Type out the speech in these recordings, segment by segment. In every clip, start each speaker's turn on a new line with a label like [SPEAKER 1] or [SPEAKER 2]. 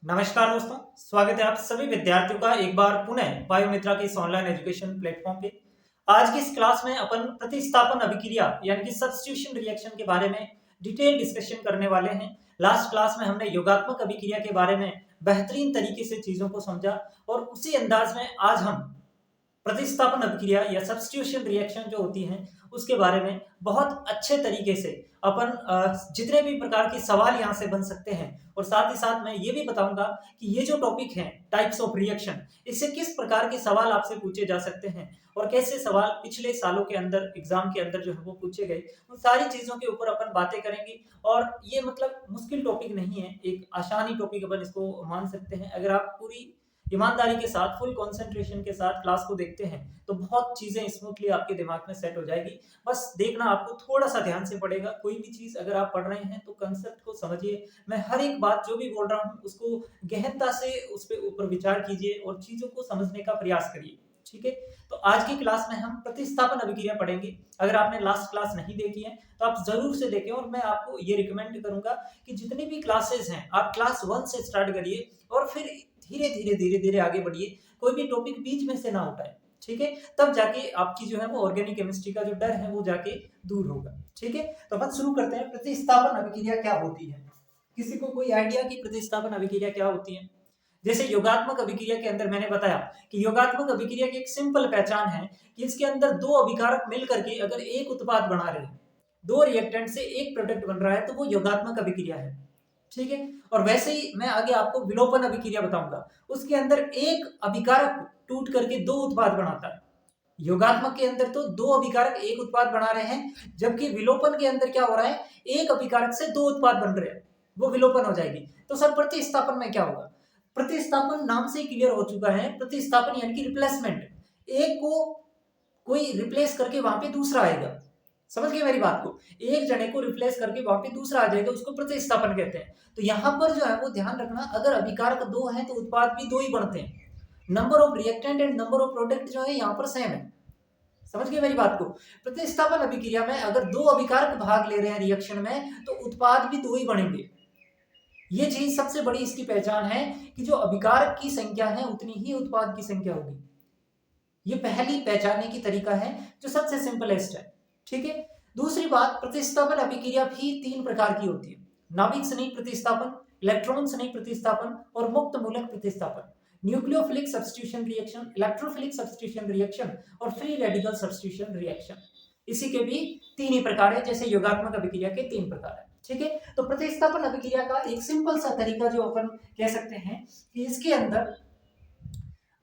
[SPEAKER 1] नमस्कार दोस्तों, स्वागत है आप सभी विद्यार्थियों का एक बार पुनः बायोमित्रा के इस ऑनलाइन एजुकेशन प्लेटफॉर्म पे। आज की इस क्लास में अपन प्रतिस्थापन अभिक्रिया यानी कि सब्स्टिट्यूशन रिएक्शन के बारे में डिटेल डिस्कशन करने वाले हैं। लास्ट क्लास में हमने योगात्मक अभिक्रिया के बारे में बेहतरीन तरीके से चीजों को समझा और उसी अंदाज में आज हम प्रतिस्थापन अभिक्रिया या सब्स्टिट्यूशन रिएक्शन जो होती हैं उसके बारे में बहुत अच्छे तरीके से अपन जितने भी प्रकार के सवाल यहाँ से बन सकते हैं और साथ ही साथ मैं ये भी बताऊंगा कि ये जो टॉपिक है टाइप्स ऑफ रिएक्शन, इससे किस प्रकार के सवाल आपसे पूछे जा सकते हैं और कैसे सवाल पिछले सालों के अंदर एग्जाम के अंदर जो है वो पूछे गए, उन सारी चीजों के ऊपर अपन बातें करेंगे। और ये मतलब मुश्किल टॉपिक नहीं है, एक आसानी टॉपिक अपन इसको मान सकते हैं। अगर आप पूरी ईमानदारी के साथ फुल कंसंट्रेशन के साथ क्लास को देखते हैं तो बहुत चीजें स्मूथली आपके दिमाग में सेट हो जाएगी। बस देखना आपको थोड़ा सा ध्यान से पड़ेगा। कोई भी चीज अगर आप पढ़ रहे हैं तो कंसेप्ट को समझिए। मैं हर एक बात जो भी बोल रहा हूँ उसको गहनता से उस पर ऊपर विचार कीजिए और चीजों को समझने का प्रयास करिए। ठीक है, तो आज की क्लास में हम प्रतिस्थापन अभिक्रिया पढ़ेंगे। अगर आपने लास्ट क्लास नहीं देखी है तो आप जरूर से देखें और मैं आपको ये रिकमेंड करूंगा कि जितनी भी क्लासेस हैं आप क्लास 1 से स्टार्ट करिए और फिर धीरे धीरे आगे बढ़िए। कोई भी टॉपिक बीच में से ना उठाए, ठीक है, तब जाके आपकी जो है वो ऑर्गेनिक केमिस्ट्री का जो डर है वो जाके दूर होगा। ठीक है, तो अपन शुरू करते हैं। प्रतिस्थापन अभिक्रिया क्या होती है? किसी को कोई आइडिया कि प्रतिस्थापन अभिक्रिया क्या होती है? जैसे योगात्मक अभिक्रिया के अंदर मैंने बताया कि योगात्मक अभिक्रिया की एक सिंपल पहचान है कि इसके अंदर दो अभिकारक मिलकर के अगर एक उत्पाद बना रहे हैं, दो रिएक्टेंट से एक प्रोडक्ट बन रहा है तो वो योगात्मक अभिक्रिया है। ठीक है, और वैसे ही मैं आगे आपको विलोपन अभिक्रिया बताऊंगा। उसके अंदर एक अभिकारक टूट करके दो उत्पाद बनाता है। योगात्मक के अंदर तो दो अभिकारक एक उत्पाद बना रहे हैं, जबकि विलोपन के अंदर क्या हो रहा है, एक अभिकारक से दो उत्पाद बन रहे हैं, वो विलोपन हो जाएगी। तो सर प्रतिस्थापन में क्या होगा? प्रतिस्थापन नाम से ही क्लियर हो चुका है। प्रतिस्थापन यानी कि रिप्लेसमेंट, एक को कोई रिप्लेस करके वहां पे दूसरा आएगा। समझ गए मेरी बात को? एक जने को रिप्लेस करके वहां पे दूसरा आ जाएगा, उसको प्रतिस्थापन कहते हैं। तो यहाँ पर जो है वो ध्यान रखना, अगर अभिकारक दो है तो उत्पाद भी दो ही बनते हैं। Number of reactant and number of product जो है यहाँ पर सेम है। समझ गए मेरी बात को? प्रतिस्थापन अभिक्रिया में अगर दो अभिकारक भाग ले रहे हैं रिएक्शन में तो उत्पाद भी दो ही बनेंगे। ये चीज सबसे बड़ी इसकी पहचान है कि जो अभिकारक की संख्या है उतनी ही उत्पाद की संख्या होगी। ये पहली पहचानने की तरीका है जो सबसे सिंपलेस्ट है। ठीक है, दूसरी बात, प्रतिस्थापन अभिक्रिया भी तीन प्रकार की होती है। नाभिक स्नेही प्रतिस्थापन, इलेक्ट्रॉन स्नेही प्रतिस्थापन और मुक्त मूलक प्रतिस्थापन। Nucleophilic substitution reaction, electrophilic substitution reaction और फ्री रेडिकल सब्स्टिट्यूशन रिएक्शन। इसी के भी तीन ही प्रकार है, जैसे योगात्मक अभिक्रिया के तीन प्रकार है। ठीक है, तो प्रतिस्थापन अभिक्रिया का एक सिंपल सा तरीका जो अपन कह सकते हैं कि इसके अंदर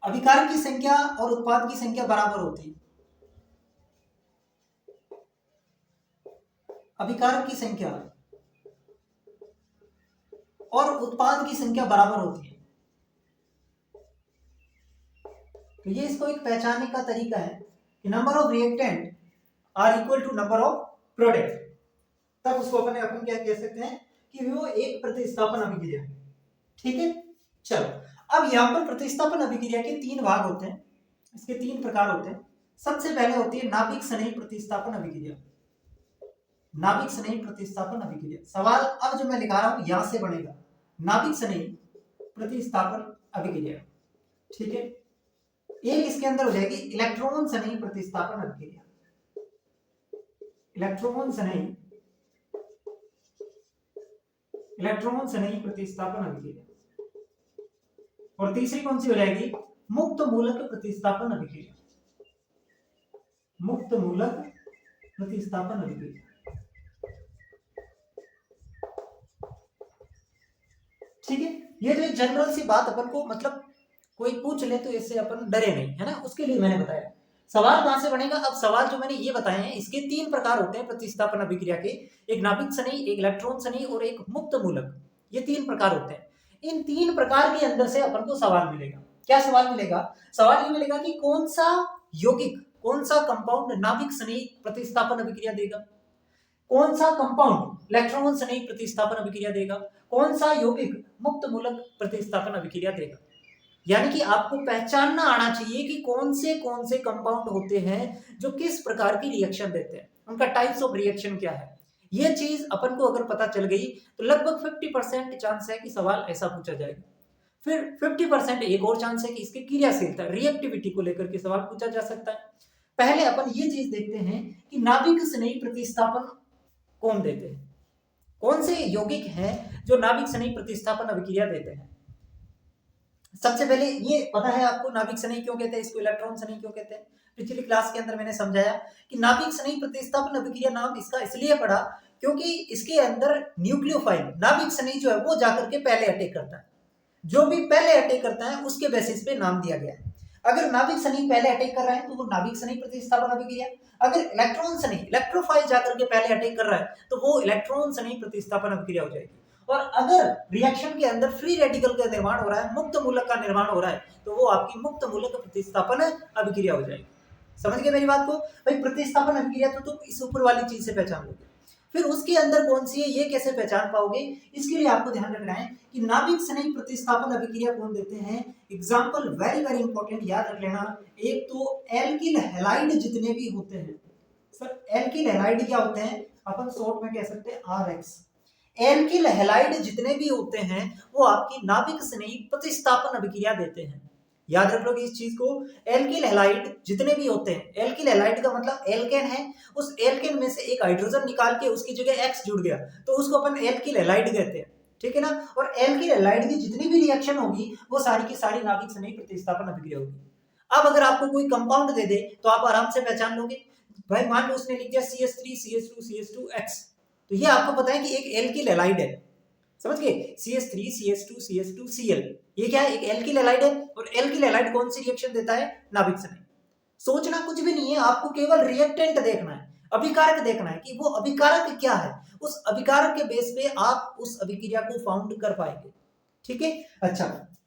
[SPEAKER 1] अभिकारक की संख्या और उत्पाद की संख्या बराबर होती है। अभिकारक की संख्या और उत्पाद की संख्या बराबर होती है। तो ये इसको एक पहचानने का तरीका है कि number of reactant are equal to number of product, तब उसको अपन क्या कह सकते हैं कि वो एक प्रतिस्थापन अभिक्रिया है। ठीक है, चलो अब यहाँ पर प्रतिस्थापन अभिक्रिया के तीन भाग होते हैं, इसके तीन प्रकार होते हैं। सबसे पहले होती है नाभिक स्नेही प्रतिस्थापन अभिक्रिया। नाभिक स्नेही प्रतिस्थापन अभिक्रिया, सवाल अब जो मैं लिखा रहा हूं यहां से बनेगा, नाभिक स्नेही प्रतिस्थापन अभिक्रिया। ठीक है, एक इसके अंदर हो जाएगी इलेक्ट्रॉन स्नेही प्रतिस्थापन अभिक्रिया। इलेक्ट्रॉन स्नेही प्रतिस्थापन अभिक्रिया। और तीसरी कौन सी हो जाएगी? मुक्त मूलक प्रतिस्थापन अभिक्रिया। मुक्त मूलक प्रतिस्थापन अभिक्रिया। ठीक है, ये तो एक जनरल सी बात अपन को, मतलब कोई पूछ ले तो इससे अपन डरे नहीं, है ना, उसके लिए मैंने बताया। सवाल कहां से बनेगा? अब सवाल जो मैंने ये बताए हैं इसके तीन प्रकार होते हैं प्रतिस्थापन अभिक्रिया के, एक नाभिक स्नेही, एक इलेक्ट्रॉन स्नेही और एक मुक्त मूलक। ये तीन प्रकार होते हैं। इन तीन प्रकार के अंदर से अपन को सवाल मिलेगा। क्या सवाल मिलेगा? सवाल ये मिलेगा कि कौन सा यौगिक, कौन सा कंपाउंड नाभिक स्नेही प्रतिस्थापन अभिक्रिया देगा, कौन सा कंपाउंड इलेक्ट्रॉन स्नेही प्रतिस्थापन अभिक्रिया देगा, कौन सा यौगिक मुक्त मूलक प्रतिस्थापन अभिक्रिया देगा। यानी कि आपको पहचानना आना चाहिए कि कौन से कंपाउंड होते हैं जो किस प्रकार की रिएक्शन देते हैं, उनका टाइप्स ऑफ रिएक्शन क्या है। ये चीज अपन को अगर पता चल गई तो लगभग 50% चांस है कि सवाल ऐसा पूछा जाएगा। फिर 50% एक और चांस है कि इसकी क्रियाशीलता रिएक्टिविटी को लेकर के सवाल पूछा जा सकता है। पहले अपन ये चीज देखते हैं कि नाभिक स्नेही प्रतिस्थापन कौन देते हैं, कौन से यौगिक हैं जो नाभिक स्नेही प्रतिस्थापन अभिक्रिया देते हैं। सबसे पहले ये पता है आपको नाभिक स्नेही क्यों कहते हैं, इसको इलेक्ट्रॉन स्नेही क्यों कहते हैं। पिछली क्लास के अंदर मैंने समझाया कि नाभिक स्नेही प्रतिस्थापन अभिक्रिया नाम इसका इसलिए पड़ा क्योंकि इसके अंदर न्यूक्लियोफाइल नाभिक स्नेही जो है वो जाकर के पहले अटैक करता है, जो भी पहले अटैक करता है उसके बेसिस पे नाम दिया गया है। अगर नाभिक स्नेही पहले अटैक कर रहा है तो वो नाभिक स्नेही प्रतिस्थापन अभिक्रिया, अगर इलेक्ट्रॉन स्नेही इलेक्ट्रोफाइल जाकर के पहले अटैक कर रहा है तो वो इलेक्ट्रॉन स्नेही प्रतिस्थापन अभिक्रिया हो जाएगी। और अगर रिएक्शन के अंदर फ्री रेडिकल का निर्माण हो रहा है, मुक्त मूलक का निर्माण हो रहा है, तो वो आपकी मुक्त मूलक प्रतिस्थापन अभिक्रिया हो जाएगी। समझ गए मेरी बात को भाई। प्रतिस्थापन अभिक्रिया तो तुम इस ऊपर वाली चीज से पहचान लोगे, फिर उसके अंदर कौन सी है ये कैसे पहचान पाओगे, इसके लिए आपको ध्यान रखना है कि नाभिक स्नेही प्रतिस्थापन अभिक्रिया कौन देते हैं। एग्जांपल वेरी वेरी इंपॉर्टेंट याद रख लेना। एक तो एल्किल हैलाइड जितने भी होते हैं, सर एल्किल हैलाइड क्या होते हैं, अपन शॉर्ट में कह सकते हैं आरएक्स। एल्किल हैलाइड जितने भी होते हैं वो आपकी नाभिक स्नेही प्रतिस्थापन अभिक्रिया देते हैं। याद रख लोगे इस चीज को। एल्किल हैलाइड जितने भी होते हैं, एल्किल हैलाइड का मतलब एल्केन है, उस एल्केन में से एक हाइड्रोजन निकाल के उसकी जगह एक्स जुड़ गया तो उसको अपन एल्किल हैलाइड कहते हैं, ठीक है ना। और एल्किल हैलाइड की जितनी भी रिएक्शन होगी वो सारी की सारी नाभिक स्नेही प्रतिस्थापन अभिक्रिया होगी। अब अगर आपको कोई कंपाउंड दे दे तो आप आराम से पहचान लोगे। भाई मान लो उसने लिख दिया CH3 CH2 CH2X, तो ये आपको पता है कि एक एल्किल हैलाइड है, समझ गए। CH3 CH2 CH2 Cl, ये क्या है, एक एल्किल हैलाइड है। और एल्किल हैलाइड कौन सी रिएक्शन देता है, नाभिक स्नेही। सोचना कुछ भी नहीं है, आपको केवल रिएक्टेंट देखना है, अभिकारक देखना है कि वो अभिकारक क्या है, उस अभिकारक के बेस पे आप उस अभिक्रिया को फाउंड कर पाएंगे, ठीक है। अच्छा,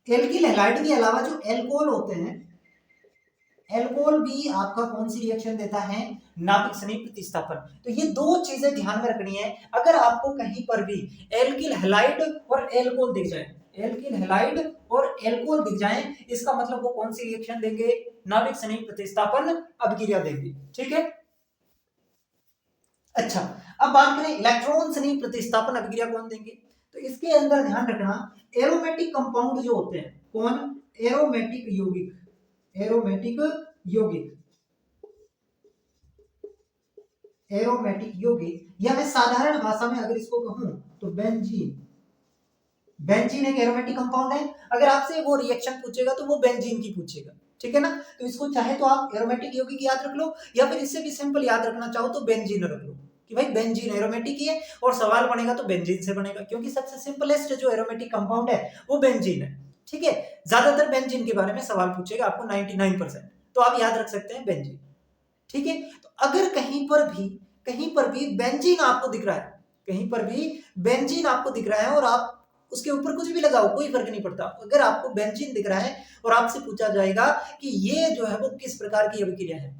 [SPEAKER 1] एल्किल हैलाइड के अलावा जो एल्कोहल होते हैं, एल्कोहल भी आपका कौन सी रिएक्शन देता है, नाभिक स्नेही प्रतिस्थापन। तो ये दो चीजें ध्यान में रखनी है। अगर आपको कहीं पर भी एल्किल हैलाइड और एल्कोहल दिख जाए, एल्किल हैलाइड और एल्कोहल दिख जाए, इसका मतलब वो कौन सी रिएक्शन देंगे, नाभिक स्नेही प्रतिस्थापन अभिक्रिया देंगे, ठीक है। अच्छा, अब बात करें इलेक्ट्रॉन स्नेही प्रतिस्थापन अभिक्रिया कौन देंगे, तो इसके अंदर ध्यान रखना एरोमेटिक कंपाउंड जो होते हैं, कौन, एरोमेटिक यौगिक, एरोमेटिक यौगिक, एरोमेटिक यौगिक, या मैं साधारण भाषा में अगर इसको कहूं तो बेंजीन। बेंजीन एक एरोमेटिक कंपाउंड है। अगर आपसे वो रिएक्शन पूछेगा तो वो बेंजीन की पूछेगा, ठीक है ना। तो इसको चाहे तो आप एरोमेटिक यौगिक याद रख लो, या फिर इससे भी सिंपल याद रखना चाहो तो बेंजीन रख लो कि भाई बेंजीन एरोमेटिक ही है, और सवाल बनेगा तो बेंजीन से बनेगा क्योंकि सबसे सिंपलेस्ट जो एरोमेटिक कंपाउंड है वो बेंजीन है, ठीक है। ज्यादातर बेंजीन के बारे में सवाल पूछेगा आपको 99%, तो आप याद रख सकते हैं बेंजीन, ठीक है। तो अगर कहीं पर भी बेंजीन आपको दिख रहा है, कहीं पर भी बेंजीन आपको दिख रहा है और आप उसके ऊपर कुछ भी लगाओ कोई फर्क नहीं पड़ता, अगर आपको बेंजीन दिख रहा है और आपसे पूछा जाएगा कि ये जो है वो किस प्रकार की अभिक्रिया है,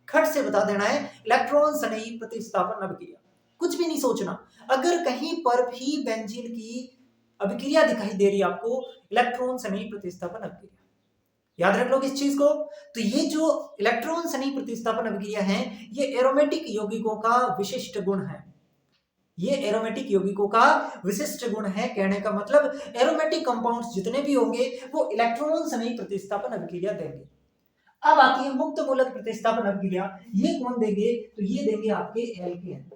[SPEAKER 1] खट से बता देना है इलेक्ट्रॉन स्नेही प्रतिस्थापन अभिक्रिया, कुछ भी नहीं सोचना। अगर कहीं पर भी बेंजीन की अभिक्रिया दिखाई दे रही है आपको, इलेक्ट्रॉन स्नेही प्रतिस्थापन अभिक्रिया, याद रख लो इस चीज को। तो ये जो इलेक्ट्रॉन स्नेही प्रतिस्थापन अभिक्रिया है ये एरोमेटिक यौगिकों का विशिष्ट गुण है, ये एरोमेटिक यौगिकों का विशिष्ट गुण है। कहने का मतलब एरोमेटिक कंपाउंड्स जितने भी होंगे वो इलेक्ट्रॉन स्नेही प्रतिस्थापन अभिक्रिया देंगे। अब आती है मुक्त मूलक प्रतिस्थापन अभिक्रिया, ये कौन देंगे, तो ये देंगे आपके एल्केन।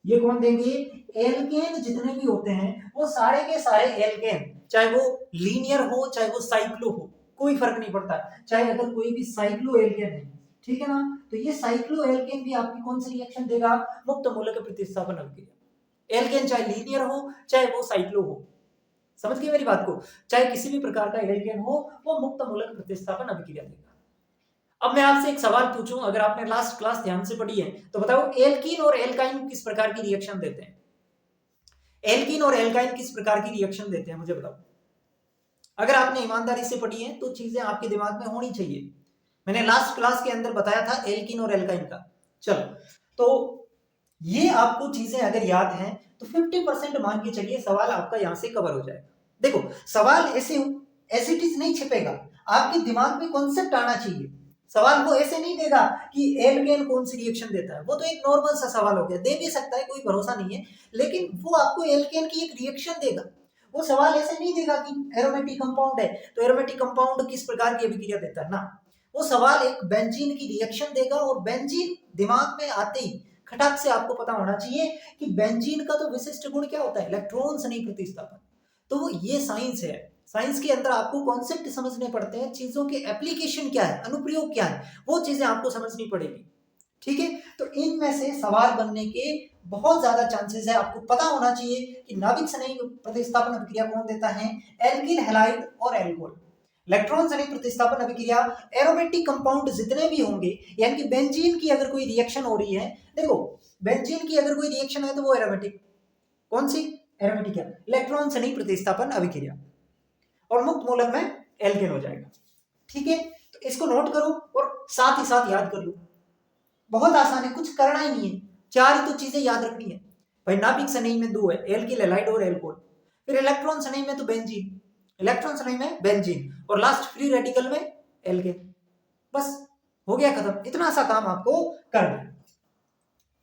[SPEAKER 1] ये कौन देंगे, एल्केन जितने भी होते हैं वो सारे के सारे एल्केन, चाहे वो लीनियर हो चाहे वो साइक्लो हो, कोई फर्क नहीं पड़ता, चाहे अगर कोई भी साइक्लो एल्केन है, ठीक है ना। तो ये साइक्लो एल्केन भी आपकी कौन सी रिएक्शन देगा, मुक्त मूलक प्रतिस्थापन अभिक्रिया। एल्केन चाहे लीनियर हो चाहे वो साइक्लो हो, समझ गए मेरी बात को, चाहे किसी भी प्रकार का एल्केन हो वो मुक्त मूलक प्रतिस्थापन अभिक्रिया देगा। अब मैं आपसे एक सवाल पूछूं, अगर आपने लास्ट क्लास ध्यान से पढ़ी है तो बताओ एल्कीन और एल्काइन किस प्रकार की रिएक्शन देते हैं, एल्कीन और एल्काइन किस प्रकार की रिएक्शन देते हैं मुझे बताओ। अगर आपने ईमानदारी से पढ़ी है तो चीजें आपके दिमाग में होनी चाहिए। मैंने लास्ट क्लास के अंदर बताया था एल्कीन और एल्काइन का। चलो, तो ये आपको चीजें अगर याद हैं तो 50% मान के चलिए सवाल आपका यहां से कवर हो जाएगा। देखो सवाल ऐसे एसिटीज नहीं छिपेगा, आपके दिमाग में कॉन्सेप्ट आना चाहिए। सवाल वो ऐसे नहीं देगा कि एल्केन कौन सी रिएक्शन देता है, वो तो एक नॉर्मल सा सवाल हो गया, दे भी सकता है कोई भरोसा नहीं है, लेकिन वो आपको एल्केन की एक रिएक्शन देगा। वो सवाल ऐसे नहीं देगा कि एरोमेटिक कंपाउंड है तो एरोमेटिक कंपाउंड किस प्रकार की अभिक्रिया देता है ना, वो सवाल एक बेंजीन की रिएक्शन देगा और बेंजीन दिमाग में आते ही खटाक से आपको पता होना चाहिए कि बेंजीन का तो विशिष्ट गुण क्या होता है, इलेक्ट्रॉन से नहीं प्रतिस्थापन। तो ये साइंस है, साइंस के अंदर आपको कॉन्सेप्ट समझने पड़ते हैं, चीजों के एप्लीकेशन क्या है, अनुप्रयोग क्या है, वो चीजें आपको समझनी पड़ेगी। ठीक है, तो इनमें से सवाल बनने के बहुत ज्यादा चांसेस है। आपको पता होना चाहिए कि नाभिक संलयन प्रतिस्थापन अभिक्रिया कौन देता है, एल्किल हैलाइड और एल्कोहल। इलेक्ट्रॉन संलयन प्रतिस्थापन अभिक्रिया एरोमेटिक कंपाउंड जितने भी होंगे, यानी कि बेंजीन की अगर कोई रिएक्शन हो रही है, देखो बेंजीन की अगर कोई रिएक्शन है तो वो एरोमेटिक, कौन सी एरोमेटिक है, इलेक्ट्रॉन संलयन प्रतिस्थापन अभिक्रिया, और मुक्त मूलक में एल्केन हो जाएगा। ठीक है, तो इसको नोट करो और साथ ही साथ याद कर लो, बहुत आसान है, कुछ करना ही नहीं है, चार ही तो चीजें याद रखनी है भाई। नाभिक संलयन में दो है, एल्किल हैलाइड और एल्कोहल, फिर इलेक्ट्रॉन संलयन में तो बेंजीन, इलेक्ट्रॉन संलयन में बेंजीन, और लास्ट फ्री रेडिकल में एल्केन। बस हो गया खत्म, इतना सा काम आपको करना है।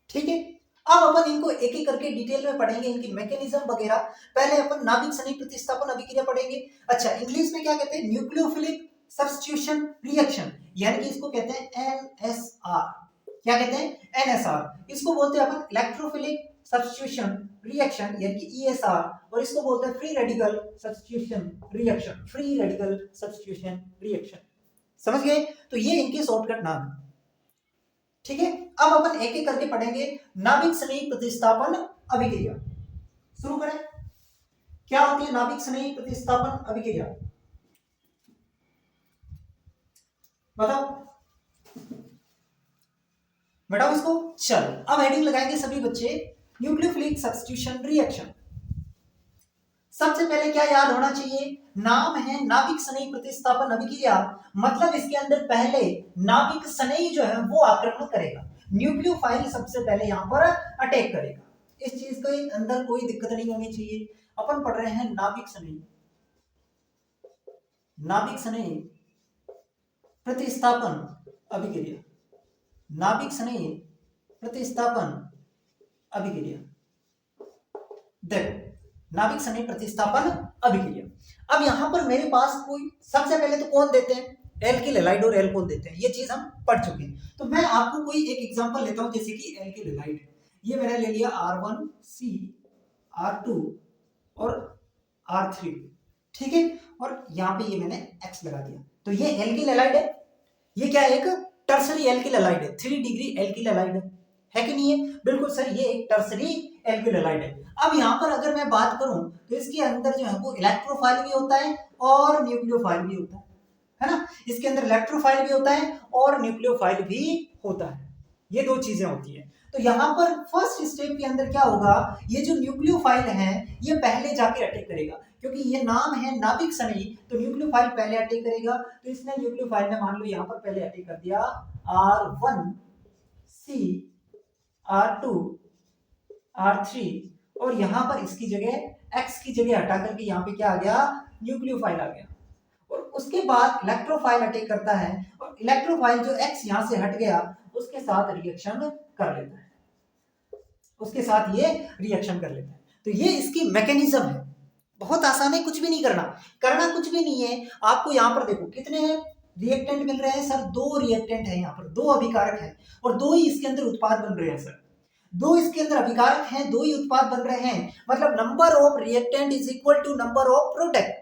[SPEAKER 1] ठीक है, अब अपन इनको एक एक करके डिटेल में पढ़ेंगे, इनकी मैकेनिज्म वगैरह। पहले अपन नाभिक संलयन प्रतिस्थापन अभिक्रिया पढ़ेंगे। अच्छा, इंग्लिश में क्या कहते हैं, न्यूक्लियोफिलिक सब्स्टिट्यूशन रिएक्शन, यानी कि इसको कहते हैं एनएसआर। क्या कहते हैं, एनएसआर। इसको बोलते हैं अपन इलेक्ट्रोफिलिक सब्स्टिट्यूशन रिएक्शन, यानी कि ईएसआर, और इसको बोलते हैं free radical substitution reaction, free radical substitution reaction. समझ गए, तो ये इनके शॉर्टकट नाम है। ठीक है, अब अपन एक एक करके पढ़ेंगे नाभिक संलयन प्रतिस्थापन अभिक्रिया। शुरू करें, क्या होती है नाभिक संलयन प्रतिस्थापन अभिक्रिया, बताओ बताओ इसको। चल, अब हेडिंग लगाएंगे सभी बच्चे, न्यूक्लियोफिलिक सब्स्टिट्यूशन रिएक्शन। सबसे पहले क्या याद होना चाहिए, नाम है नाभिक संलयन प्रतिस्थापन अभिक्रिया, मतलब इसके अंदर पहले नाभिक संलयन जो है वो आक्रमण करेगा, न्यूक्लियोफाइल सबसे पहले यहां पर अटैक करेगा। इस चीज के अंदर कोई दिक्कत नहीं होनी चाहिए। अपन पढ़ रहे हैं नाभिक संलयन, नाभिक संलयन प्रतिस्थापन अभिक्रिया, नाभिक संलयन प्रतिस्थापन अभिक्रिया। देखो, नाभिक संलयन प्रतिस्थापन अभिक्रिया। अब यहां पर मेरे पास कोई, सबसे पहले तो कौन देते हैं, एल्किल हैलाइड और एल्कोहल देते हैं, ये चीज हम पढ़ चुके हैं। तो मैं आपको कोई एक एग्जांपल लेता हूं, जैसे कि एल्किल हैलाइड, ये मैंने ले लिया R1C R2 और R3। ठीक है, और यहाँ पे ये मैंने X लगा दिया, तो ये एल्किल हैलाइड है। ये क्या है, एक टर्सरी एल्किल हैलाइड है, 3 डिग्री एल्किल हैलाइड है कि नहीं है, बिल्कुल सर, ये एक टर्सरी एल्किल हैलाइड है। अब यहाँ पर अगर मैं बात करूं तो इसके अंदर जो है वो इलेक्ट्रोफाइल भी होता है और न्यूक्लियोफाइल भी होता है ना, इसके अंदर इलेक्ट्रोफाइल भी होता है और न्यूक्लियोफाइल भी होता है, ये दो चीजें होती है। तो यहाँ पर फर्स्ट स्टेप के अंदर क्या होगा, ये जो न्यूक्लियोफाइल है ये पहले जाके अटैक करेगा, क्योंकि ये नाम है नाभिक संलयन, तो न्यूक्लियोफाइल पहले अटैक करेगा। तो इसने न्यूक्लियोफाइल ने मान लो यहाँ पर पहले अटैक कर दिया R1C R2 R3, और यहाँ पर इसकी जगह X की जगह हटा करके यहाँ पे क्या आ गया, न्यूक्लियोफाइल आ गया। और उसके बाद इलेक्ट्रोफाइल अटैक करता है, और इलेक्ट्रोफाइल जो X यहाँ से हट गया उसके साथ रिएक्शन कर लेता है, उसके साथ ये रिएक्शन कर लेता है। तो ये इसकी मैकेनिज्म है, बहुत आसान है, कुछ भी नहीं करना, कुछ भी नहीं है। आपको यहाँ पर देखो कितने हैं रिएक्टेंट मिल रहे हैं सर, 2 रिएक्टेंट है यहाँ पर, 2 अभिकारक है, और 2 ही इसके अंदर उत्पाद बन रहे हैं सर, 2 इसके अंदर अभिकारक हैं, 2 ही उत्पाद बन रहे हैं, मतलब number of reactant is equal to number of product,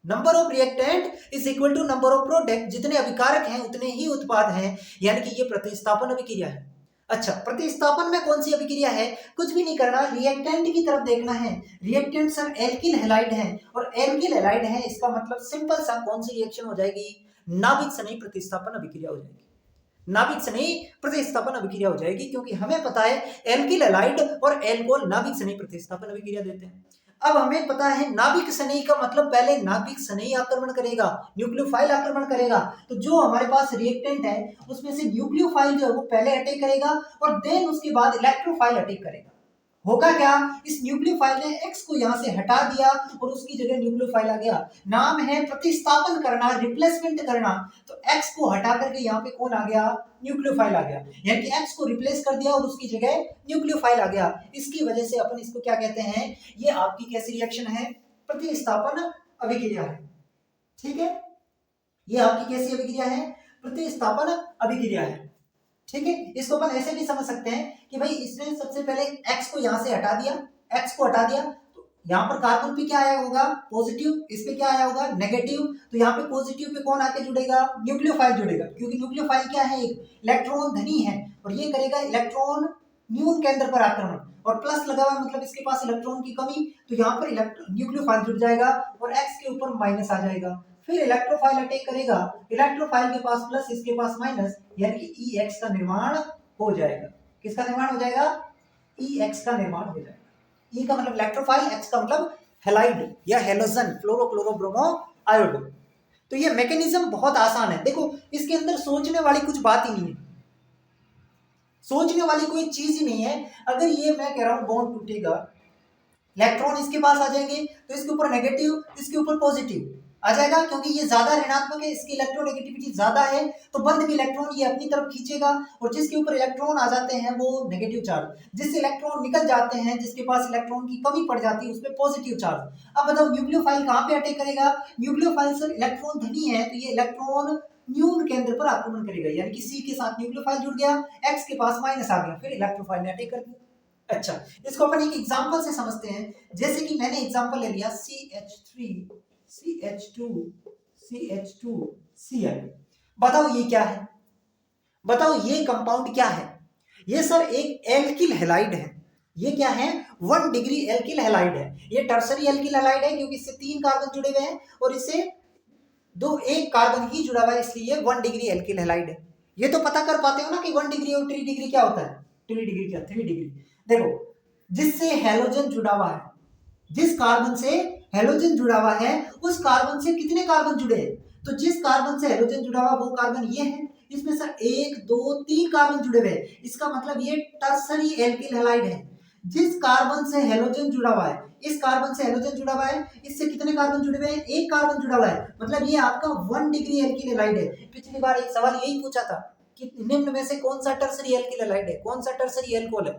[SPEAKER 1] number of reactant is equal to number of product, जितने अभिकारक हैं उतने ही उत्पाद हैं, यानी कि ये प्रतिस्थापन अभिक्रिया है। अच्छा, प्रतिस्थापन में कौन सी अभिक्रिया है, कुछ भी नहीं करना, रिएक्टेंट की तरफ देखना है। रिएक्टेंट सर एल्किल हैलाइड है, और एल्किल हैलाइड है, इसका मतलब सिंपल सा कौन सी रिएक्शन हो जाएगी, नाभिक संलयन प्रतिस्थापन अभिक्रिया हो जाएगी, नाभिक संलयन प्रतिस्थापन अभिक्रिया हो जाएगी, क्योंकि हमें पता है एल्किल हैलाइड और एल्कोहल नाभिक संलयन प्रतिस्थापन अभिक्रिया देते हैं। अब हमें पता है नाभिक संलयन का मतलब पहले नाभिक संलयन आक्रमण करेगा, न्यूक्लियोफाइल आक्रमण करेगा, तो जो हमारे पास रिएक्टेंट है उसमें से न्यूक्लियोफाइल जो है वो पहले अटैक करेगा, और देन उसके बाद इलेक्ट्रोफाइल अटैक करेगा। होगा क्या, इस न्यूक्लियोफाइल ने X को यहाँ से हटा दिया और उसकी जगह न्यूक्लियोफाइल आ गया। नाम है प्रतिस्थापन करना, रिप्लेसमेंट करना, तो X को हटा करके यहाँ पे कौन आ गया, न्यूक्लियोफाइल आ गया, यानी कि X को रिप्लेस कर दिया और उसकी जगह न्यूक्लियोफाइल आ गया। इसकी वजह से अपन इसको क्या कहते हैं, ये आपकी कैसी रिएक्शन है, प्रतिस्थापन अभिक्रिया है। ठीक है, ये आपकी कैसी अभिक्रिया है? प्रतिस्थापन अभिक्रिया है। ठीक है, इसको अपन ऐसे भी समझ सकते हैं कि भाई इसने सबसे पहले x को यहां से हटा दिया, x को हटा दिया तो यहाँ पर कार्बन पे क्या आया होगा? पॉजिटिव, इस पे क्या आया होगा? नेगेटिव। तो यहाँ पे पॉजिटिव पे कौन आके जुड़ेगा? न्यूक्लियोफाइल जुड़ेगा, क्योंकि न्यूक्लियोफाइल क्या है? एक इलेक्ट्रॉन धनी है और ये करेगा इलेक्ट्रॉन न्यून केंद्र पर आक्रमण, और प्लस लगा हुआ मतलब इसके पास इलेक्ट्रॉन की कमी, तो यहाँ पर न्यूक्लियोफाइल जुड़ जाएगा और x के ऊपर माइनस आ जाएगा। फिर इलेक्ट्रोफाइल अटैक करेगा, इलेक्ट्रोफाइल के पास प्लस, इसके पास माइनस, यानी कि EX का निर्माण हो जाएगा। किसका निर्माण हो जाएगा? EX का निर्माण हो जाएगा। E का मतलब इलेक्ट्रोफाइल, X का मतलब हैलाइड या हैलोजन, फ्लोरोक्लोरोब्रोमो आयोडो। तो ये मैकेनिज्म बहुत आसान है। देखो इसके अंदर सोचने वाली कुछ बात ही नहीं है, सोचने वाली कोई चीज ही नहीं है। अगर ये मैं कह रहा हूं बॉन्ड टूटेगा, इलेक्ट्रॉन इसके पास आ जाएंगे तो इसके ऊपर नेगेटिव, इसके ऊपर पॉजिटिव आ जाएगा, क्योंकि ये ज्यादा ऋणात्मक है, इसकी इलेक्ट्रोनेगेटिविटी ज्यादा है, तो बंद भी इलेक्ट्रॉन ये अपनी तरफ खींचेगा, और जिसके ऊपर इलेक्ट्रॉन आ जाते हैं वो नेगेटिव चार्ज, जिससे इलेक्ट्रॉन निकल जाते हैं, जिसके पास इलेक्ट्रॉन की कमी पड़ जाती है उसमें पॉजिटिव चार्ज। अब बताओ न्यूक्लियोफाइल कहाँ पे अटैक करेगा? न्यूक्लियोफाइल सर इलेक्ट्रॉन धनी है तो ये इलेक्ट्रॉन न्यून केंद्र पर आक्रमण करेगा, यानी कि C के साथ न्यूक्लियोफाइल जुड़ गया, X के पास माइनस आ गया, फिर इलेक्ट्रोफाइल ने अटैक कर दिया। अच्छा, इसको अपन एक एग्जांपल से समझते हैं। जैसे कि मैंने एग्जांपल ले लिया CH3 CH2 CH2 Cl। बताओ ये क्या है? बताओ ये कंपाउंड क्या है? ये सर एक एल्किल हैलाइड है। ये क्या है? 1 डिग्री एल्किल हैलाइड है। ये टर्सरी एल्किल हैलाइड है क्योंकि इससे 3 कार्बन जुड़े हुए हैं और इससे एक कार्बन ही जुड़ा हुआ है, इसलिए 1 डिग्री एल्किल हैलाइड है। ये तो पता कर पाते हो ना कि 1 डिग्री और 3 डिग्री क्या होता है? 3 डिग्री क्या? 3 डिग्री। देखो जिससे हैलोजन जुड़ा हुआ है, जिस कार्बन से हैलोजन जुड़ा हुआ है उस कार्बन से कितने कार्बन जुड़े हैं? तो जिस कार्बन से हैलोजन जुड़ा हुआ वो कार्बन ये है, इसमें सर 1 2 3 कार्बन जुड़े हुए हैं, इसका मतलब ये टर्सरी एल्किल हैलाइड है। जिस कार्बन से हैलोजन जुड़ा हुआ है, इस कार्बन से हैलोजन जुड़ा हुआ है, इससे कितने कार्बन जुड़े हुए हैं? 1 कार्बन जुड़ा हुआ है, मतलब ये आपका 1 डिग्री एल्किल हैलाइड है। पिछली बार एक सवाल यही पूछा था कि निम्न में से कौन सा टर्सरी एल्किल हैलाइड है, कौन सा टर्सरी एल्कोहल है।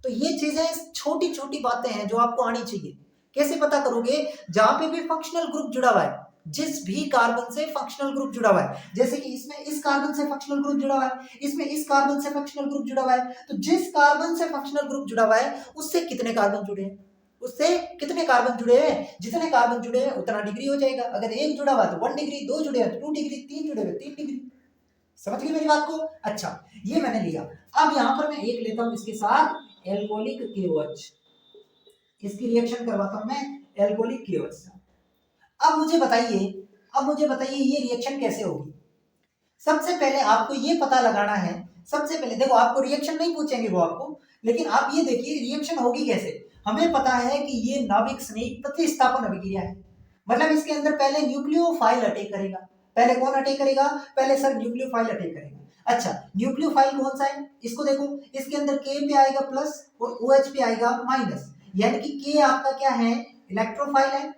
[SPEAKER 1] तो ये चीजें छोटी छोटी बातें हैं जो आपको आनी चाहिए। कैसे पता करोगे? जहां पे भी फंक्शनल ग्रुप जुड़ा हुआ है, जिस भी कार्बन से फंक्शनल ग्रुप जुड़ा हुआ है, जैसे कि इसमें इस कार्बन से फंक्शनल ग्रुप जुड़ा हुआ है, इसमें इस कार्बन से फंक्शनल ग्रुप जुड़ा हुआ है, तो जिस कार्बन से फंक्शनल ग्रुप जुड़ा हुआ है उससे कितने कार्बन जुड़े हैं, उससे कितने कार्बन जुड़े हैं, जितने कार्बन जुड़े हैं उतना डिग्री हो जाएगा। अगर 1 जुड़ा हुआ तो 1 डिग्री, 2 जुड़े हैं तो 2 डिग्री, 3 जुड़े हुए 3 डिग्री। समझ गए मेरी बात को? अच्छा, ये मैंने लिया। अब यहां पर मैं एक लेता हूं इसके साथ एल्कोहलिक KOH, इसकी रिएक्शन करवाता हूं मैं एल्कोहलिक KOH से। अब मुझे बताइए ये रिएक्शन कैसे होगी? सबसे पहले आपको ये पता लगाना है, सबसे पहले देखो आपको रिएक्शन नहीं पूछेंगे वो आपको, लेकिन आप ये देखिए रिएक्शन होगी कैसे। हमें पता है कि ये नाभिक स्नेही प्रतिस्थापन अभिक्रिया है, मतलब इसके अंदर पहले न्यूक्लियोफाइल अटैक करेगा। पहले कौन अटैक करेगा? पहले सर न्यूक्लियोफाइल अटैक करेगा। अच्छा, न्यूक्लियोफाइल कौन सा है? इसको देखो, इसके अंदर K पे आएगा प्लस और OH पे आएगा माइनस, यानी कि K आपका क्या है? इलेक्ट्रोफाइल है,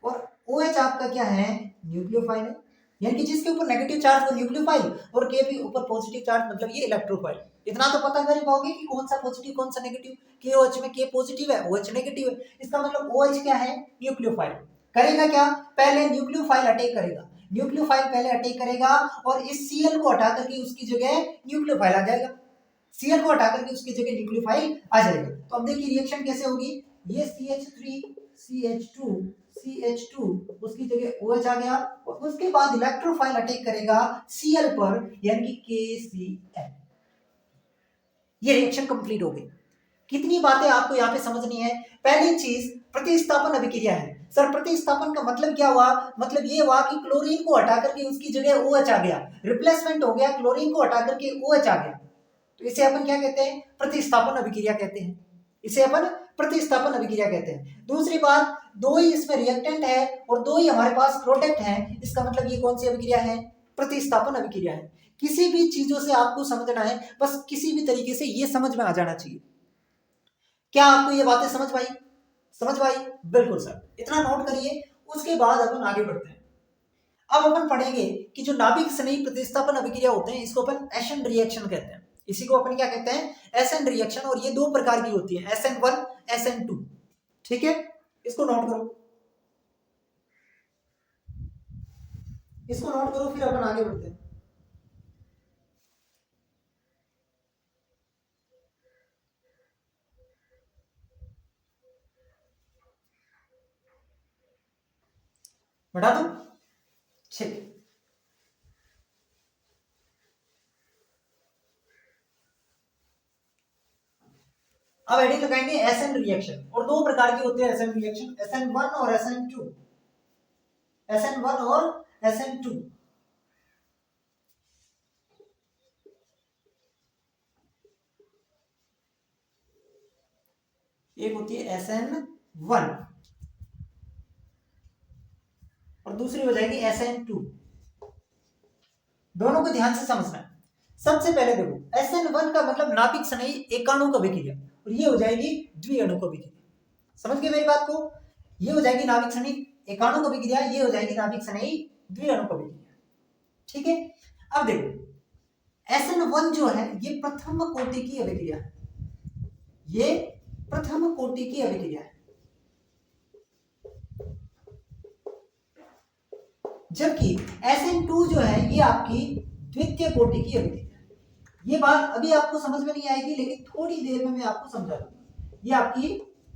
[SPEAKER 1] और OH आपका क्या है? न्यूक्लियोफाइल है, यानी कि जिसके ऊपर नेगेटिव चार्ज वो न्यूक्लियोफाइल और K के ऊपर पॉजिटिव चार्ज मतलब ये इलेक्ट्रोफाइल। इतना तो पता कर ही पाओगे कि कौन सा पॉजिटिव कौन सा नेगेटिव। KOH में K पॉजिटिव है, OH नेगेटिव है, इसका मतलब OH क्या है? न्यूक्लियोफाइल। करेगा क्या? पहले न्यूक्लियोफाइल अटैक करेगा, न्यूक्लियोफाइल पहले अटैक करेगा और इस Cl को हटा करके उसकी जगह न्यूक्लियोफाइल आ जाएगा, Cl को हटा करके उसकी जगह न्यूक्लियोफाइल आ जाएगा। तो अब देखिए रिएक्शन कैसे होगी। ये CH3 CH2 उसकी जगह OH आ गया और उसके बाद इलेक्ट्रोफाइल अटैक करेगा Cl पर, यानी कि KCl। ये रिएक्शन कंप्लीट हो गई। कितनी बातें आपको यहाँ पे समझनी है। पहली चीज प्रतिस्थापन अभिक्रिया है। सर प्रतिस्थापन का मतलब क्या हुआ? मतलब ये हुआ कि क्लोरीन को हटा करके उसकी जगह OH आ गया, रिप्लेसमेंट हो गया, क्लोरीन को हटा करके OH आ गया, तो इसे अपन क्या कहते हैं? प्रतिस्थापन अभिक्रिया कहते हैं, इसे अपन प्रतिस्थापन अभिक्रिया कहते हैं। दूसरी बात, 2 ही इसमें रिएक्टेंट है और 2 ही हमारे पास प्रोडक्ट है, इसका मतलब ये कौन सी अभिक्रिया है? प्रतिस्थापन अभिक्रिया है। किसी भी चीजों से आपको समझना है, बस किसी भी तरीके से ये समझ में आ जाना चाहिए। क्या आपको ये बातें समझ पाई? समझ पाई? बिल्कुल सर, इतना नोट करिए, उसके बाद अपन आगे बढ़ते हैं। अब अपन पढ़ेंगे कि जो नाभिक स्नेही प्रतिस्थापन अभिक्रिया होते हैं इसको अपन एशन रिएक्शन कहते हैं। इसी को अपन क्या कहते हैं? एशन रिएक्शन। और ये 2 प्रकार की होती है, SN1 SN2। ठीक है, इसको नोट करो। इसको नोट करो, फिर अपन आगे बढ़ते हैं। बढ़ा दो, ठीक। अब हेडिंग लगाएंगे एसएन रिएक्शन, और दो प्रकार के होते हैं एसएन रिएक्शन, SN1 और SN2। SN1 और SN2। एक होती है SN1 और दूसरी हो जाएगी SN2। दोनों को ध्यान से समझना है। सबसे पहले देखो, SN1 का मतलब नाभिक स्नेही एकाणुक अभिक्रिया, और ये हो जाएगी द्विअणुक अभिक्रिया। समझ गए मेरी बात को? ये हो जाएगी नाभिक स्नेही एकाणुक अभिक्रिया, ये हो जाएगी नाभिक स्नेही द्विअणुक अभिक्रिया। ठीक है। अब देखो SN1 जो है ये प्रथम कोटि की अभिक्रिया है, ये प्रथम कोटि की अभिक्रिया है, जबकि SN2 जो है ये आपकी द्वितीय कोटि की अभिक्रिया है। ये बात अभी आपको समझ में नहीं आएगी, लेकिन थोड़ी देर में मैं आपको समझा दूंगा। ये आपकी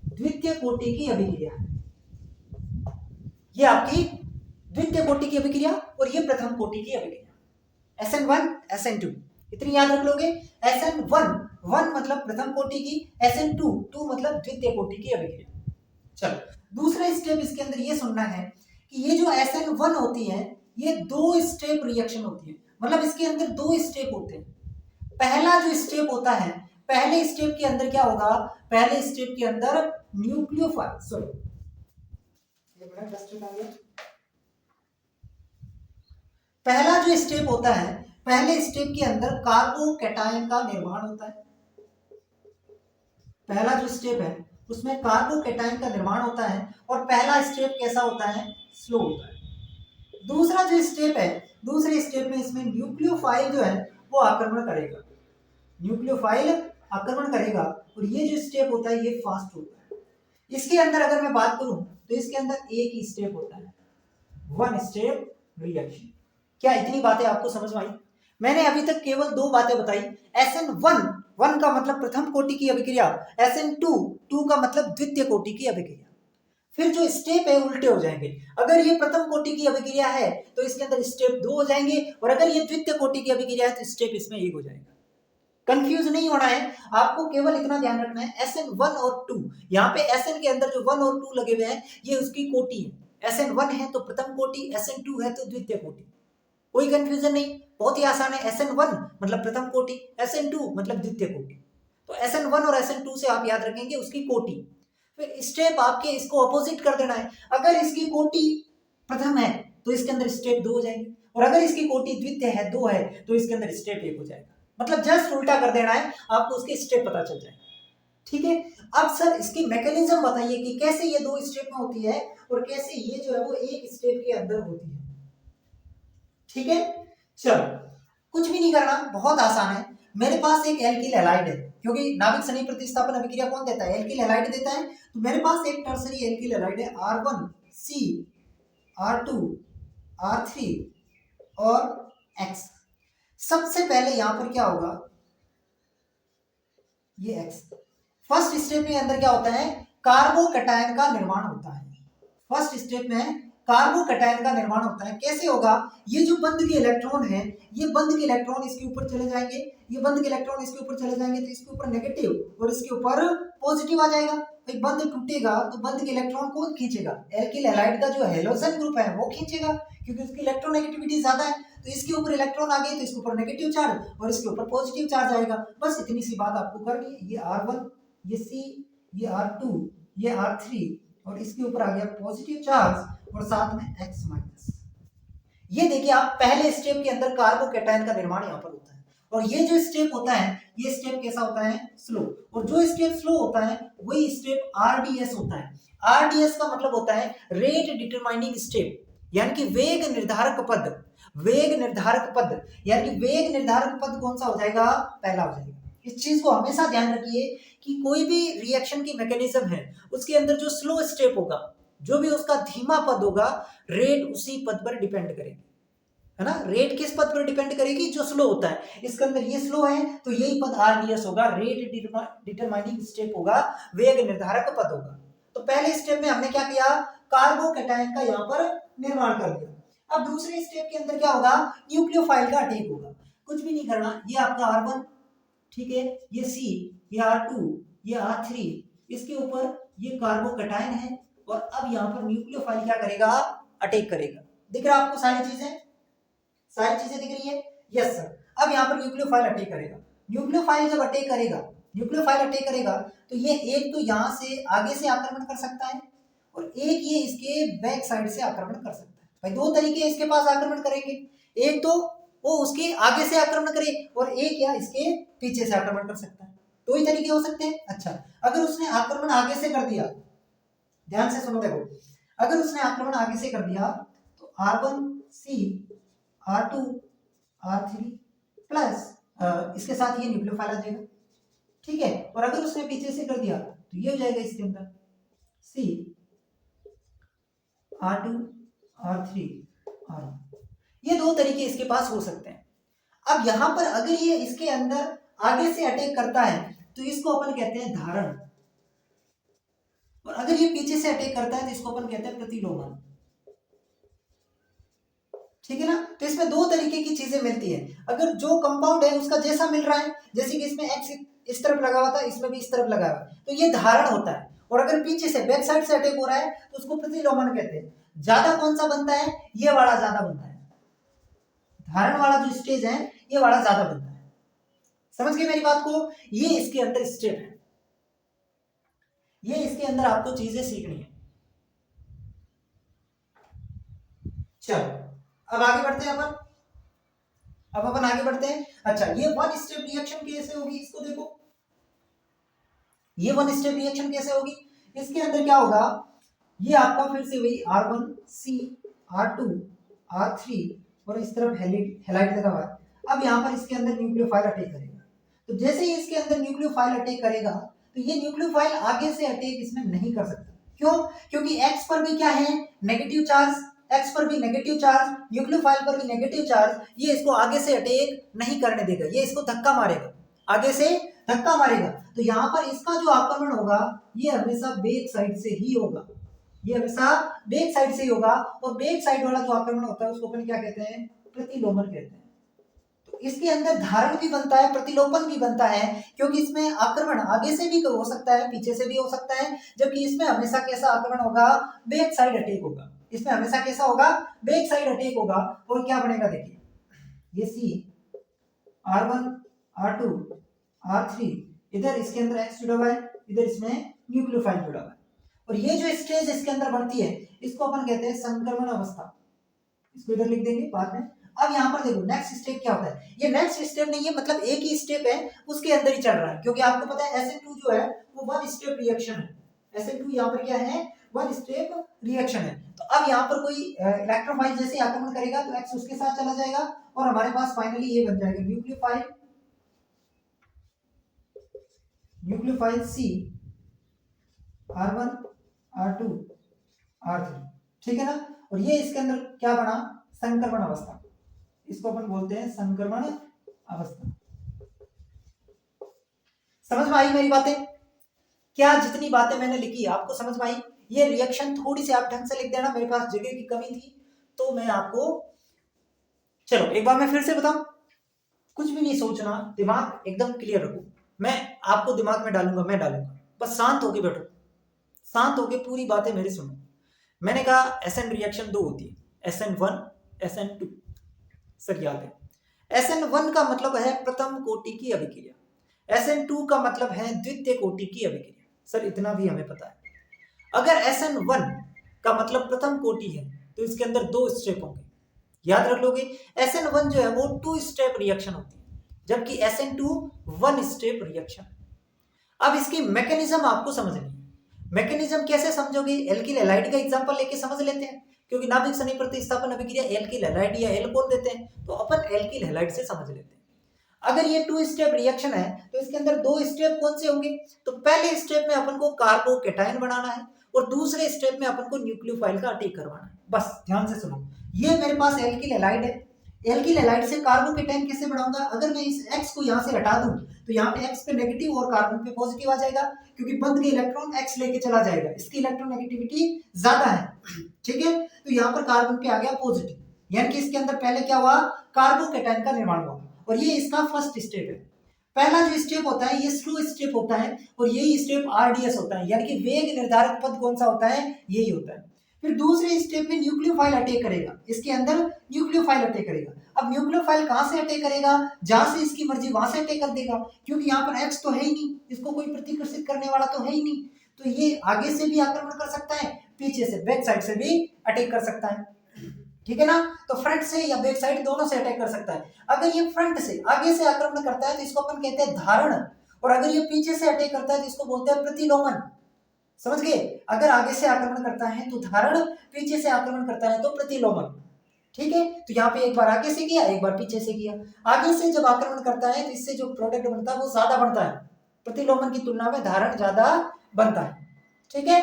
[SPEAKER 1] द्वितीय कोटि की अभिक्रिया है, ये आपकी द्वितीय कोटि की अभिक्रिया, और ये प्रथम कोटि की अभिक्रिया। SN1 SN2 इतनी याद रख लोगे। SN1 मतलब प्रथम कोटि की, SN2 मतलब द्वितीय कोटि की अभिक्रिया। चलो दूसरा स्टेप इसके अंदर ये सुनना है कि ये जो SN1 होती है ये दो स्टेप रिएक्शन होती है, मतलब इसके अंदर दो स्टेप होते हैं। पहला जो स्टेप होता है, पहले स्टेप के अंदर क्या होगा, पहले स्टेप के अंदर न्यूक्लियोफाइल, सॉरी पहला जो स्टेप होता है, पहले स्टेप के अंदर कार्बोकैटायन का निर्माण होता है। पहला जो स्टेप है उसमें कार्बोकैटायन का निर्माण होता है, और पहला स्टेप कैसा होता है, स्लो होता है। दूसरा जो स्टेप है, दूसरे स्टेप में इसमें न्यूक्लियोफाइल जो है वो आक्रमण करेगा, न्यूक्लियोफाइल आक्रमण करेगा, और ये जो स्टेप होता है ये फास्ट होता है। इसके अंदर अगर मैं बात करूं तो इसके अंदर एक ही स्टेप होता है, वन स्टेप रिएक्शन। क्या इतनी बातें आपको समझ में आई? मैंने अभी तक केवल दो बातें बताई। SN1 का मतलब प्रथम कोटि की अभिक्रिया, SN2 का मतलब द्वितीय कोटि की अभिक्रिया। फिर जो स्टेप है उल्टे हो जाएंगे। अगर ये प्रथम कोटि की अभिक्रिया है तो इसके अंदर स्टेप 2 हो जाएंगे, और अगर ये द्वितीय कोटि की अभिक्रिया है तो स्टेप इसमें 1 हो जाएगा। कंफ्यूज नहीं होना है आपको, केवल इतना ध्यान रखना है SN1 और 2। यहाँ पे SN के अंदर जो 1 और 2 लगे हुए हैं ये उसकी कोटि है। SN1 है तो प्रथम कोटि, SN2 है तो द्वितीय कोटि। कोई कंफ्यूजन नहीं, बहुत ही आसान है। SN1 मतलब प्रथम कोटि, SN2 मतलब द्वितीय कोटि। तो SN1 और SN2 से आप याद रखेंगे उसकी कोटि। फिर स्टेप आपके इसको अपोजिट कर देना है। अगर इसकी कोटि प्रथम है तो इसके अंदर स्टेप 2 हो जाएंगे, और अगर इसकी कोटि द्वितीय है 2 है तो इसके अंदर स्टेप 1 हो जाएगा। मतलब जस्ट उल्टा कर देना है, आपको उसके स्टेप पता चल जाएगा। ठीक है। अब सर इसकी मैकेनिज्म बताइए कि कैसे ये 2 स्टेप में होती है और कैसे ये जो है वो एक स्टेप के अंदर होती है। ठीक है, चलो कुछ भी नहीं करना, बहुत आसान है। मेरे पास एक एल्किल हैलाइड है, क्योंकि नाभिक स्नेही प्रतिस्थापन अभिक्रिया कौन देता है, एल्किल हैलाइड देता है। तो मेरे पास एक टर्सरी एल्किल हैलाइड है, R1C R2 R3 और X। सबसे पहले यहां पर क्या होगा, ये X। फर्स्ट स्टेप के अंदर क्या होता है, कार्बोकैटायन का निर्माण होता है। फर्स्ट स्टेप में कार्बोकैटायन का निर्माण होता है। कैसे होगा, ये जो बंद के इलेक्ट्रॉन है, ये बंद के इलेक्ट्रॉन इसके ऊपर चले जाएंगे, ये बंद के इलेक्ट्रॉन इसके ऊपर चले जाएंगे, तो इसके ऊपर नेगेटिव और इसके ऊपर पॉजिटिव आ जाएगा। भाई बंद टूटेगा तो बंद के इलेक्ट्रॉन कौन खींचेगा, एल्किल हैलाइड का जो हेलोजन ग्रुप है वो खींचेगा, क्योंकि उसकी इलेक्ट्रोनेगेटिविटी ज्यादा है। तो इसके ऊपर इलेक्ट्रॉन आ गए तो इसके ऊपर नेगेटिव चार्ज और इसके ऊपर पॉजिटिव चार्ज आएगा। बस इतनी सी बात आपको करनी है। ये R1, ये C, ये R2, ये R3 और इसके ऊपर आ गया पॉजिटिव चार्ज और साथ में X माइनस। ये देखिए आप, पहले स्टेप के अंदर कार्बोकैटायन का निर्माण यहाँ पर होता है, और ये जो स्टेप होता है ये स्टेप कैसा होता है, स्लो। और जो स्टेप स्लो होता है वही स्टेप RDS होता है। RDS का मतलब होता है रेट डिटरमाइनिंग स्टेप, यानी कि वेग निर्धारक पद। वेग निर्धारक पद यानी कि वेग निर्धारक पद कौन सा हो जाएगा, पहला हो जाएगा। इस चीज को हमेशा ध्यान रखिए कि कोई भी रिएक्शन की मैकेनिज्म है उसके अंदर जो स्लो स्टेप होगा, जो भी उसका धीमा पद होगा, रेट उसी पद पर डिपेंड करेगी। है ना। रेट किस पद पर डिपेंड करेगी, जो स्लो होता है। इसके अंदर ये स्लो है तो यही पद RDS होगा, रेट डिटरमाइनिंग स्टेप होगा, वेग निर्धारक पद होगा। तो पहले स्टेप में हमने क्या किया, कार्बोकैटायन का यहाँ पर निर्माण कर दिया। अब दूसरे स्टेप के अंदर क्या होगा, न्यूक्लियोफाइल का अटैक होगा। कुछ भी नहीं करना, ये आपका R1, ठीक है, ये C, ये R2, ये R3, इसके ऊपर ये कार्बोकैटायन है, और अब यहाँ पर न्यूक्लियोफाइल क्या करेगा, अटैक करेगा। दिख रहा है आपको सारी चीजें, सारी चीजें दिख रही है, यस सर। अब यहाँ पर न्यूक्लियोफाइल अटैक करेगा। न्यूक्लियोफाइल जब अटैक करेगा, न्यूक्लियोफाइल अटैक करेगा तो ये एक तो यहाँ से आगे से आक्रमण कर सकता है, और एक ये इसके बैक साइड से आक्रमण कर सकता है। भाई दो तरीके इसके पास आक्रमण करेंगे, एक तो वो उसके आगे से आक्रमण करे, और एक या इसके पीछे से आक्रमण कर सकता है। दो ही तरीके हो सकते हैं। अच्छा, अगर उसने आक्रमण आगे से कर दिया, ध्यान से सुनो, देखो, अगर उसने आक्रमण आगे से कर दिया तो R1C, R2, R3 प्लस इसके साथ ये न्यूक्लियोफाइल आ जाएगा, ठीक है। और अगर उसने पीछे से कर दिया तो ये हो जाएगा इसके अंदर C, R2, R3, R1। ये दो तरीके इसके पास हो सकते हैं। अब यहां पर अगर ये इसके अंदर आगे से अटैक करता है तो इसको अपन कहते हैं धारण, और अगर ये पीछे से अटैक करता है तो इसको अपन कहते हैं प्रतिलोमन, ठीक है ना। तो इसमें दो तरीके की चीजें मिलती है। अगर जो कंपाउंड है उसका जैसा मिल रहा है, जैसे कि इसमें X इस तरफ लगा हुआ था, इसमें भी इस तरफ लगा हुआ है, तो ये धारण होता है। और अगर पीछे से बैक साइड से अटैक हो रहा है तो उसको प्रतिलोमन कहते हैं। ज्यादा कौन सा बनता है, ये वाला ज्यादा बनता है, धारण वाला जो स्टेज है ये वाला ज्यादा बनता है। समझ गए मेरी बात को, ये इसके अंदर स्टेप है, ये इसके अंदर आपको चीजें सीखनी है। चलो अब आगे बढ़ते हैं अब अपन आगे बढ़ते हैं। अच्छा, ये वन स्टेप रिएक्शन कैसे होगी, इसको देखो, ये वन स्टेप रिएक्शन कैसे होगी। इसके अंदर क्या होगा, ये आपका फिर से वही R1C, R2, R3 और इस तरफ हैलाइड लगा हुआ है। अब यहाँ पर इसके अंदर न्यूक्लियोफाइल अटैक करेगा, तो जैसे ही इसके अंदर न्यूक्लियोफाइल अटैक करेगा तो ये न्यूक्लियोफाइल आगे से अटैक इसमें नहीं कर सकता। क्यों, क्योंकि X पर भी क्या है, नेगेटिव चार्ज, X पर भी नेगेटिव चार्ज, न्यूक्लियोफाइल पर भी नेगेटिव चार्ज, ये इसको आगे से अटैक नहीं करने देगा, ये इसको धक्का मारेगा, आगे से धक्का मारेगा। तो यहाँ पर इसका जो आक्रमण होगा ये हमेशा बैक साइड से ही होगा, ये हमेशा बैक साइड से ही होगा। और बैक साइड वाला जो आक्रमण होता है उसको अपन क्या कहते हैं, प्रतिलोमन कहते हैं। तो इसके अंदर धारण भी बनता है, प्रतिलोपन भी बनता है, क्योंकि इसमें आक्रमण आगे से भी हो सकता है, पीछे से भी हो सकता है, जबकि इसमें हमेशा कैसा आक्रमण होगा, बैक साइड अटैक होगा। इसमें हमेशा कैसा होगा, बैक साइड अटैक होगा। और क्या बनेगा, देखिए ये C, R1, R2, R3, इधर इसके अंदर X जुड़ा हुआ है, इधर इसमें न्यूक्लियोफाइल जुड़ा हुआ है। और ये जो स्टेज इसके अंदर बढ़ती है इसको अपन कहते हैं संक्रमण अवस्था, इसको इधर लिख देंगे बाद में। अब यहाँ पर देखो नेक्स्ट स्टेप क्या होता है, ये नेक्स्ट स्टेप नहीं है, मतलब एक ही स्टेप है उसके अंदर ही चल रहा है, क्योंकि आपको पता है SN2 जो है वो वन स्टेप रिएक्शन है। SN2 यहाँ पर क्या है, वन स्टेप रिएक्शन है। तो अब यहाँ पर कोई इलेक्ट्रोफाइल जैसे आक्रमण करेगा तो X उसके साथ चला जाएगा, और हमारे पास फाइनली ये बन जाएगा nucleophile, nucleophile C, R1, R2, R3, ठीक है ना। और ये इसके अंदर क्या बना, संक्रमण अवस्था, इसको अपन बोलते हैं संक्रमण अवस्था। समझ में आई मेरी बातें, क्या जितनी बातें मैंने लिखी आपको समझ में आई। ये रिएक्शन थोड़ी सी आप ढंग से लिख देना, मेरे पास जगह की कमी थी तो मैं आपको, चलो एक बार मैं फिर से बताऊं, कुछ भी नहीं सोचना, दिमाग एकदम क्लियर रखो, मैं आपको दिमाग में डालूंगा, मैं डालूंगा, बस शांत होके बैठो, शांत होके पूरी बातें मेरी सुनो। मैंने कहा SN रिएक्शन दो होती है, SN1, SN2, सर याद है। SN1 का मतलब है प्रथम कोटि की अभिक्रिया, SN2 का मतलब है द्वितीय कोटि की अभिक्रिया, सर इतना भी हमें पता है। अगर SN1 का मतलब प्रथम कोटि है तो इसके अंदर दो स्टेप होंगे, याद रख लोगे। SN1 जो है वो 2 स्टेप रिएक्शन होती है, जबकि SN2 1 स्टेप रिएक्शन। अब इसकी मैकेनिज्म आपको समझनी है। मैकेनिज्म कैसे समझोगे, एल्किल हैलाइड का एग्जांपल लेके समझ लेते हैं, क्योंकि नाभिक सन्निहित प्रतिस्थापन अभिक्रिया एल्किल हैलाइड या एल बोल देते हैं, तो अपन एल्किल हैलाइड से समझ लेते हैं। अगर ये 2 स्टेप रिएक्शन है तो इसके अंदर 2 स्टेप कौन से होंगे, तो पहले स्टेप में अपन को कार्बोकैटायन बनाना है, और दूसरे स्टेप में अपन को न्यूक्लियोफाइल का अटैक करवाना है। बस ध्यान से सुनो, ये मेरे पास एल्किल हैलाइड है,
[SPEAKER 2] एल्किल हैलाइड से कार्बोकेटाइन कैसे बढ़ाऊंगा? अगर मैं इस X को यहाँ से हटा दूं तो यहाँ पे X पे नेगेटिव और कार्बन पे पॉजिटिव आ जाएगा, क्योंकि बंद के इलेक्ट्रॉन X लेके चला जाएगा, इसकी इलेक्ट्रोनेगेटिविटी ज्यादा है। ठीक है, तो यहाँ पर कार्बन पे आ गया पॉजिटिव, यानी कि इसके अंदर पहले क्या हुआ, कार्बोकेटाइन का निर्माण हुआ, और ये इसका फर्स्ट स्टेप है। पहला जो स्टेप होता है ये स्लो स्टेप होता है, और यही स्टेप आरडीएस होता है, यानी कि वेग निर्धारक पद कौन सा होता है, यही होता है। फिर दूसरे स्टेप में न्यूक्लियोफाइल अटैक करेगा, इसके अंदर न्यूक्लियोफाइल अटैक करेगा। अब न्यूक्लियोफाइल कहां से अटैक करेगा, जहां से इसकी मर्जी वहां से अटैक कर देगा, क्योंकि यहाँ पर एक्स तो है ही नहीं, इसको कोई प्रतिकर्षित करने वाला तो है ही नहीं, तो ये आगे से भी आक्रमण कर सकता है, पीछे से बैक साइड से भी अटैक कर सकता है। ठीक है ना, तो फ्रंट से या बैक साइड दोनों से अटैक कर सकता है। अगर ये फ्रंट से आगे से आक्रमण करता है तो इसको अपन कहते हैं धारण, और अगर ये पीछे से अटैक करता है तो इसको बोलते हैं प्रतिलोमन। समझ गए, अगर आगे से आक्रमण करता है तो धारण, पीछे से आक्रमण करता है तो प्रतिलोमन। ठीक है, तो यहाँ पे एक बार आगे से किया, एक बार पीछे से किया। आगे से जब आक्रमण करता है तो इससे जो प्रोडक्ट बनता है वो ज्यादा बनता है, प्रतिलोमन की तुलना में धारण ज्यादा बनता है। ठीक है,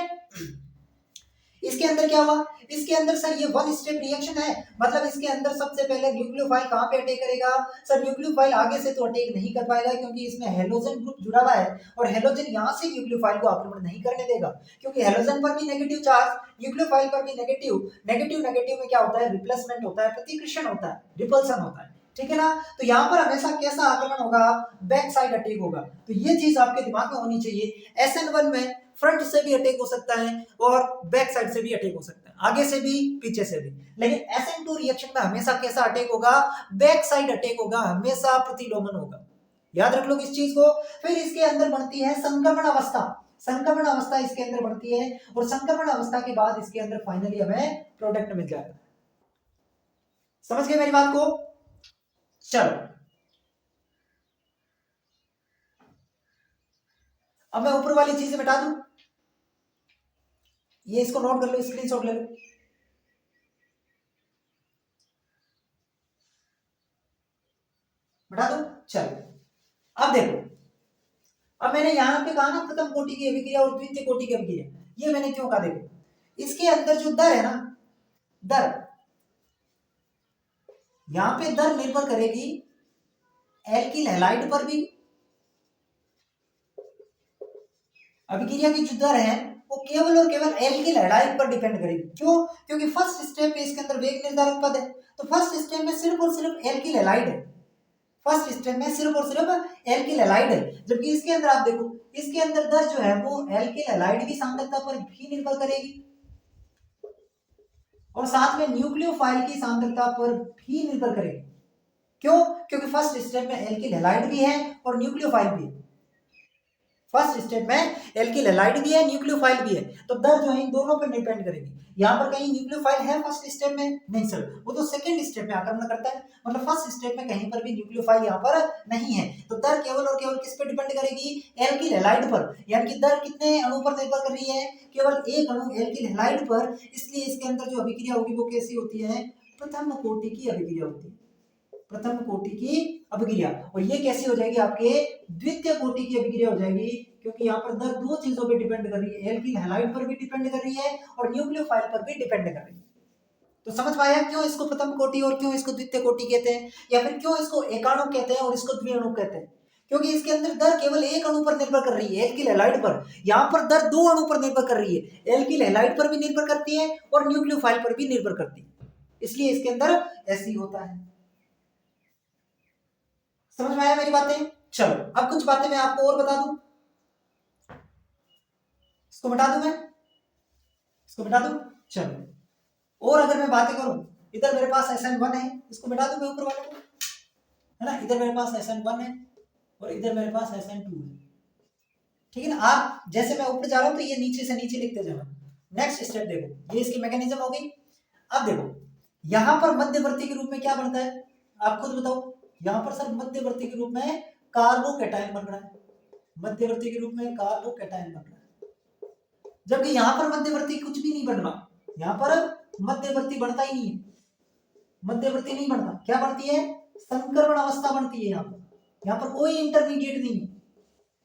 [SPEAKER 2] इसके अंदर क्या हुआ, इसके अंदर सर ये वन स्टेप रिएक्शन है, मतलब इसके अंदर सबसे पहले न्यूक्लियोफाइल कहां पे अटैक करेगा, सर न्यूक्लियोफाइल आगे से तो अटैक नहीं कर पाएगा, क्योंकि इसमें हेलोजन ग्रुप जुड़ा हुआ है, और हेलोजन यहां से न्यूक्लियोफाइल को आक्रमण नहीं करने देगा, क्योंकि हेलोजन पर भी नेगेटिव चार्ज, न्यूक्लियोफाइल पर भी नेगेटिव, नेगेटिव नेगेटिव में क्या होता है, रिप्लेसमेंट होता है, प्रतिकृषण होता है, रिपल्सन होता है। ठीक है ना, तो यहाँ पर हमेशा कैसा आक्रमण होगा, बैक साइड अटैक होगा। तो ये चीज आपके दिमाग में होनी चाहिए, SN1 में फ्रंट से भी अटैक हो सकता है और बैक साइड से भी अटैक हो सकता है, आगे से भी पीछे से भी, लेकिन SN2 रिएक्शन में हमेशा कैसा अटैक होगा, बैक साइड अटैक होगा, हमेशा प्रतिलोमन होगा। याद रख लो इस चीज को। फिर इसके अंदर बनती है संक्रमण अवस्था, संक्रमण अवस्था इसके अंदर बढ़ती है, और संक्रमण अवस्था के बाद इसके अंदर फाइनली हमें प्रोडक्ट मिल जाएगा। समझ गए मेरी बात को? चलो अब मैं ऊपर वाली चीजें बता दूं, ये इसको नोट कर लो, स्क्रीनशॉट ले लो। बता दो, चलो अब देखो, अब मैंने यहां पे कहा ना प्रथम कोटि की अभिक्रिया और द्वितीय कोटि की अभिक्रिया, ये मैंने क्यों कहा, देखो इसके अंदर जो दर है ना, दर, यहां पे दर निर्भर करेगी एल्किल हैलाइड पर भी, अभिक्रिया की जो दर है वो केवल और केवल एल्किल हैलाइड पर डिपेंड करेगी। क्यों? क्योंकि फर्स्ट स्टेप में इसके अंदर वेग निर्धारक पद है, तो फर्स्ट स्टेप में सिर्फ और सिर्फ एल्किल हैलाइड है, फर्स्ट स्टेप में सिर्फ और सिर्फ एल्किल हैलाइड है, जबकि इसके अंदर आप देखो, इसके अंदर दर जो है वो एल्किल हैलाइड की सांद्रता पर भी निर्भर करेगी, और साथ में न्यूक्लियोफाइल की सांद्रता पर भी निर्भर करेगी। क्यों? क्योंकि फर्स्ट स्टेप में एल्किल हैलाइड भी है और न्यूक्लियोफाइल भी है, फर्स्ट स्टेप में एल्किल हैलाइड भी है, न्यूक्लियोफाइल भी है, तो दर जो है इन दोनों पर डिपेंड करेगी। यहाँ पर कहीं न्यूक्लियोफाइल है फर्स्ट स्टेप में? नहीं सर, वो तो सेकंड स्टेप में आक्रमण करता है, मतलब फर्स्ट स्टेप में कहीं पर भी न्यूक्लियोफाइल यहाँ पर नहीं है, तो दर केवल और केवल किस पर डिपेंड करेगी, एल्किल हैलाइड पर, यानी कि दर कितने अणु पर निर्भर कर रही है, केवल एक अणु एल्किल हैलाइड पर, इसलिए इसके अंदर जो अभिक्रिया होगी वो कैसी होती है, प्रथम कोटि की अभिक्रिया होती है, प्रथम कोटि की अभिक्रिया, और ये कैसी हो जाएगी आपके द्वितीय कोटि की अभिक्रिया हो जाएगी, क्योंकि यहाँ पर दर दो चीजों पे डिपेंड कर रही है, एल्किल हैलाइड पर भी डिपेंड कर रही है और न्यूक्लियोफाइल पर भी डिपेंड कर रही है। तो समझ पाया क्यों इसको प्रथम कोटि और क्यों इसको द्वितीय कोटि कहते हैं, या फिर क्यों इसको एकाणु कहते हैं और इसको द्विअणु कहते हैं, क्योंकि इसके अंदर दर केवल एक अणु पर निर्भर कर रही है, एल्किल हैलाइड पर, यहाँ पर दर दो अणु पर निर्भर कर रही है, एल्किल हैलाइड पर भी निर्भर करती है और न्यूक्लियोफाइल पर भी निर्भर करती है, इसलिए इसके अंदर ऐसी होता है। समझ में आया मेरी बातें? चलो अब कुछ बातें मैं आपको और बता दूं, इसको बता दूं, मैं इसको बता दूं, चलो और अगर मैं बातें करूं, इधर मेरे पास SN1 है, इसको बता दूं मैं ऊपर वाले को, है ना, इधर मेरे पास SN1 है और इधर मेरे पास SN2 है। ठीक है ना, आप जैसे मैं ऊपर जा रहा हूं तो ये नीचे से नीचे लिखते जाना। नेक्स्ट स्टेप देखो, ये इसकी मैकेनिज्म हो गई। अब देखो यहां पर मध्यवर्ती के रूप में क्या बनता है, आप खुद बताओ, यहां पर सर मध्यवर्ती के रूप में कार्बोकैटायन बन रहा है, मध्यवर्ती के रूप में कार्बोकैटायन बन रहा है, जबकि यहां पर मध्यवर्ती कुछ भी नहीं बन रहा, यहां पर मध्यवर्ती बनता ही नहीं है, मध्यवर्ती नहीं बनता, क्या बनती है, संक्रमण अवस्था बनती है, यहाँ पर कोई इंटरमीडिएट नहीं है,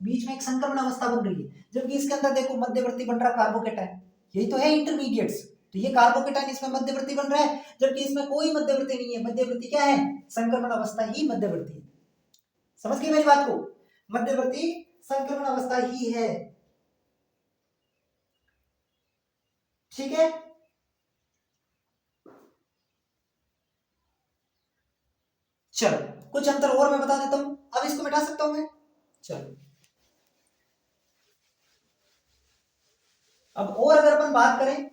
[SPEAKER 2] बीच में एक संक्रमण अवस्था बन रही है, जबकि इसके अंदर देखो मध्यवर्ती बन रहा कार्बोकैटायन, यही तो है इंटरमीडिएट्स, तो ये कार्बोकेटाइन इसमें मध्यवर्ती बन रहा है, जबकि इसमें कोई मध्यवर्ती नहीं है। मध्यवर्ती क्या है? संक्रमण अवस्था ही मध्यवर्ती है। समझ गए मेरी बात को? मध्यवर्ती संक्रमण अवस्था ही है। ठीक है, चलो कुछ अंतर और मैं बता देता हूं। अब इसको मिटा सकता हूं मैं। चलो अब और अगर अपन बात करें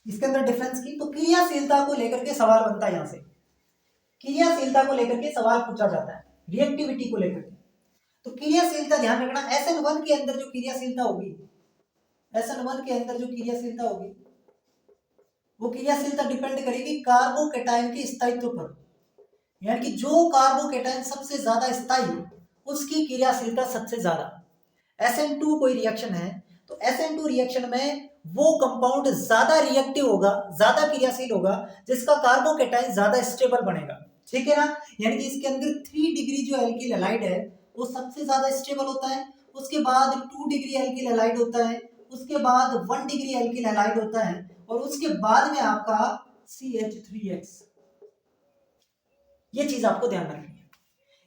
[SPEAKER 2] इसके अंदर डिफरेंस की, तो क्रियाशीलता को लेकर के सवाल बनता है। यहां से क्रियाशीलता को लेकर के सवाल पूछा जाता है, रिएक्टिविटी को लेकर के। तो क्रियाशीलता ध्यान रखना, SN1 के अंदर जो क्रियाशीलता होगी, SN1 के अंदर जो क्रियाशीलता होगी, वो क्रियाशीलता डिपेंड करेगी कार्बोकेटाइन के स्थायित्व पर। यानी कि जो कार्बोकेटाइन सबसे ज्यादा स्थायी, उसकी क्रियाशीलता सबसे ज्यादा। SN2 कोई रिएक्शन है, तो SN2 रिएक्शन में वो कंपाउंड ज्यादा रिएक्टिव होगा, ज्यादा क्रियाशील होगा, जिसका कार्बोकेटाइन ज्यादा स्टेबल बनेगा। ठीक है ना? यानी कि इसके अंदर 3 डिग्री जो एल्किल हैलाइड है वो सबसे ज्यादा स्टेबल होता है, उसके बाद 2 डिग्री एल्किल हैलाइड होता है, उसके बाद 1 डिग्री एल्किल हैलाइड होता है, और उसके बाद में आपका CH3X। ये चीज आपको ध्यान रखनी है।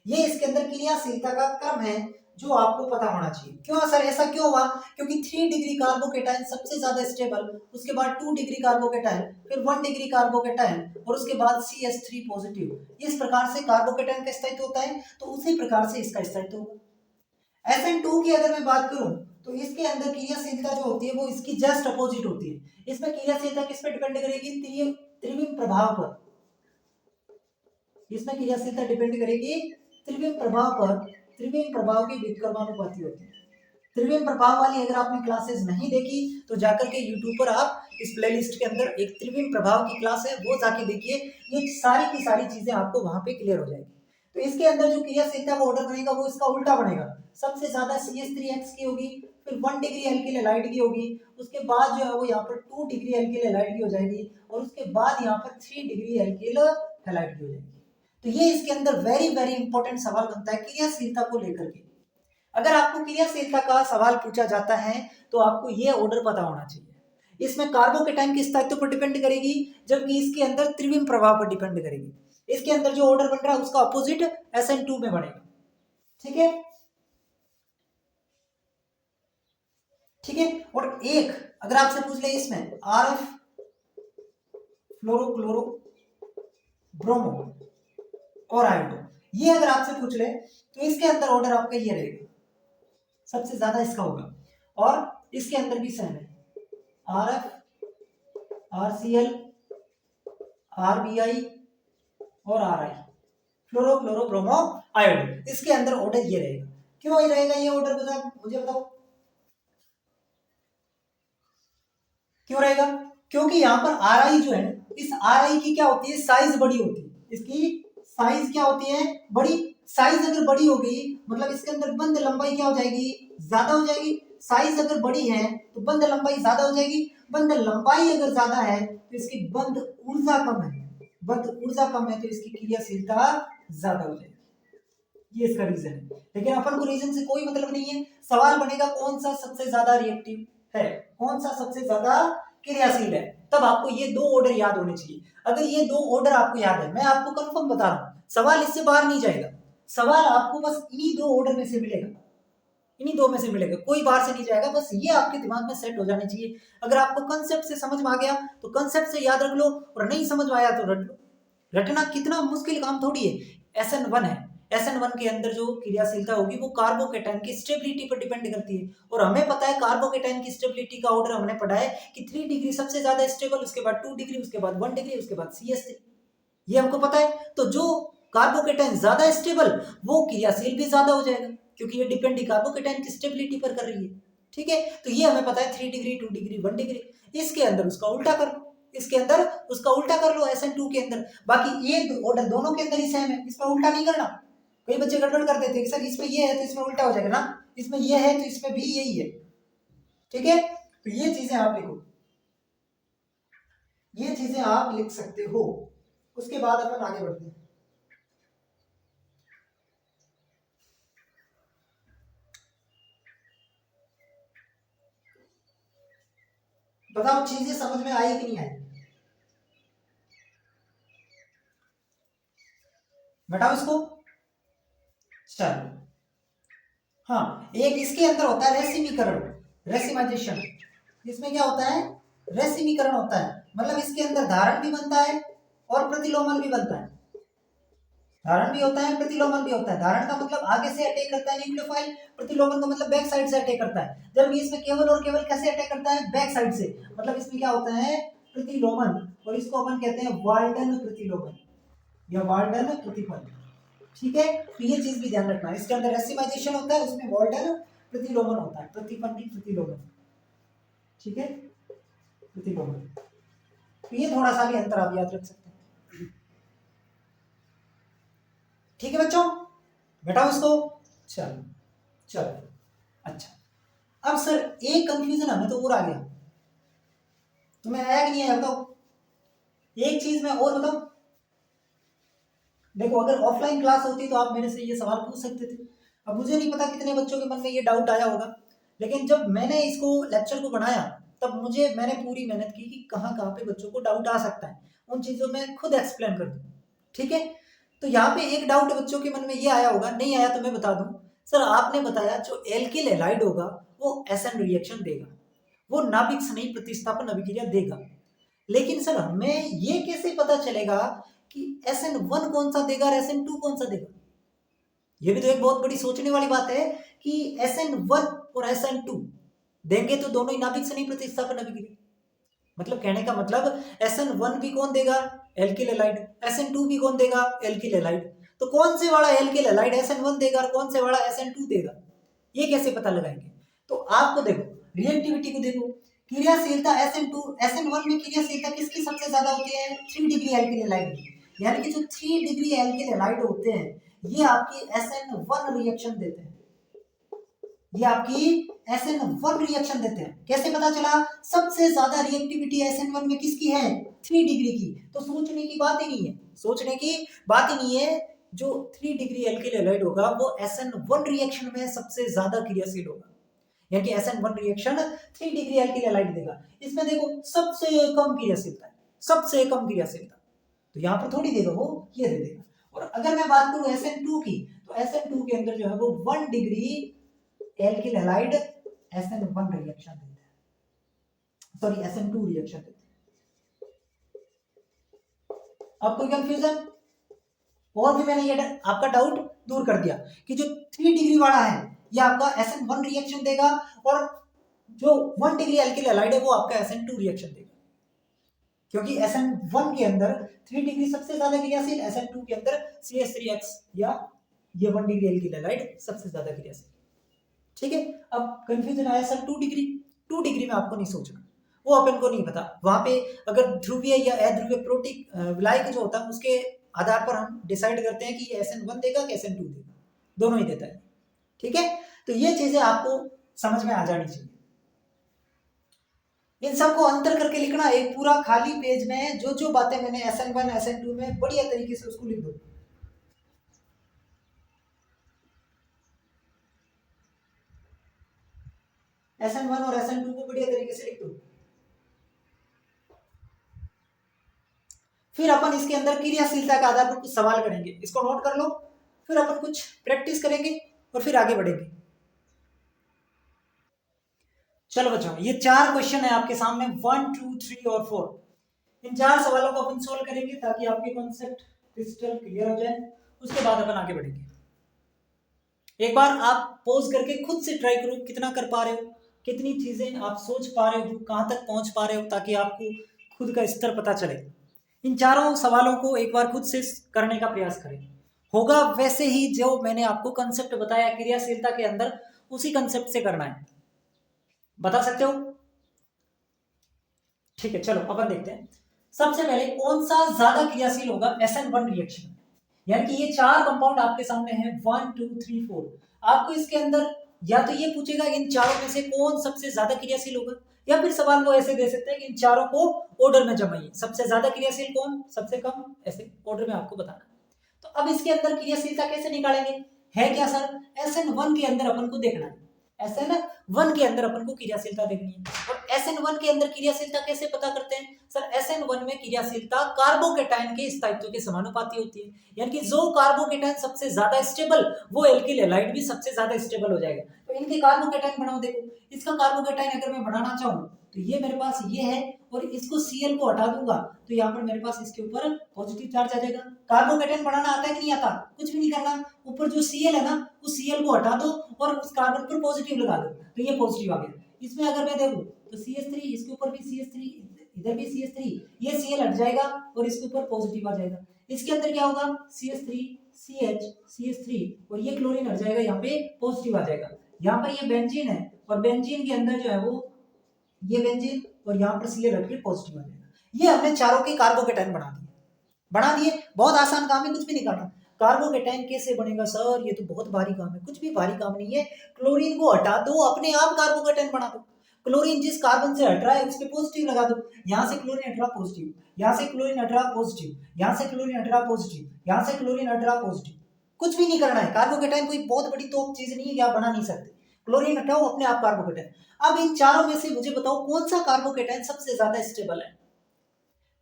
[SPEAKER 2] ये इसके अंदर क्रियाशीलता का क्रम है जो आपको पता होना चाहिए। क्यों सर ऐसा क्यों हुआ? क्योंकि 3 डिग्री कार्बोकेटाइन सबसे ज्यादा स्टेबल, उसके बाद 2 डिग्री कार्बोकेटाइन, फिर 1 डिग्री कार्बोकेटाइन, और उसके बाद CH3 पॉजिटिव। इस प्रकार से कार्बोकेटाइन का स्थायित्व होता है, तो उसी प्रकार से इसका स्थायित्व होगा। SN2 की अगर मैं बात करूं तो इसके अंदर क्रियाशीलता जो होती है वो इसकी जस्ट अपोजिट होती है। इसमें क्रियाशीलता किस पे डिपेंड करेगी? त्रिविम प्रभाव पर। इसमें क्रियाशीलता डिपेंड करेगी त्रिविम प्रभाव पर। त्रिविम प्रभाव की व्युत्क्रमानुपाती होती है। त्रिविम प्रभाव वाली अगर आपने क्लासेस नहीं देखी तो जाकर के YouTube पर आप इस प्लेलिस्ट के अंदर एक त्रिविम प्रभाव की क्लास है, वो जाके देखिए। ये सारी की सारी चीजें आपको वहां पे क्लियर हो जाएगी। तो इसके अंदर जो क्रियाशीलता का ऑर्डर बनेगा वो इसका उल्टा बनेगा। सबसे ज्यादा CH3X की होगी, फिर 1 डिग्री एल्किल हैलाइड की होगी, उसके बाद जो है वो यहाँ पर 2 डिग्री एल्किल हैलाइड की हो जाएगी, और उसके बाद यहाँ पर 3 डिग्री एल्किल हैलाइड की हो जाएगी। तो ये इसके अंदर वेरी वेरी इंपॉर्टेंट सवाल बनता है क्रियाशीलता को लेकर के। अगर आपको क्रियाशीलता का सवाल पूछा जाता है तो आपको ये ऑर्डर पता होना चाहिए। इसमें कार्बोकेटाइन के स्थायित्व पर डिपेंड करेगी, जबकि इसके अंदर त्रिविम प्रभाव पर डिपेंड करेगी। इसके अंदर जो ऑर्डर बन रहा है उसका अपोजिट SN2 में बनेगा। ठीक है, ठीक है। और एक अगर आपसे पूछ ले इसमें RF फ्लोरोक्लोरो ब्रोमो और आयोडो, ये अगर आपसे पूछ ले तो इसके अंदर ऑर्डर आपका ये रहेगा, सबसे ज्यादा इसका होगा। और इसके अंदर भी सेम है, RF, RCl, RBI और RI, फ्लोरोक्लोरो ब्रोमो आयोडो। इसके अंदर ऑर्डर ये रहेगा। क्यों ही रहेगा ये ऑर्डर, मुझे बताओ क्यों रहेगा? क्योंकि यहाँ पर RI जो है, इस RI की क्या होती है? साइज बड़ी होती है। इसकी साइज क्या होती है? बड़ी। साइज अगर बड़ी हो गई मतलब इसके अंदर बंद लंबाई क्या हो जाएगी? ज्यादा हो जाएगी। साइज अगर बड़ी है तो बंद लंबाई ज्यादा हो जाएगी। बंद लंबाई अगर ज्यादा है तो इसकी बंद ऊर्जा कम है। बंद ऊर्जा कम है तो इसकी क्रियाशीलता ज्यादा हो जाएगी। ये इसका रीजन है। लेकिन अपन को रीजन से कोई मतलब नहीं है। सवाल बनेगा कौन सा सबसे ज्यादा रिएक्टिव है, कौन सा सबसे ज्यादा क्रियाशील है, तब आपको ये दो ऑर्डर याद होने चाहिए। अगर ये दो ऑर्डर आपको याद है, मैं आपको कंफर्म बता रहा हूं, सवाल इससे बाहर नहीं जाएगा। सवाल आपको बस इन्हीं दो ऑर्डर में से मिलेगा, इन्हीं दो में से मिलेगा, कोई बाहर से नहीं जाएगा। बस ये आपके दिमाग में सेट हो जाने चाहिए। अगर आपको कंसेप्ट से समझ में आ गया तो कंसेप्ट से याद रख लो, और नहीं समझ में आया तो रट लो। रटना कितना मुश्किल काम थोड़ी है। SN1 है, SN1 के अंदर जो क्रियाशीलता होगी वो कार्बोकेटाइन की स्टेबिलिटी पर डिपेंड करती है। और हमें पता है कार्बोकेटाइन की स्टेबिलिटी का ऑर्डर हमने पढ़ा है कि 3 डिग्री सबसे ज्यादा स्टेबल, उसके बाद 2 डिग्री, उसके बाद 1 डिग्री, उसके बाद CH3। ये हमको पता है। तो जो कार्बोकेटाइन ज्यादा स्टेबल वो क्रियाशील भी ज्यादा हो जाएगा, क्योंकि ये डिपेंड कार्बोकेटाइन की स्टेबिलिटी पर कर रही है। ठीक है, तो ये हमें पता है 3 डिग्री, 2 डिग्री, 1 डिग्री। इसके अंदर उसका उल्टा कर लो, इसके अंदर उसका उल्टा कर लो SN2 के अंदर। बाकी ये ऑर्डर दोनों के अंदर ही सेम है, इसमें उल्टा नहीं करना। कई बच्चे गड़बड़ कर देते हैं सर इसमें ये है तो इसमें उल्टा हो जाएगा ना, इसमें ये है तो इसमें भी यही है। ठीक है, तो ये चीजें आप लिखो, ये चीजें आप लिख सकते हो। उसके बाद अपन आगे बढ़ते हैं। बताओ चीजें समझ में आई कि नहीं आई? बताओ इसको। चलो, हाँ, एक इसके अंदर होता है रेसिमीकरण, रेसिमाइजेशन। इसमें क्या होता है? रेसिमीकरण होता है, मतलब इसके अंदर धारण भी बनता है और प्रतिलोमन भी बनता है। धारण भी होता है, प्रतिलोमन भी होता है। धारण का मतलब आगे से अटैक करता है न्यूक्लियोफाइल, प्रतिलोमन का मतलब बैक साइड से अटैक करता है। जबकि इसमें केवल और केवल कैसे अटैक करता है? बैक साइड से। मतलब इसमें क्या होता है? प्रतिलोमन, और इसको अपन कहते हैं वाल्डन प्रतिलोमन या वाल्डन प्रतिफल। ठीक है, तो ये चीज भी ध्यान रखना है। इसके अंदर रेसिमाइजेशन होता है, उसमें वाल्डन प्रतिलोमन होता है, प्रतिफंडी प्रतिलोमन। ठीक है, प्रतिलोमन। तो ये थोड़ा सा भी अंतर आप याद रख सकते हैं। ठीक है बच्चों, बैठाओ इसको। चलो चलो, अच्छा, अब सर एक कंफ्यूजन हमें तो और आ गया, तुम्हें आया कि नहीं आया बताओ? एक चीज में और बताओ। देखो, अगर ऑफलाइन क्लास होती तो आप मेरे से ये सवाल पूछ सकते थे। अब मुझे नहीं पता कितने बच्चों के मन में ये डाउट आया होगा, लेकिन जब मैंने इसको लेक्चर को बनाया तब मैंने पूरी मेहनत की कि कहाँ कहाँ पे बच्चों को डाउट आ सकता है, उन चीजों में खुद एक्सप्लेन कर दूं। ठीक है, तो यहाँ पे एक डाउट बच्चों के मन में ये आया होगा, नहीं आया तो मैं बता दूं। सर आपने बताया जो एल्किल हैलाइड होगा वो एसएन रिएक्शन देगा, वो नाभिक स्नेही प्रतिस्थापन अभिक्रिया देगा, लेकिन सर हमें ये कैसे पता चलेगा कि SN1 कौन सा देगा और SN2 कौन सा देगा? ये भी तो एक बहुत बड़ी सोचने वाली बात है कि SN1 और SN2 देंगे तो दोनों ही नाभिक स्नेही प्रतिस्थापन अभिक्रिया। मतलब कहने का मतलब SN1 भी कौन देगा? Alkyl halide. SN2 भी कौन देगा? Alkyl halide. तो कौन से वाला एल्किल हैलाइड SN1 देगा और कौन से वाला SN2 देगा, ये कैसे पता लगाएंगे? तो आपको देखो, रिएक्टिविटी को देखो, क्रियाशीलता SN1 में क्रियाशीलता किसकी सबसे ज्यादा होती है? 3 डिग्री एल्किल हैलाइड की। यानी कि जो 3 डिग्री एल्किल हैलाइड होते हैं ये आपकी SN1 रिएक्शन देते हैं, ये आपकी SN1 रिएक्शन देते हैं। कैसे पता चला? सबसे ज्यादा रिएक्टिविटी SN1 में किसकी है? 3 डिग्री की। तो सोचने की बात ही नहीं है, सोचने की बात ही नहीं है। जो 3 डिग्री एल्किल हैलाइड होगा वो SN1 रिएक्शन में सबसे ज्यादा क्रियाशील होगा, यानी कि SN1 reaction 3 degree alkyl halide देगा। इसमें देखो सबसे कम क्रियाशीलता है, सबसे कम क्रियाशीलता, तो यहाँ पर थोड़ी देगा वो, ये दे देगा। और अगर मैं बात करूं SN2 की, तो SN2 के अंदर जो है वो 1 degree alkyl halide SN1 reaction देता है, सॉरी SN2 रिएक्शन देता है। अब कोई कंफ्यूजन? और भी मैंने ये आपका डाउट दूर कर दिया कि जो 3 डिग्री वाला है ये आपका SN1 रिएक्शन देगा, और जो 1 डिग्री एल्किल हैलाइड है वो आपका SN2 रिएक्शन देगा, क्योंकि SN1 के अंदर 3 डिग्री सबसे ज्यादा क्रियाशील, SN2 के अंदर CH3X या ये 1 डिग्री एल्किल हैलाइड सबसे ज्यादा क्रियाशील। ठीक है, अब कंफ्यूजन आया सर 2 डिग्री। 2 डिग्री में आपको नहीं सोचना, वो अपन को नहीं पता। वहां पे अगर ध्रुवीय या अध्रुवीय प्रोटिक विलायक जो होता है उसके आधार पर हम डिसाइड करते हैं कि ये SN1 देगा कि SN2 देगा, दोनों ही देता है। ठीक है, तो ये चीजें आपको समझ में आ जानी चाहिए। इन सबको अंतर करके लिखना, एक पूरा खाली पेज में जो जो बातें मैंने SN1 SN2 में बढ़िया तरीके से उसको लिख दो। SN1 और SN2 को बढ़िया तरीके से लिख दो। फिर अपन इसके अंदर क्रियाशीलता के आधार पर कुछ सवाल करेंगे, इसको नोट कर लो। फिर अपन कुछ प्रैक्टिस करेंगे और फिर आगे बढ़ेंगे। चलो बच्चों, ये 4 क्वेश्चन है आपके सामने, 1 2 3 और 4। इन 4 सवालों को अपन सोल्व करेंगे ताकि आपके कॉन्सेप्ट क्रिस्टल क्लियर हो जाए, उसके बाद अपन आगे बढ़ेंगे। एक बार आप पॉज करके खुद से ट्राई करो, कितना कर पा रहे हो, कितनी चीजें आप सोच पा रहे हो, कहां तक पहुंच पा रहे हो, ताकि आपको खुद का स्तर पता चले। इन 4 सवालों को एक बार खुद से करने का प्रयास करें, होगा वैसे ही जो मैंने आपको कंसेप्ट बताया क्रियाशीलता के अंदर, उसी कंसेप्ट से करना है। बता सकते हो? ठीक है, चलो अपन देखते हैं। सबसे पहले कौन सा ज्यादा क्रियाशील होगा SN1 रिएक्शन, यानी कि ये 4 कंपाउंड आपके सामने हैं 1 2 3 4। आपको इसके अंदर या तो ये पूछेगा इन चारों में से कौन सबसे ज्यादा क्रियाशील होगा, या फिर सवाल वो ऐसे दे सकते हैं कि इन चारों को ऑर्डर में जमाइए, सबसे ज्यादा क्रियाशील कौन, सबसे कम, ऐसे ऑर्डर में आपको बताना। तो अब इसके अंदर क्रियाशीलता कैसे निकालेंगे? है क्या सर? SN1 के अंदर अपन को देखना है SN1 के अंदर अपन को क्रियाशीलता देखनी है। और SN1 के अंदर क्रियाशीलता कैसे पता करते हैं सर? SN1 में क्रियाशीलता कार्बोकेटाइन के स्थायित्व के समानुपाती होती है, यानी कि जो कार्बोकेटाइन सबसे ज्यादा स्टेबल वो एल्किल हैलाइड भी सबसे ज्यादा स्टेबल हो जाएगा। तो इनके कार्बोकेटाइन बनाओ, देखो इसका कार्बोकेटाइन अगर मैं बनाना चाहूँ तो ये मेरे पास ये है, और इसको Cl को हटा दूंगा तो यहाँ पर मेरे पास इसके ऊपर पॉजिटिव चार्ज आ जाएगा। कार्बोकेटाइन बनाना आता है कि नहीं आता? कुछ भी नहीं करना, ऊपर जो Cl है ना उस Cl को हटा दो और उस कार्बन पर पॉजिटिव लगा दो तो ये पॉजिटिव आ गया। इसमें अगर मैं देखूं तो CH3, इसके ऊपर भी CH3, इधर भी CH3, ये Cl हट जाएगा और इसके ऊपर पॉजिटिव आ जाएगा। इसके अंदर क्या होगा? CH3 CH CH3 और ये क्लोरीन हट जाएगा, यहाँ पे पॉजिटिव आ जाएगा। यहाँ पर ये बेंजीन है और बेंजीन के अंदर जो है वो ये बेंजीन और यहाँ पर Cl हट के पॉजिटिव आ जाएगा। ये हमने चारों के कार्बोकेटाइन बना दिए। बहुत आसान काम है, कुछ भी नहीं करना। कार्बोकेटाइन कैसे बनेगा सर? ये तो बहुत भारी काम है। कुछ भी भारी काम नहीं है, क्लोरीन को हटा दो, अपने आप कार्बोकेटाइन बना दो। क्लोरीन जिस कार्बन से हट रहा है उस पे पॉजिटिव लगा दो, यहाँ से क्लोरीन हट रहा पॉजिटिव, यहाँ से क्लोरीन हट रहा पॉजिटिव, यहाँ से क्लोरीन हट रहा पॉजिटिव, यहाँ से क्लोरीन हट रहा पॉजिटिव। कुछ भी नहीं करना है। कार्बोकेटाइन कोई बहुत बड़ी तो चीज नहीं है, या बना नहीं सकते। क्लोरीन हटाओ, अपने आप कार्बोकेटाइन। अब इन चारों में से मुझे बताओ कौन सा कार्बोकेटाइन सबसे ज्यादा स्टेबल है?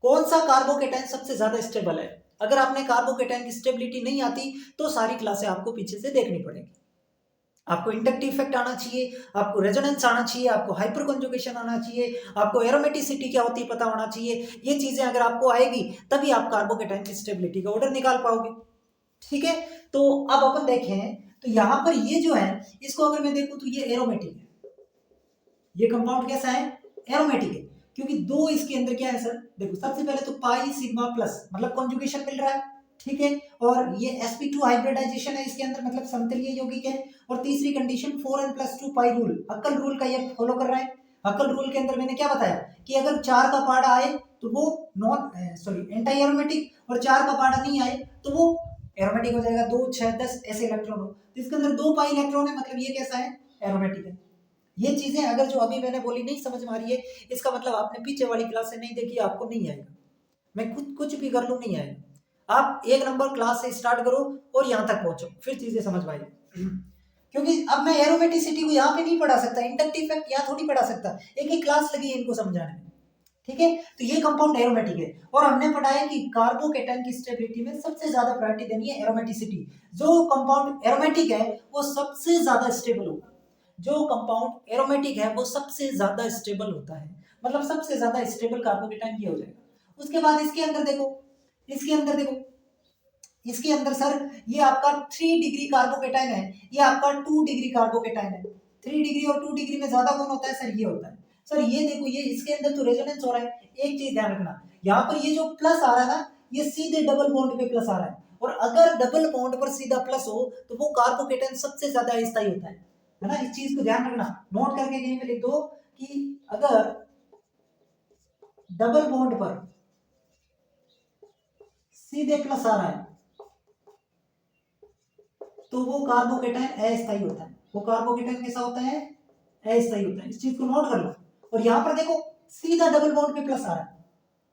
[SPEAKER 2] कौन सा कार्बोकेटाइन सबसे ज्यादा स्टेबल है? अगर आपने कार्बोकेटाइन की स्टेबिलिटी नहीं आती तो सारी क्लासें आपको पीछे से देखनी पड़ेगी। आपको इंडक्टिव इफेक्ट आना चाहिए, आपको रेजोनेंस आना चाहिए, आपको हाइपर कंजुगेशन आना चाहिए, आपको एरोमेटिसिटी क्या होती है पता होना चाहिए। ये चीजें अगर आपको आएगी तभी आप कार्बोकेटाइन की स्टेबिलिटी का ऑर्डर निकाल पाओगे। ठीक है, तो अब अपन देखें तो यहाँ पर ये जो है इसको अगर मैं देखूं तो ये एरोमेटिक है। ये कंपाउंड कैसा है? एरोमेटिक है, क्योंकि दो इसके अंदर क्या है सर? देखो सबसे पहले तो पाई सिग्मा प्लस मतलब कॉन्जुगेशन मिल रहा है, ठीक है, और ये sp2 हाइब्रिडाइजेशन है इसके अंदर मतलब समतलीय यौगिक है। और तीसरी कंडीशन 4n+2 पाई रूल, हक्कल रूल का ये फॉलो कर रहा है। हक्कल रूल के अंदर मैंने क्या बताया कि अगर 4 का पार्ट आए तो वो एंटी एरोमेटिक, और 4 का पार्ट नहीं आए तो वो एरोमेटिक हो जाएगा। 2 6 10 ऐसे इलेक्ट्रॉन हो तो इसके अंदर 2 पाई इलेक्ट्रॉन है, मतलब ये कैसा है? एरोमेटिक है। ये चीजें अगर जो अभी मैंने बोली नहीं समझ में आ रही है, इसका मतलब आपने पीछे वाली क्लास से नहीं देखी, आपको नहीं आएगा। मैं खुद कुछ भी कर लूं नहीं आएगा। आप 1 नंबर क्लास से स्टार्ट करो और यहाँ तक पहुंचो, फिर चीजें समझ में आएगी। क्योंकि अब मैं एरोमेटिसिटी को यहाँ पे नहीं पढ़ा सकता, इंडक्टिव इफेक्ट यहाँ थोड़ी पढ़ा सकता, एक ही क्लास लगी है इनको समझाने में। ठीक है, तो ये कंपाउंड एरोमेटिक है। और हमने पढ़ा है कि कार्बोकेटाइन की स्टेबिलिटी में सबसे ज्यादा प्रायोरिटी देनी है एरोमेटिसिटी। जो कंपाउंड एरोमेटिक है वो सबसे ज्यादा स्टेबल होगा। जो कंपाउंड एरोमेटिक है वो सबसे ज्यादा स्टेबल होता है, मतलब सबसे ज्यादा स्टेबल कार्बोकेटाइन ये हो जाएगा। उसके बाद इसके अंदर देखो, इसके अंदर सर ये आपका 3 डिग्री कार्बोकेटाइन है, ये आपका 2 डिग्री कार्बोकेटाइन है। 3 डिग्री और 2 डिग्री में ज्यादा कौन होता है सर? ये होता है। सर ये देखो, ये इसके अंदर तो रेजोनेंस हो रहा है। एक चीज ध्यान रखना, यहाँ पर ये जो प्लस आ रहा है ना, ये सीधे डबल बॉन्ड पे प्लस आ रहा है, और अगर डबल बॉन्ड पर सीधा प्लस हो तो वो कार्बोकेटाइन सबसे ज्यादा स्थायी होता है ना। इस चीज को ध्यान रखना, नोट करके कहीं पे लिख दो कि अगर डबल बॉन्ड पर सीधे प्लस आ रहा है तो वो कार्बोकेटाइन अस्थायी होता है। वो कार्बोकेटाइन कैसा होता है? अस्थायी होता है। इस चीज को नोट कर लो। और यहां पर देखो सीधा डबल बॉन्ड पे प्लस आ रहा है,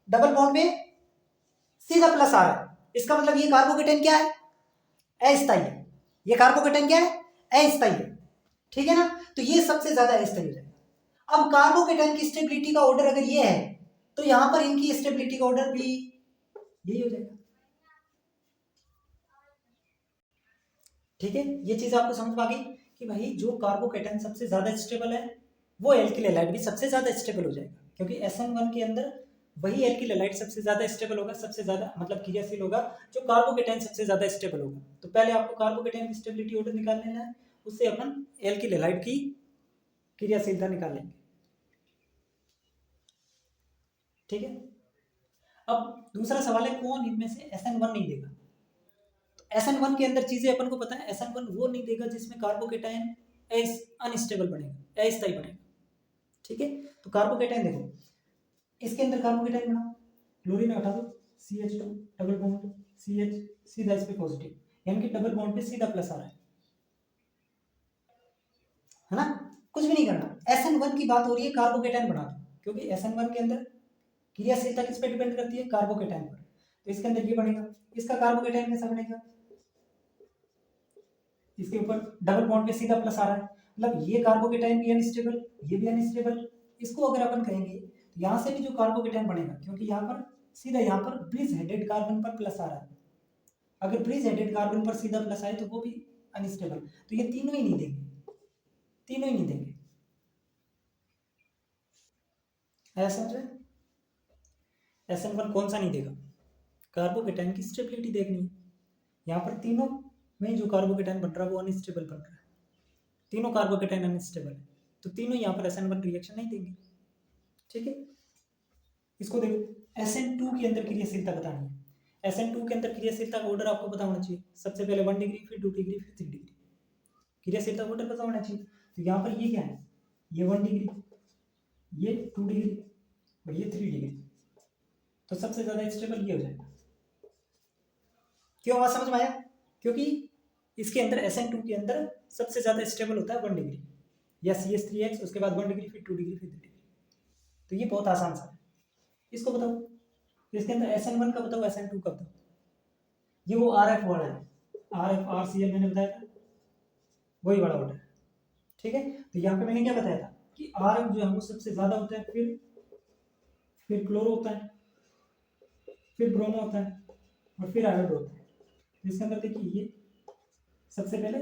[SPEAKER 2] डबल बॉन्ड पे सीधा प्लस आ रहा है, इसका मतलब ये कार्बोकेटाइन क्या है? अस्थायी है। ये कार्बोकेटाइन क्या है? अस्थायी है। ठीक है ना, तो ये सबसे ज्यादा अस्थायी हो जाएगा। अब कार्बोकेटाइन की स्टेबिलिटी का ऑर्डर अगर ये है तो यहां पर इनकी स्टेबिलिटी का ऑर्डर भी यही हो जाएगा। ठीक है, ये चीज आपको समझ में आ गई कि भाई जो कार्बोकेटाइन सबसे ज्यादा स्टेबल है वो एल्किल हैलाइड भी सबसे ज्यादा स्टेबल हो जाएगा, क्योंकि SN1 के अंदर वही एल्किल हैलाइड सबसे ज्यादा स्टेबल होगा, सबसे ज्यादा मतलब क्रियाशील होगा जो कार्बोकेटाइन सबसे ज्यादा स्टेबल होगा। तो पहले आपको कार्बोकेटाइन की स्टेबिलिटी ऑर्डर निकाल लेना है, उससे अपन एल्किल हैलाइड की क्रियाशीलता निकाल लेंगे। ठीक है, अब दूसरा सवाल है कौन इनमें से SN1 नहीं देगा? SN1 के अंदर चीजें अपन को पता है, SN1 वो नहीं देगा जिसमें कार्बोकेटाइन अनस्टेबल बनेगा, अस्थायी बनेगा। ठीक है, तो कार्बोकेटाइन देखो, इसके अंदर कार्बोकेटाइन बनाओ, क्लोरीन हटा दो, CH2 डबल बॉन्ड CH सीधा इस पे पॉजिटिव, यानी कि डबल बॉन्ड पे सीधा प्लस आ रहा है ना। कुछ भी नहीं करना, SN1 की बात हो रही है, कार्बोकेटाइन बना दो, क्योंकि SN1 के अंदर क्रियाशीलता किस पे डिपेंड करती है? कार्बोकेटाइन पर। तो इसके अंदर ये बनेगा, इसका कार्बोकेटाइन कैसा बनेगा? इसके ऊपर डबल बॉन्ड पे सीधा प्लस आ रहा है, मतलब ये कार्बोकेटाइन भी अनस्टेबल, ये भी अनस्टेबल। इसको अगर अपन कहेंगे तो यहाँ से भी जो कार्बोकेटाइन बनेगा, क्योंकि यहाँ पर सीधा यहाँ पर ब्रिज हेडेड कार्बन पर प्लस आ रहा है, अगर ब्रिज हेडेड कार्बन पर सीधा प्लस आए तो वो भी अनस्टेबल। तो ये तीनों ही नहीं देंगे, तीनों ही नहीं देंगे। ऐसा समझ रहे? SN1 कौन सा नहीं देगा? कार्बोकेटाइन की स्टेबिलिटी देखनी है। यहाँ पर तीनों में जो कार्बोकेटाइन बन रहा है वो अनस्टेबल बन रहा है, तीनों कार्बोकेटाइन अनस्टेबल है, तो तीनों यहाँ पर SN1 रिएक्शन नहीं देंगे। ठीक है, इसको देखो SN2 के अंदर क्रियाशीलता बतानी है। SN2 के अंदर क्रियाशीलता का ऑर्डर आपको पता होना चाहिए। सबसे पहले 1 डिग्री, फिर 2 डिग्री, फिर 3 डिग्री, क्रियाशीलता का ऑर्डर पता होना चाहिए। तो यहाँ पर ये क्या है, ये 1 डिग्री, ये 2 डिग्री और ये 3 डिग्री, तो सबसे ज्यादा स्टेबल ये हो जाएगा। क्यों बात समझ में आया? क्योंकि इसके अंदर SN2 के अंदर सबसे ज्यादा स्टेबल होता है 1 डिग्री या CH3X, उसके बाद 1 डिग्री, फिर 2 डिग्री, फिर 3 डिग्री। तो ये बहुत आसान सा है, इसको बताओ। इसके अंदर SN1 का बताओ, SN2 का बताओ। ये वो RF वाला है, RF RCl मैंने बताया था, वही वाला ऑर्डर है। ठीक है, तो यहाँ पे मैंने क्या बताया था कि RF जो है वो सबसे ज्यादा होता है, फिर क्लोरो होता है, फिर ब्रोमो होता है और फिर आयोडो होता है। तो इसके अंदर देखिए ये सबसे पहले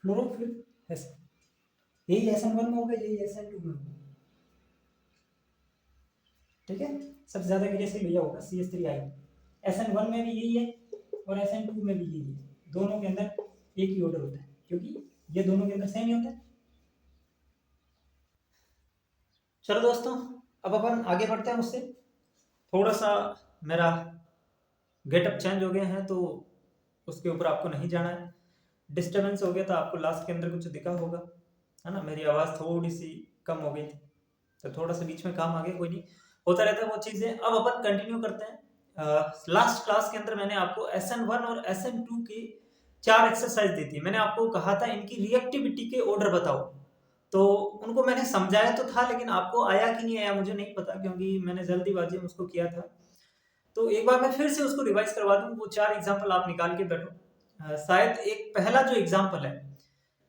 [SPEAKER 2] फ्लोरो, फिर एस, यही SN1 में होगा, यही SN2 में होगा। ठीक है, सबसे ज्यादा क्रियाशील भैया होगा CH3I। SN1 में भी यही है और SN2 में भी यही है, दोनों के अंदर एक ही ऑर्डर होता है, क्योंकि ये दोनों के अंदर सेम ही होता है। चलो दोस्तों, अब अपन आगे बढ़ते हैं। उससे थोड़ा सा मेरा गेटअप चेंज हो गया है, तो उसके ऊपर आपको नहीं जाना है। डिस्टर्बेंस हो गया था, आपको लास्ट के अंदर कुछ दिखा होगा, है ना, मेरी आवाज़ थोड़ी सी कम हो गई थी, तो थोड़ा सा बीच में काम आ गया, कोई नहीं, होता रहता है वो चीज़ें। अब अपन कंटिन्यू करते हैं। लास्ट क्लास के अंदर मैंने आपको SN1 और SN2 की 4 एक्सरसाइज दी थी। मैंने आपको कहा था इनकी रिएक्टिविटी के ऑर्डर बताओ, तो उनको मैंने समझाया तो था, लेकिन आपको आया कि नहीं आया मुझे नहीं पता, क्योंकि मैंने जल्दीबाजी में उसको किया था। तो एक बार मैं फिर से उसको रिवाइज करवा दूं, वो 4 एग्जाम्पल आप निकाल के बैठो। शायद एक पहला जो एग्जाम्पल है,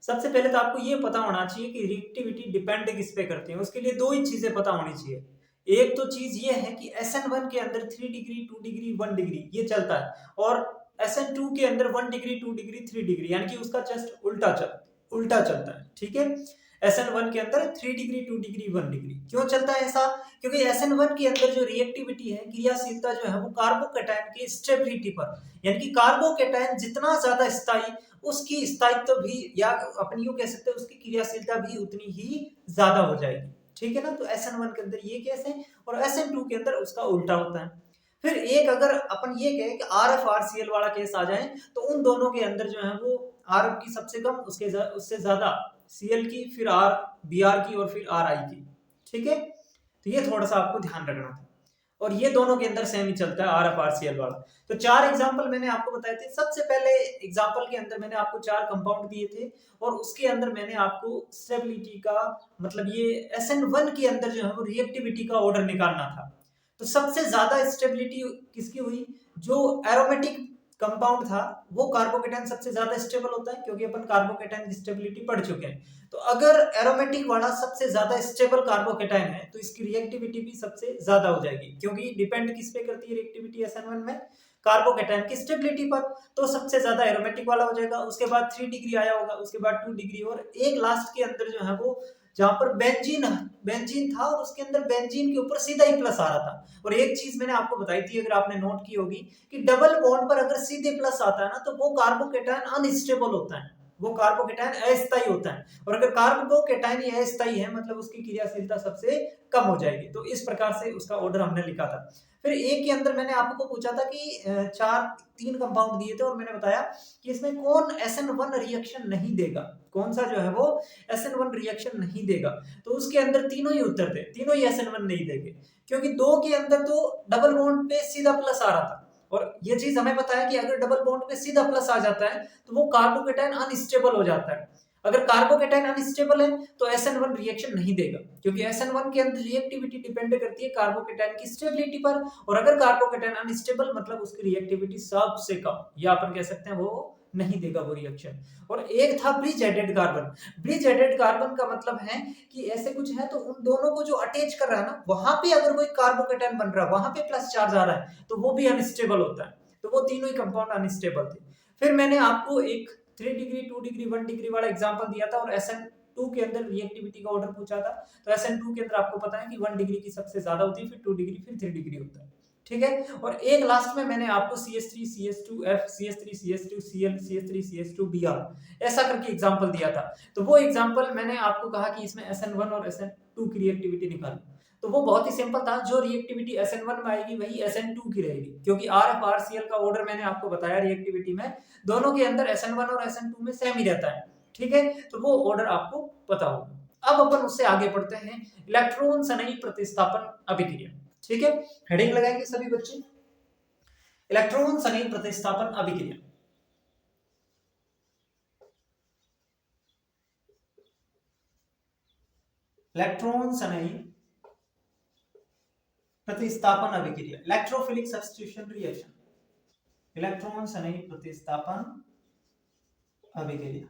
[SPEAKER 2] सबसे पहले तो आपको ये पता होना चाहिए कि रिएक्टिविटी डिपेंड किस पे करती है। उसके लिए 2 ही चीजें पता होनी चाहिए। एक तो चीज ये है कि SN1 के अंदर 3 डिग्री, 2 डिग्री, 1 डिग्री ये चलता है, और SN2 के अंदर 1 डिग्री, 2 डिग्री, 3 डिग्री, यानी कि उसका जस्ट उल्टा चलता है। ठीक है, SN1 के अंदर 3 डिग्री, 2 डिग्री, 1 डिग्री। क्यों चलता है ऐसा? क्योंकि SN1 के अंदर जो रिएक्टिविटी है, क्रियाशीलता जो है वो कार्बोकेटाइन की स्टेबिलिटी पर, यानी कि कार्बोकेटाइन जितना ज्यादा स्थायी, उसकी स्थायित्व भी, या अपन यूं कह सकते हैं उसकी क्रियाशीलता भी उतनी ही ज्यादा हो जाएगी। ठीक है ना, तो SN1 के अंदर ये केस है और SN2 के अंदर उसका उल्टा होता है। फिर एक अगर अपन ये कहें कि RF RCl वाला केस आ जाए, तो उन दोनों के अंदर जो है वो RF की सबसे कम, उससे ज्यादा Cl की, फिर Br की और फिर Ri की। ठीक है, तो ये थोड़ा सा आपको ध्यान रखना था, और ये दोनों के अंदर सेम ही चलता है RF RCl वाला। तो 4 एग्जांपल मैंने आपको बताए थे। सबसे पहले एग्जांपल के अंदर मैंने आपको 4 कंपाउंड दिए थे, और उसके अंदर मैंने आपको स्टेबिलिटी का, मतलब ये SN1 के अंदर जो है वो रिएक्टिविटी का ऑर्डर निकालना था। तो सबसे ज्यादा स्टेबिलिटी किसकी हुई? जो एरोमेटिक कंपाउंड था, वो कार्बोकेटाइन सबसे ज्यादा स्टेबल होता है, क्योंकि अपन कार्बोकेटाइन की स्टेबिलिटी पढ़ चुके हैं। तो अगर एरोमेटिक वाला सबसे ज्यादा स्टेबल कार्बोकेटाइन है, तो इसकी रिएक्टिविटी भी सबसे ज्यादा हो जाएगी, क्योंकि डिपेंड किस पे करती है रिएक्टिविटी SN1 में? कार्बोकेटाइन की स्टेबिलिटी पर। तो सबसे ज्यादा एरोमेटिक वाला हो जाएगा, उसके बाद 3 डिग्री आया होगा, उसके बाद 2 डिग्री, और एक लास्ट के अंदर जो है वो, जहां पर बेंजीन था, और उसके अंदर बेंजीन के ऊपर सीधा ही प्लस आ रहा था। और एक चीज मैंने आपको बताई थी, अगर आपने नोट की होगी, कि डबल बॉन्ड पर अगर सीधे प्लस आता है ना, तो वो कार्बोकेटाइन अनस्टेबल होता है, वो कार्बोकेटाइन अस्थायी होता है। और अगर कार्बोकेटाइन अस्थायी है, मतलब उसकी क्रियाशीलता सबसे कम हो जाएगी। तो इस प्रकार से उसका ऑर्डर हमने लिखा था। फिर एक के अंदर मैंने आपको पूछा था कि 3 कंपाउंड दिए थे, और मैंने बताया कि इसमें कौन SN1 रिएक्शन नहीं देगा, कौन सा जो है वो SN1 रिएक्शन नहीं देगा। तो उसके अंदर तीनों ही उत्तर थे, तीनों ही SN1 नहीं देंगे, क्योंकि 2 के अंदर तो डबल बॉन्ड पे सीधा प्लस आ रहा था, और ये चीज हमें पता है कि अगर डबल बॉन्ड पे सीधा प्लस आ जाता है, तो वो कार्बोकेटाइन अनस्टेबल हो जाता है। अगर कार्बोकेटाइन अनस्टेबल है, तो SN1 रिएक्शन नहीं देगा, क्योंकि SN1 के अंदर रिएक्टिविटी डिपेंड करती है कार्बोकेटाइन की स्टेबिलिटी पर, और अगर कार्बोकेटाइन अनस्टेबल, मतलब उसकी रिएक्टिविटी सबसे कम, या अपन कह सकते हैं वो
[SPEAKER 1] नहीं देगा वो रिएक्शन। और एक था bridge added carbon. Bridge added carbon का मतलब है कि ऐसे कुछ है तो उन दोनों को जो अटैच कर रहा है ना, वहां पे अगर कोई कार्बोकेटायन बन रहा है, वहां पे प्लस चार्ज आ रहा है, तो वो भी अनस्टेबल होता है। तो वो तीनों ही कंपाउंड अनस्टेबल थे। फिर मैंने आपको एक 3 डिग्री 2 डिग्री 1 डिग्री वाला एग्जांपल दिया था और SN2 के अंदर रिएक्टिविटी का ऑर्डर पूछा था। तो SN2 के अंदर आपको पता है कि 1 डिग्री की सबसे ज्यादा होती है, फिर 2 डिग्री, फिर 3 डिग्री होता है। ठीक है। और एक लास्ट में मैंने आपको CH3 CH2F CH3 CH2 Cl CH3 CH2 Br ऐसा करके एग्जांपल दिया था। तो वो एग्जांपल मैंने आपको कहा कि इसमें SN1 और SN2 की रिएक्टिविटी निकालो। तो वो बहुत ही सिंपल था, जो रिएक्टिविटी SN1 में आएगी वही SN2 की रहेगी, क्योंकि RF RCl का ऑर्डर मैंने आपको बताया रिएक्टिविटी में दोनों के अंदर SN1 और SN2 में सेम ही रहता है। ठीक है, तो वो ऑर्डर आपको पता होगा। अब अपन उससे आगे बढ़ते हैं, इलेक्ट्रॉन संयुक्त प्रतिस्थापन अभिक्रिया। ठीक है, हेडिंग लगाएंगे सभी बच्चे, इलेक्ट्रॉन संयुक्त प्रतिस्थापन अभिक्रिया। इलेक्ट्रॉन संयुक्त प्रतिस्थापन अभिक्रिया, इलेक्ट्रोफिलिक सब्स्टिट्यूशन रिएक्शन, इलेक्ट्रॉन संयुक्त प्रतिस्थापन अभिक्रिया।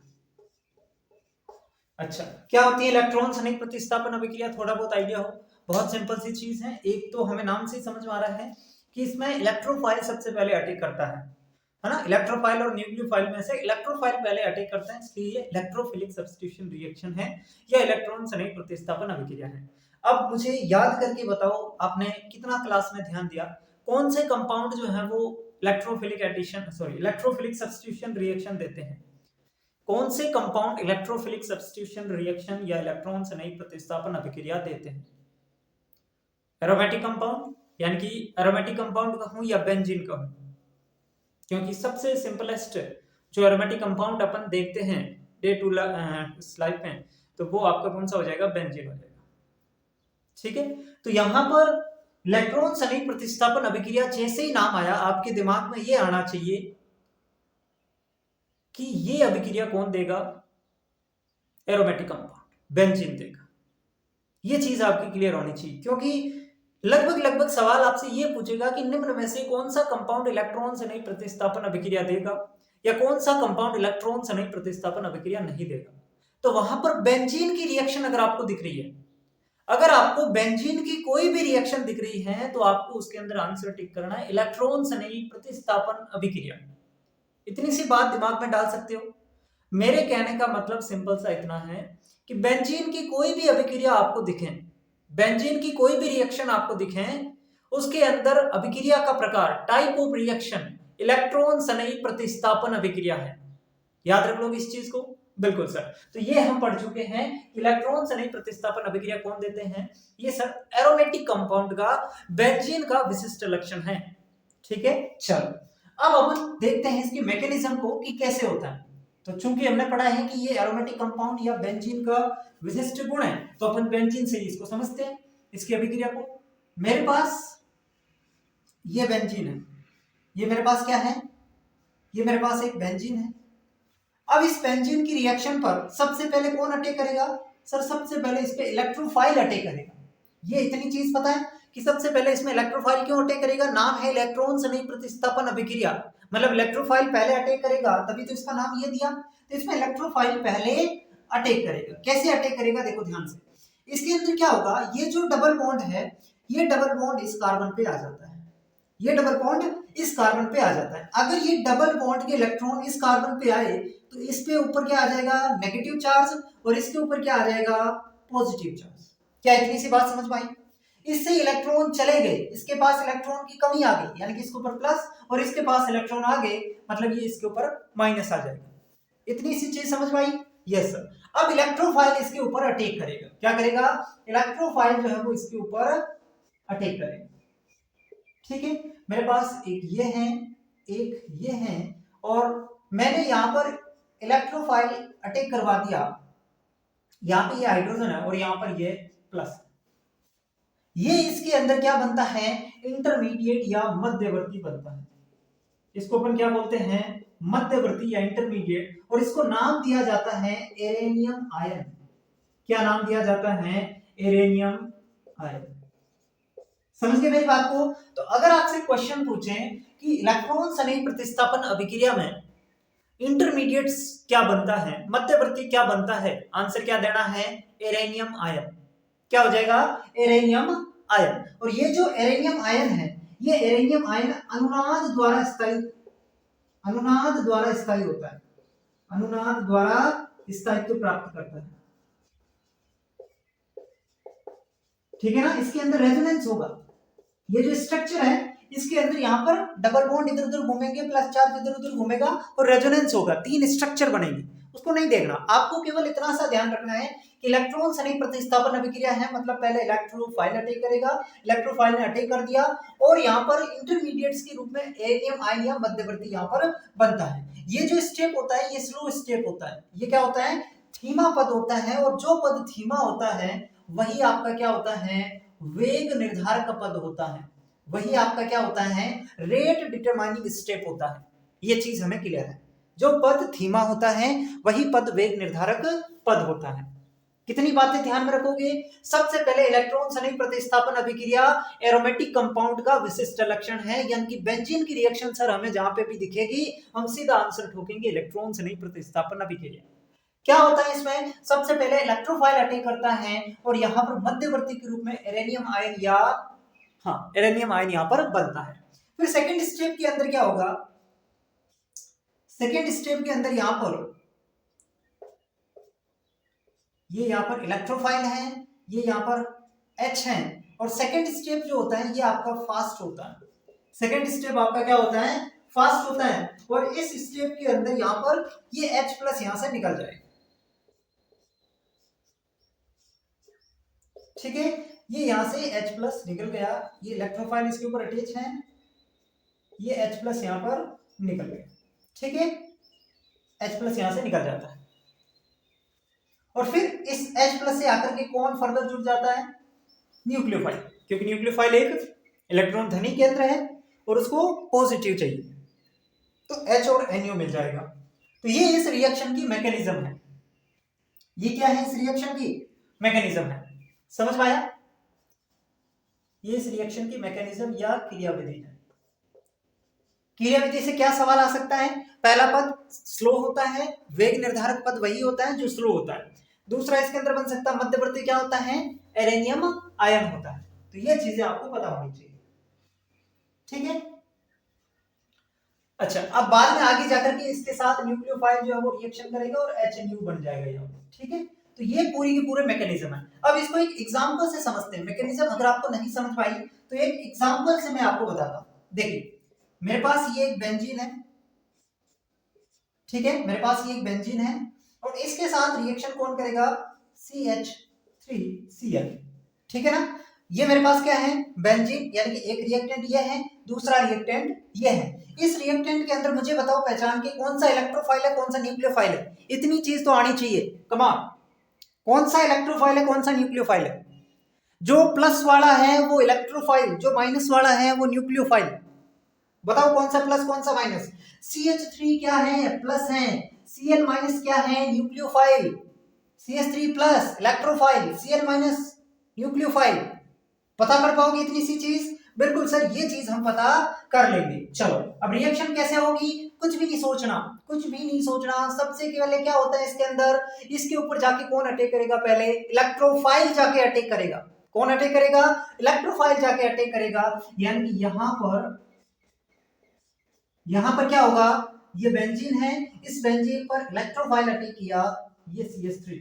[SPEAKER 1] अच्छा, क्या होती है इलेक्ट्रॉन संयुक्त प्रतिस्थापन अभिक्रिया? थोड़ा बहुत आइडिया हो, बहुत सिंपल सी चीज है। एक तो हमें नाम से ही समझ में आ रहा है कि इसमें इलेक्ट्रोफाइल सबसे पहले अटैक करता है ना। इलेक्ट्रोफाइल और न्यूक्लियोफाइल में से इलेक्ट्रोफाइल पहले अटैक करता है, इसलिए ये इलेक्ट्रोफिलिक सब्स्टिट्यूशन रिएक्शन है या इलेक्ट्रॉन संयुक्त प्रतिस्थापन अभिक्रिया है। अब मुझे याद करके बताओ, आपने कितना क्लास में ध्यान दिया, कौन से कंपाउंड जो है वो electrophilic addition sorry electrophilic substitution reaction देते हैं? कौन से कंपाउंड इलेक्ट्रोफिलिक सब्स्टिट्यूशन रिएक्शन या इलेक्ट्रॉन संयुक्त प्रतिस्थापन अभिक्रिया देते हैं? एरोमेटिक कंपाउंड, यानी कि एरोमेटिक कंपाउंड कहूं या बेंजीन कहूं, क्योंकि सबसे सिंपलेस्ट जो एरोमेटिक कंपाउंड अपन देखते हैं डे टू लाइफ में, तो वो आपका कौन सा हो जाएगा? बेंजीन हो जाएगा। ठीक है, तो यहां पर इलेक्ट्रॉन संयुक्त प्रतिस्थापन अभिक्रिया जैसे ही नाम आया, आपके दिमाग में ये आना चाहिए कि ये अभिक्रिया कौन देगा? एरोमेटिक कंपाउंड बेंजीन देगा। ये चीज आपकी क्लियर होनी चाहिए, क्योंकि लगभग सवाल आपसे ये पूछेगा कि निम्न में से कौन सा कंपाउंड इलेक्ट्रॉन संयुक्त प्रतिस्थापन अभिक्रिया देगा या कौन सा कंपाउंड इलेक्ट्रॉन संयुक्त प्रतिस्थापन अभिक्रिया नहीं देगा। तो वहां पर बेंजीन की रिएक्शन अगर आपको दिख रही है, अगर आपको बेंजीन की कोई भी रिएक्शन दिख रही है, तो आपको उसके अंदर आंसर टिक करना है इलेक्ट्रॉन संयुक्त प्रतिस्थापन अभिक्रिया। इतनी सी बात दिमाग में डाल सकते हो। मेरे कहने का मतलब सिंपल सा इतना है कि बेंजीन की कोई भी अभिक्रिया आपको दिखे, बेंजीन की कोई भी रिएक्शन आपको दिखे, उसके अंदर अभिक्रिया का प्रकार, टाइप ऑफ रिएक्शन, इलेक्ट्रॉन संयुक्त प्रतिस्थापन अभिक्रिया है। याद रख लो इस चीज को। बिल्कुल सर, तो ये हम पढ़ चुके हैं, इलेक्ट्रॉन संयुक्त प्रतिस्थापन अभिक्रिया कौन देते हैं? ये सर एरोमेटिक कंपाउंड का, बेंजीन का विशिष्ट लक्षण है। ठीक है, चलो अब अपन देखते हैं इसकी मैकेनिज्म को कि कैसे होता है। तो चूंकि हमने पढ़ा है कि ये एरोमेटिक कंपाउंड या बेंजीन का विशिष्ट गुण है, तो अपन बेंजीन से इसको समझते हैं, इसकी अभिक्रिया को। मेरे पास ये बेंजीन है, ये मेरे पास क्या है? ये मेरे पास एक बेंजीन है। अब इस बेंजीन की रिएक्शन पर सबसे पहले कौन अटैक करेगा? सर सबसे पहले इस पे इलेक्ट्रोफाइल अटैक करेगा। ये इतनी चीज पता है कि सबसे पहले इसमें इलेक्ट्रोफाइल क्यों अटैक करेगा? नाम है इलेक्ट्रॉन संयुक्त प्रतिस्थापन अभिक्रिया, मतलब इलेक्ट्रोफाइल पहले अटैक करेगा, तभी तो इसका नाम ये दिया। तो इसमें इलेक्ट्रोफाइल पहले अटैक करेगा। कैसे अटैक करेगा? देखो ध्यान से, इसके अंदर क्या होगा, ये जो डबल बॉन्ड है, ये डबल बॉन्ड इस कार्बन पे आ जाता है, ये डबल बॉन्ड इस कार्बन पे आ जाता है। अगर ये डबल बॉन्ड के इलेक्ट्रॉन इस कार्बन पे आए, तो इस पे ऊपर क्या आ जाएगा? नेगेटिव चार्ज, और इसके ऊपर क्या आ जाएगा? Positive charge. क्या इतनी सी बात समझ में आई? इससे इलेक्ट्रॉन चले गए, इसके पास इलेक्ट्रॉन की कमी आ गई, यानी कि इसके ऊपर प्लस और इसके पास इलेक्ट्रॉन आ गए, मतलब ये इसके ऊपर माइनस आ जाएगा। इतनी सी चीज समझ में आई? Yes sir. अब इलेक्ट्रोफाइल इसके ऊपर अटैक करेगा। क्या करेगा? इलेक्ट्रोफाइल जो है वो इसके ऊपर अटैक करेगा। ठीक है, मेरे पास एक ये है, एक ये है, और मैंने यहां पर इलेक्ट्रोफाइल अटैक करवा दिया। यहां पे ये हाइड्रोजन है और यहां पर ये प्लस। ये इसके अंदर क्या बनता है? इंटरमीडिएट या मध्यवर्ती बनता है। इसको अपन क्या बोलते हैं? मध्यवर्ती या इंटरमीडिएट, और इसको नाम दिया जाता है एरेनियम आयन। क्या नाम दिया जाता है? Arenium ion. समझ गए मेरी बात को? तो अगर आपसे क्वेश्चन पूछें कि इलेक्ट्रॉन संयुक्त प्रतिस्थापन अभिक्रिया में इंटरमीडिएट्स क्या बनता है, मध्यवर्ती क्या बनता है, आंसर क्या देना है, एरेनियम आयन। क्या हो जाएगा, एरेनियम आयन। और ये जो एरेनियम आयन है, ये एरेनियम आयन अनुनाद द्वारा स्थायी होता है, अनुनाद द्वारा स्थायित्व प्राप्त करता है, ठीक है ना। इसके अंदर रेजोनेंस होगा, ये जो स्ट्रक्चर है इसके अंदर यहाँ पर डबल बॉन्ड इधर उधर घूमेंगे, प्लस चार्ज इधर उधर घूमेगा और रेजोनेंस होगा, 3 स्ट्रक्चर बनेंगे। उसको नहीं देखना, आपको केवल इतना सा ध्यान रखना है कि इलेक्ट्रॉन से नहीं प्रतिस्थापन अभिक्रिया है, मतलब पहले इलेक्ट्रोफाइल अटैक करेगा, इलेक्ट्रोफाइल ने अटैक कर दिया और यहाँ पर इंटरमीडिएट्स के रूप में एरेनियम आयन या मध्यवर्ती यहाँ पर बनता है। ये जो स्टेप होता है ये स्लो स्टेप होता है, ये क्या होता है, थीमा पद होता है। और जो पद थीमा होता है वही आपका क्या होता है, वेग निर्धारक पद होता है, वही आपका क्या होता है, रेट डिटरमाइनिंग स्टेप होता है। ये चीज हमें क्लियर है, जो पद थीमा होता है वही पद वेग निर्धारक पद होता है। कितनी बातें ध्यान में रखोगे, सबसे पहले इलेक्ट्रॉन सनी प्रतिस्थापन अभिक्रिया एरोमेटिक कंपाउंड का विशिष्ट लक्षण है, यानी कि बेंजीन की रिएक्शन सर हमें जहां पे भी दिखेगी हम सीधा आंसर ठोकेंगे इलेक्ट्रॉन सनी प्रतिस्थापन अभिक्रिया। क्या होता है इसमें, सबसे पहले इलेक्ट्रोफाइल अटैक करता है और यहाँ पर मध्यवर्ती के रूप में एरेनियम आयन या एरेनियम आयन यहाँ पर बनता है। फिर सेकंड स्टेप के अंदर क्या होगा, सेकंड स्टेप के अंदर यहाँ पर ये यहाँ पर इलेक्ट्रोफाइल है, ये यहाँ पर H है और सेकंड स्टेप जो होता है ये आपका फास्ट होता है, सेकंड स्टेप आपका क्या होता है, फास्ट होता है। और इस स्टेप के अंदर यहाँ पर ये H प्लस यहाँ से निकल जाएगा, ठीक है, ये यहां से H प्लस निकल गया, ये इलेक्ट्रोफाइल इसके ऊपर अटैच है, ये H प्लस यहां पर निकल गया, ठीक है, H प्लस यहां से निकल जाता है। और फिर इस H प्लस से आकर के कौन फर्दर जुड़ जाता है, न्यूक्लियोफाइल, क्योंकि न्यूक्लियोफाइल एक इलेक्ट्रॉन धनी केंद्र है और उसको पॉजिटिव चाहिए, तो H और NO मिल जाएगा। तो ये इस रिएक्शन की मैकेनिज्म है, ये क्या है, इस रिएक्शन की मैकेनिज्म है, समझ पाया, ये इस रिएक्शन की मैकेनिज्म या क्रियाविधि है। क्रियाविधि से क्या सवाल आ सकता है, पहला पद स्लो होता है, वेग निर्धारक पद वही होता है जो स्लो होता है। दूसरा इसके अंदर बन सकता है मध्यवर्ती क्या होता है, एरेनियम आयन होता है। तो ये चीजें आपको पता होनी चाहिए, ठीक है। अच्छा, अब बाद में आगे जाकर के इसके साथ न्यूक्लियोफाइल जो है वो रिएक्शन करेगा और HNU बन जाएगा यहाँ, ठीक है। तो ये पूरी की पूरे मैकेनिज्म है। अब इसको एक एग्जांपल से समझते हैं, मैकेनिज्म अगर आपको नहीं समझ पाई तो एक एग्जांपल से मैं आपको बताता हूं। देखिए मेरे पास ये एक बेंजीन है, ठीक है, मेरे पास ये एक बेंजीन है और इसके साथ रिएक्शन कौन करेगा, CH3Cl, ठीक है ना। ये मेरे पास क्या है, बेंजीन, यानी कि एक रिएक्टेंट ये है, दूसरा रिएक्टेंट ये है। इस रिएक्टेंट के अंदर मुझे बताओ पहचान के कौन सा इलेक्ट्रोफाइल है, कौन सा न्यूक्लियोफाइल है, इतनी चीज तो आनी चाहिए, कमाल। कौन सा इलेक्ट्रोफाइल है, कौन सा न्यूक्लियोफाइल है, जो प्लस वाला है वो इलेक्ट्रोफाइल, जो माइनस वाला है वो न्यूक्लियोफाइल। बताओ कौन सा प्लस कौन सा माइनस, CH3 क्या है, प्लस है, Cl माइनस क्या है, nucleophile, CH3 plus electrophile, Cl minus nucleophile. पता कर पाओगे इतनी सी चीज, बिल्कुल सर ये चीज हम पता कर लेंगे। चलो अब रिएक्शन कैसे होगी, कुछ भी नहीं सोचना, कुछ भी नहीं सोचना, सबसे पहले क्या होता है इसके अंदर, इसके ऊपर जाके कौन अटैक करेगा, पहले इलेक्ट्रोफाइल जाके अटैक करेगा। कौन अटैक करेगा, इलेक्ट्रोफाइल जाके अटैक करेगा, यानी कि यहां पर क्या होगा, ये बेंजीन है, इस बेंजीन पर इलेक्ट्रोफाइल अटैक किया, ये CH3,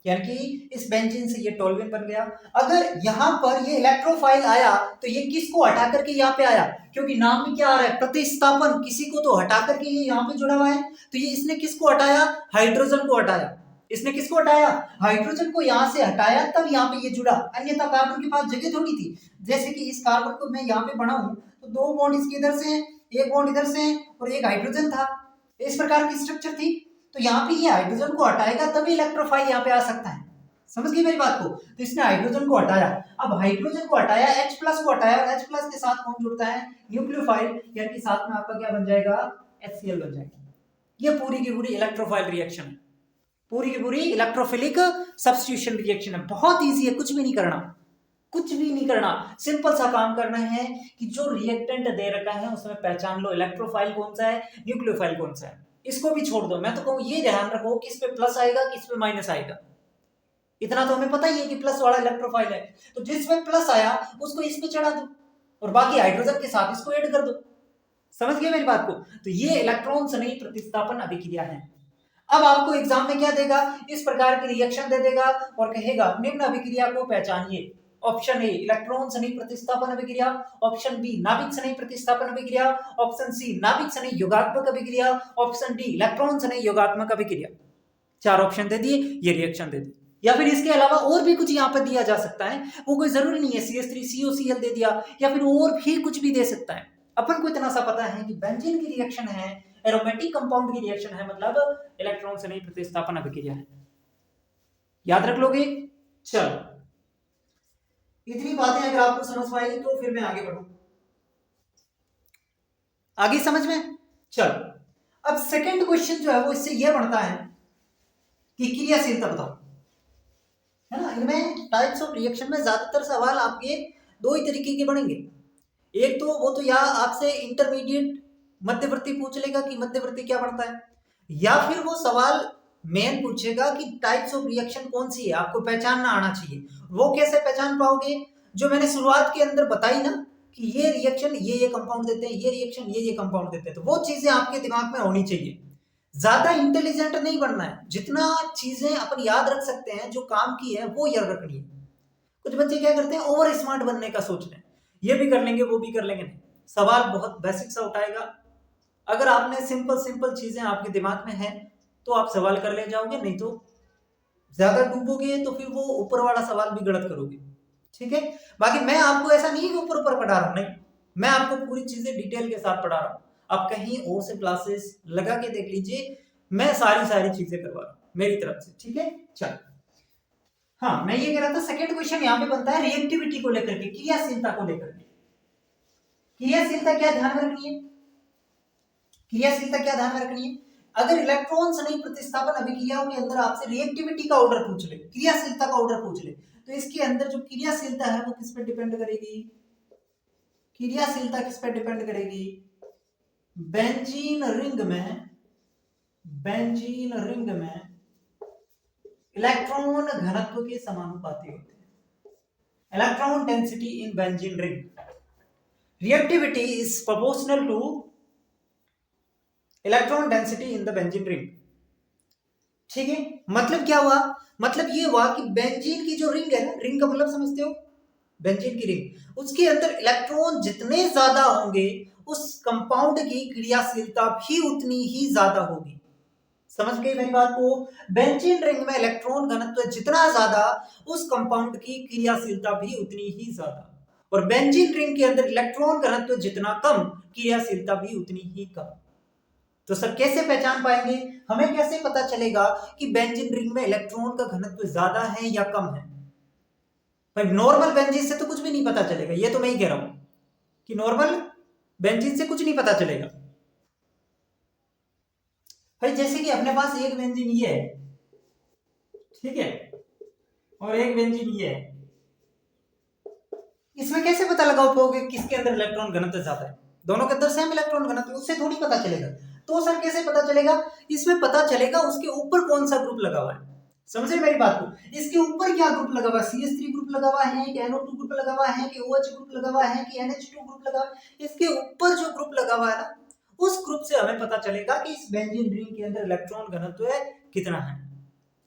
[SPEAKER 1] यानी कि इस बेंजीन से ये टोल्यूएन बन गया। अगर यहाँ पर ये इलेक्ट्रोफाइल आया तो ये किसको हटा करके यहाँ पे आया, क्योंकि नाम में क्या आ रहा है, प्रतिस्थापन, किसी को तो हटा करके ये यहाँ पे जुड़ा हुआ है। तो ये इसने किसको हटाया, हाइड्रोजन को हटाया, इसने किसको हटाया, हाइड्रोजन को यहाँ से हटाया, तब यहाँ पे ये जुड़ा, अन्यथा कार्बन के पास जगह थोड़ी थी। जैसे कि इस कार्बन को मैं यहाँ पे बनाऊं तो 2 बॉन्ड इसके इधर से, एक बॉन्ड इधर से और एक हाइड्रोजन था, इस प्रकार की स्ट्रक्चर थी। तो यहाँ पे ये हाइड्रोजन को हटाएगा तभी इलेक्ट्रोफाइल यहाँ पे आ सकता है, समझ गई मेरी बात को। तो इसने हाइड्रोजन को हटाया, अब हाइड्रोजन को हटाया, H प्लस को हटाया, और H प्लस के साथ कौन जुड़ता है, न्यूक्लियोफाइल, यानी कि साथ में आपका क्या बन जाएगा, HCl बन जाएगा। ये पूरी की पूरी इलेक्ट्रोफाइल रिएक्शन है, पूरी की पूरी इलेक्ट्रोफिलिक सब्स्टिट्यूशन रिएक्शन है। बहुत ईजी है, कुछ भी नहीं करना, कुछ भी नहीं करना, सिंपल सा काम करना है कि जो रिएक्टेंट दे रखा है उसमें पहचान लो इलेक्ट्रोफाइल कौन सा है, न्यूक्लियोफाइल कौन सा है। इसको भी छोड़ दो, मैं तो कहूँ ये ध्यान रखो किस पे प्लस आएगा किस पे माइनस आएगा। इतना तो हमें पता ही है कि प्लस वाला इलेक्ट्रोफाइल है, तो जिसमें प्लस आया उसको इस पे चढ़ा दो और बाकी हाइड्रोजन के साथ इसको ऐड कर दो। समझ गए मेरी बात को? तो ये इलेक्ट्रॉन सनी प्रतिस्थापन अभिक्रिया है। अब आपको एग्जाम में क्या देगा, इस प्रकार की रिएक्शन दे देगा और कहेगा निम्न अभिक्रिया को पहचानिए। ऑप्शन ए इलेक्ट्रॉन सनी प्रतिस्थापन अभिक्रिया, ऑप्शन बी नाभिक सनी प्रतिस्थापन अभिक्रिया, ऑप्शन सी नाभिक सनी योगात्मक अभिक्रिया, ऑप्शन डी इलेक्ट्रॉन सनी योगात्मक अभिक्रिया। 4 ऑप्शन दे दिए, ये रिएक्शन दे दी। या फिर इसके अलावा और भी कुछ यहाँ पर दिया जा सकता है, वो कोई जरूरी नहीं है CH3COCl दे दिया, या फिर और भी कुछ भी दे सकता है। अपन को इतना सा पता है कि बेंजीन की रिएक्शन है, एरोमेटिक कंपाउंड की रिएक्शन है, मतलब इलेक्ट्रॉन से नहीं प्रतिस्थापन अभिक्रिया है। याद रख लोगे? चलो इतनी बातें अगर आपको समझ पाएगी तो फिर मैं आगे बढ़ूं। आगे समझ में? चलो अब सेकंड क्वेश्चन जो है वो इससे यह बनता है कि क्रियाशीलता बताओ, है ना। इनमें टाइप्स ऑफ रिएक्शन में ज्यादातर सवाल आपके दो ही तरीके के बनेंगे। एक तो वो तो या आपसे इंटरमीडिएट मध्यवर्ती पूछ लेगा कि मध्यवर्ती क्या बनता है, या फिर वो सवाल मेन पूछेगा कि टाइप्स ऑफ रिएक्शन कौन सी है, आपको पहचानना आना चाहिए। वो कैसे पहचान पाओगे? जो मैंने शुरुआत के अंदर बताई ना कि ये रिएक्शन ये कंपाउंड देते हैं, ये रिएक्शन ये कंपाउंड देते हैं, तो वो चीजें आपके दिमाग में होनी चाहिए। ज्यादा इंटेलिजेंट नहीं बनना है, जितना चीजें अपन याद रख सकते हैं जो काम की है वो याद रखनी है। कुछ बच्चे क्या करते हैं, ओवर स्मार्ट बनने का सोच रहे हैं, ये भी कर लेंगे वो भी कर लेंगे। नहीं, सवाल बहुत बेसिक सा उठाएगा। अगर आपने सिंपल चीजें आपके दिमाग में है तो आप सवाल कर ले जाओगे, नहीं तो ज्यादा डूबोगे तो फिर वो ऊपर वाला सवाल भी गलत करोगे। ठीक है, बाकी मैं आपको ऐसा नहीं है कि ऊपर पढ़ा रहा हूं, नहीं, मैं आपको पूरी चीजें डिटेल के साथ पढ़ा रहा हूं। आप कहीं और से क्लासेस लगा के देख लीजिए, मैं सारी चीजें करवा रहा हूं मेरी तरफ से। ठीक है, चल हाँ, मैं ये कह रहा था सेकंड क्वेश्चन यहाँ पे बनता है रिएक्टिविटी को लेकर के, क्रियाशीलता को लेकर के। क्रियाशीलता क्या ध्यान में रखनी है? क्रियाशीलता क्या ध्यान में रखनी है? अगर इलेक्ट्रॉन सनी प्रतिस्थापन अभिक्रियाओं के अंदर आपसे रिएक्टिविटी का ऑर्डर पूछ ले, क्रियाशीलता का ऑर्डर पूछ ले, तो इसके अंदर जो क्रियाशीलता है वो किस पे डिपेंड करेगी? क्रियाशीलता किस पे डिपेंड करेगी? बेंजीन रिंग में इलेक्ट्रॉन घनत्व के समानुपाती होते हैं। Electron density in benzene ring, reactivity is proportional two electron density in the benzene ring. ठीक है, मतलब क्या हुआ? मतलब ये हुआ कि बेंजीन की जो रिंग है ना, रिंग का मतलब समझते हो, बेंजीन की रिंग, उसके अंदर इलेक्ट्रॉन जितने ज्यादा होंगे उस कंपाउंड की क्रियाशीलता भी उतनी ही ज्यादा होगी। समझ गए मेरी बात को? बेंजीन रिंग में इलेक्ट्रॉन घनत्व जितना ज्यादा उस कंपाउंड की क्रियाशीलता भी उतनी ही ज्यादा, और बेंजीन रिंग के अंदर इलेक्ट्रॉन घनत्व जितना कम क्रियाशीलता भी उतनी ही कम। तो सर कैसे पहचान पाएंगे, हमें कैसे पता चलेगा कि बेंजीन रिंग में इलेक्ट्रॉन का घनत्व ज्यादा है या कम है? भाई नॉर्मल बेंजीन से तो कुछ भी नहीं पता चलेगा, ये तो मैं ही कह रहा हूं कि नॉर्मल बेंजीन से कुछ नहीं पता चलेगा। भाई जैसे कि अपने पास एक बेंजीन ये है, ठीक है, और एक बेंजीन ये है, इसमें कैसे पता लगा पाओगे किसके अंदर इलेक्ट्रॉन घनत्व ज्यादा है? दोनों के अंदर सेम इलेक्ट्रॉन घनत्व, उससे थोड़ी पता चलेगा। तो सर कैसे पता चलेगा? इसमें पता चलेगा उसके ऊपर कौन सा ग्रुप लगा हुआ है। समझे मेरी बात को? इसके ऊपर क्या ग्रुप लगा हुआ है? CH3 ग्रुप लगा हुआ है कि NO2 ग्रुप लगा हुआ है कि OH ग्रुप लगा हुआ है कि NH2 ग्रुप लगा हुआ है? इसके ऊपर जो ग्रुप लगा हुआ है ना, उस ग्रुप से हमें पता चलेगा कि इस बेंजीन रिंग के अंदर इलेक्ट्रॉन घनत्व कितना है।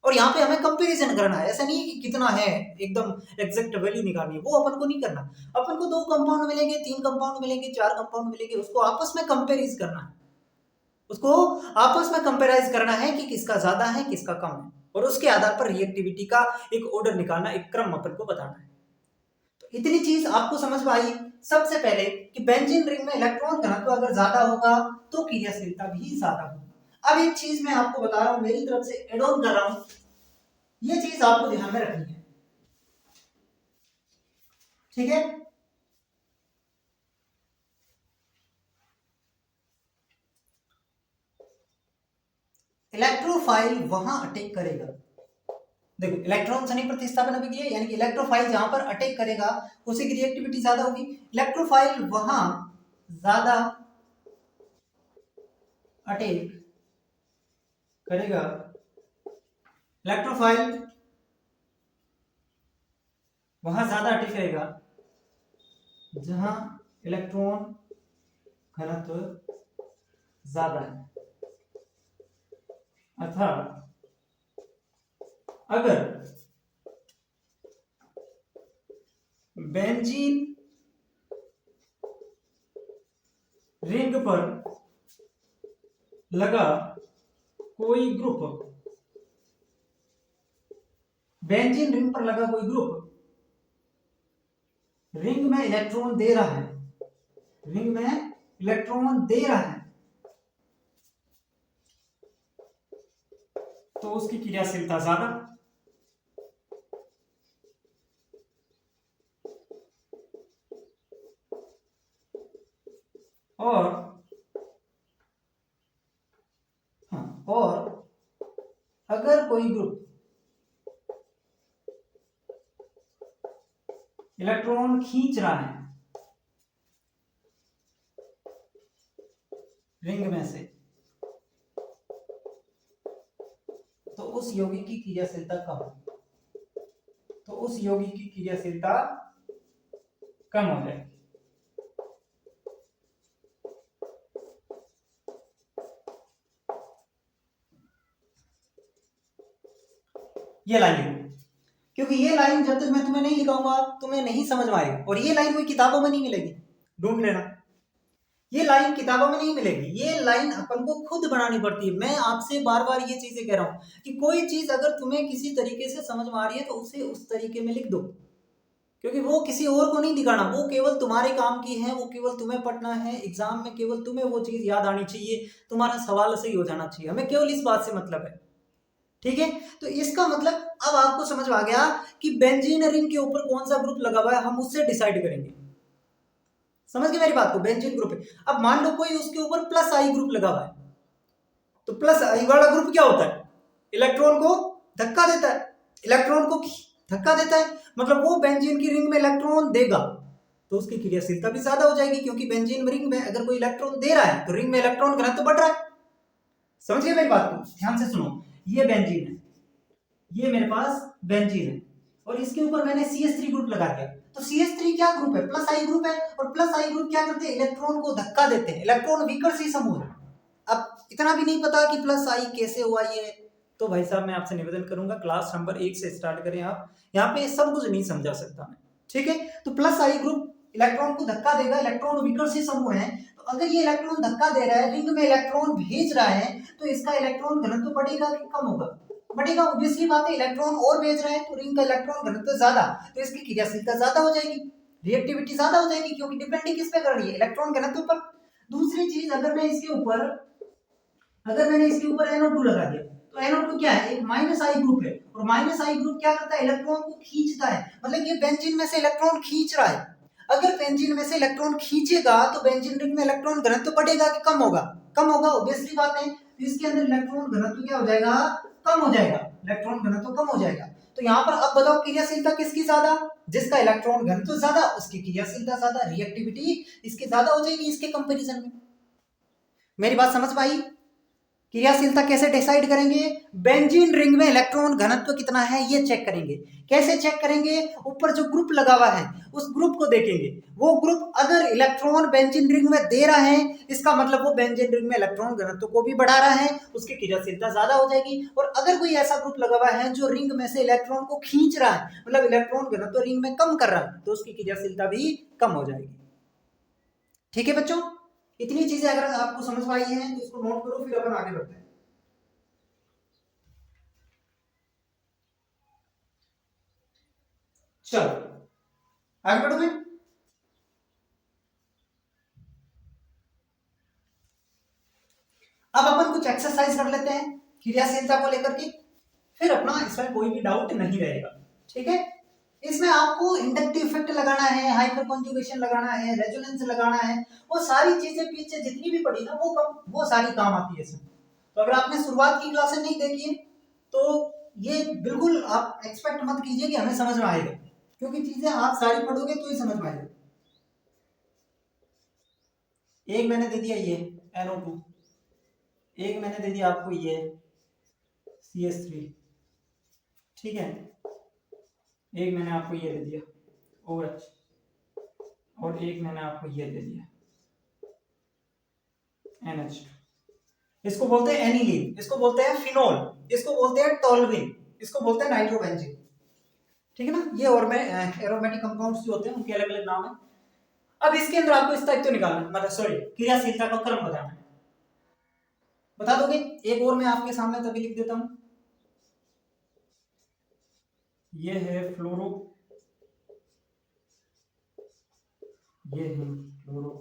[SPEAKER 1] और यहाँ पे हमें कंपैरिजन करना है, ऐसा नहीं है कि कितना है एकदम एग्जैक्ट वैल्यू निकालनी है, वो अपन को नहीं करना। अपन को 2 कंपाउंड मिलेंगे, 3 कंपाउंड मिलेंगे, 4 कंपाउंड मिलेंगे, उसको आपस में कंपेरिज करना है, उसको आपस में कंपेराइज करना है कि किसका ज्यादा है किसका कम है, और उसके आधार पर रिएक्टिविटी का एक ऑर्डर निकालना, एक क्रम अपन को बताना है। तो इतनी चीज आपको समझ में आई सबसे पहले कि बेंजीन रिंग में इलेक्ट्रॉन घनत्व अगर ज्यादा होगा तो क्रियाशीलता भी ज्यादा होगी। अब एक चीज मैं आपको बता रहा हूं, मेरी तरफ से एड ऑन कर रहा हूं, ये चीज आपको ध्यान में रखनी है। ठीक है, इलेक्ट्रोफाइल वहां अटैक करेगा। देखो इलेक्ट्रॉन सनी प्रतिस्थापन अभिक्रिया यानी कि इलेक्ट्रोफाइल जहां पर अटैक करेगा उसी की रिएक्टिविटी ज्यादा होगी। इलेक्ट्रोफाइल वहां ज्यादा अटैक
[SPEAKER 2] करेगा इलेक्ट्रोफाइल वहां ज्यादा एक्टिव रहेगा जहां इलेक्ट्रॉन घनत्व ज्यादा है। अर्थात अगर बेंजीन रिंग पर लगा कोई ग्रुप, बेंजीन रिंग पर लगा कोई ग्रुप रिंग में इलेक्ट्रॉन दे रहा है, रिंग में इलेक्ट्रॉन दे रहा है, तो उसकी क्रियाशीलता ज्यादा। और और अगर कोई ग्रुप इलेक्ट्रॉन खींच रहा है रिंग में से, तो उस यौगिक की क्रियाशीलता कम, तो उस यौगिक की क्रियाशीलता कम हो जाएगी। ये लाइन, क्योंकि ये लाइन जब तक मैं तुम्हें नहीं लिखाऊंगा तुम्हें नहीं समझ में आएगी, और ये लाइन कोई किताबों में नहीं मिलेगी, ढूंढ लेना। ये लाइन किताबों में नहीं मिलेगी, ये लाइन अपन को खुद बनानी पड़ती है। मैं आपसे बार बार ये चीजें कह रहा हूं कि कोई चीज अगर तुम्हें किसी तरीके से समझ में आ रही है तो उसे उस तरीके में लिख दो, क्योंकि वो किसी और को नहीं दिखाना, वो केवल तुम्हारे काम की है, वो केवल तुम्हें पढ़ना है, एग्जाम में केवल तुम्हें वो चीज याद आनी चाहिए, तुम्हारा सवाल सही हो जाना चाहिए, हमें केवल इस बात से मतलब है। ठीक है, तो इसका मतलब अब आपको समझ में आ गया कि बेंजीन रिंग के ऊपर कौन सा ग्रुप लगा हुआ है, हम उससे डिसाइड करेंगे। समझ गए मेरी बात को, बेंजीन ग्रुप है। अब मान लो कोई उसके ऊपर प्लस आई ग्रुप लगा हुआ है, तो प्लस आई वाला ग्रुप क्या होता है, इलेक्ट्रॉन को धक्का देता है, इलेक्ट्रॉन को धक्का देता है, मतलब वो बेंजीन की रिंग में इलेक्ट्रॉन देगा, तो उसकी क्रियाशीलता भी ज्यादा हो जाएगी, क्योंकि बेंजीन रिंग में अगर कोई इलेक्ट्रॉन दे रहा है तो रिंग में इलेक्ट्रॉन घनत्व तो बढ़ रहा है। समझ गए मेरी बात को, ध्यान से सुनो। ये बेंजीन है, ये मेरे पास बेंजीन है, और इसके ऊपर मैंने CH3 ग्रुप लगा दिया, तो CH3 क्या ग्रुप है, प्लस आई ग्रुप है, और प्लस आई ग्रुप क्या करते हैं, इलेक्ट्रॉन को धक्का देते हैं, इलेक्ट्रॉन विकर्षी समूह है। अब इतना भी नहीं पता कि प्लस आई कैसे हुआ ये, तो भाई साहब मैं आपसे निवेदन करूंगा क्लास नंबर 1 से स्टार्ट करें आप, यहाँ पे सब कुछ नहीं समझा सकता मैं। ठीक है, तो प्लस आई ग्रुप इलेक्ट्रॉन को धक्का देगा, इलेक्ट्रॉन विकर्षी समूह है, तो अगर ये इलेक्ट्रॉन धक्का दे रहा है, रिंग में इलेक्ट्रॉन भेज रहा है, तो इसका इलेक्ट्रॉन घनत्व बढ़ेगा कि कम होगा, बढ़ेगा। ऑब्वियसली बात है, इलेक्ट्रॉन और भेज रहा है तो रिंग का इलेक्ट्रॉन घनत्व ज्यादा, तो इसकी क्रियाशीलता ज्यादा हो जाएगी, रिएक्टिविटी ज्यादा हो जाएगी, क्योंकि डिपेंडिंग किस पे कर रही है, इलेक्ट्रॉन घनत्व पर। दूसरी चीज, अगर मैंने इसके ऊपर NO2 लगा दिया, तो NO2 क्या है, एक माइनस आई ग्रुप है, और माइनस आई ग्रुप क्या करता है, इलेक्ट्रॉन को खींचता है, मतलब ये बेंजीन में से इलेक्ट्रॉन खींच रहा है। अगर बेंजीन में से इलेक्ट्रॉन खींचेगा तो बेंजीन रिंग में इलेक्ट्रॉन घनत्व बढ़ेगा कि कम होगा, कम होगा, ऑब्वियसली बात है। तो इसके अंदर इलेक्ट्रॉन घनत्व क्या हो जाएगा, कम हो जाएगा, इलेक्ट्रॉन घनत्व कम हो जाएगा। तो यहाँ पर अब बताओ क्रियाशीलता किसकी ज्यादा, जिसका इलेक्ट्रॉन घनत्व ज्यादा उसकी क्रियाशीलता ज्यादा, रिएक्टिविटी इसकी ज्यादा हो जाएगी इसके कंपैरिजन में। मेरी बात समझ पाई, क्रियाशीलता कैसे डिसाइड करेंगे, बेंजीन रिंग में इलेक्ट्रॉन घनत्व कितना है ये चेक करेंगे। कैसे चेक करेंगे, ऊपर जो ग्रुप लगा हुआ है उस ग्रुप को देखेंगे, वो ग्रुप अगर इलेक्ट्रॉन बेंजीन रिंग में दे रहा है, इसका मतलब वो बेंजीन रिंग में इलेक्ट्रॉन घनत्व को भी बढ़ा रहा है, उसकी क्रियाशीलता ज्यादा हो जाएगी। और अगर कोई ऐसा ग्रुप लगा हुआ है जो रिंग में से इलेक्ट्रॉन को खींच रहा है, मतलब इलेक्ट्रॉन घनत्व रिंग में कम कर रहा है, तो उसकी क्रियाशीलता भी कम हो जाएगी। ठीक है बच्चों, इतनी चीजें अगर आपको समझ में आई हैं तो इसको नोट करो, फिर अपन आगे बढ़ते हैं। चलो आगे बढ़ो मैं। अब अपन कुछ एक्सरसाइज कर लेते हैं क्रियाशीलता को लेकर के, फिर अपना इसमें कोई भी डाउट नहीं रहेगा। ठीक है, इसमें आपको इंडक्टिव इफेक्ट लगाना है, हाइपर कॉन्जुगेशन लगाना है, रेजोनेंस लगाना है, वो सारी चीजें पीछे जितनी भी पड़ी ना वो सारी काम आती है इसमें। तो अगर आपने शुरुआत की क्लासेस नहीं देखी है तो ये बिल्कुल आप एक्सपेक्ट मत कीजिए कि हमें समझ में आएगा, क्योंकि चीजें आप सारी पढ़ोगे तो ही समझ में आएगा। एक मैंने दे दिया ये NO2, एक मैंने दे दिया आपको ये
[SPEAKER 1] CH3, ठीक है। एक मैंने आपको ये दे दिया OH, और एक मैंने आपको ये दे दिया NH2। इसको बोलते हैं एनिलीन, इसको बोलते हैं फिनोल, इसको बोलते हैं टोल्यूइन, इसको बोलते हैं नाइट्रोबेंजीन, ठीक है ना। ये और में एरोमेटिक कंपाउंड्स जो होते हैं उनके अलग अलग नाम है। अब इसके अंदर आपको स्थायित्व निकालना, मतलब सॉरी क्रियाशीलता का क्रम बताना है। बता दोगे? एक और मैं आपके सामने तभी लिख देता हूं, ये है फ्लोरो, ये है फ्लोरो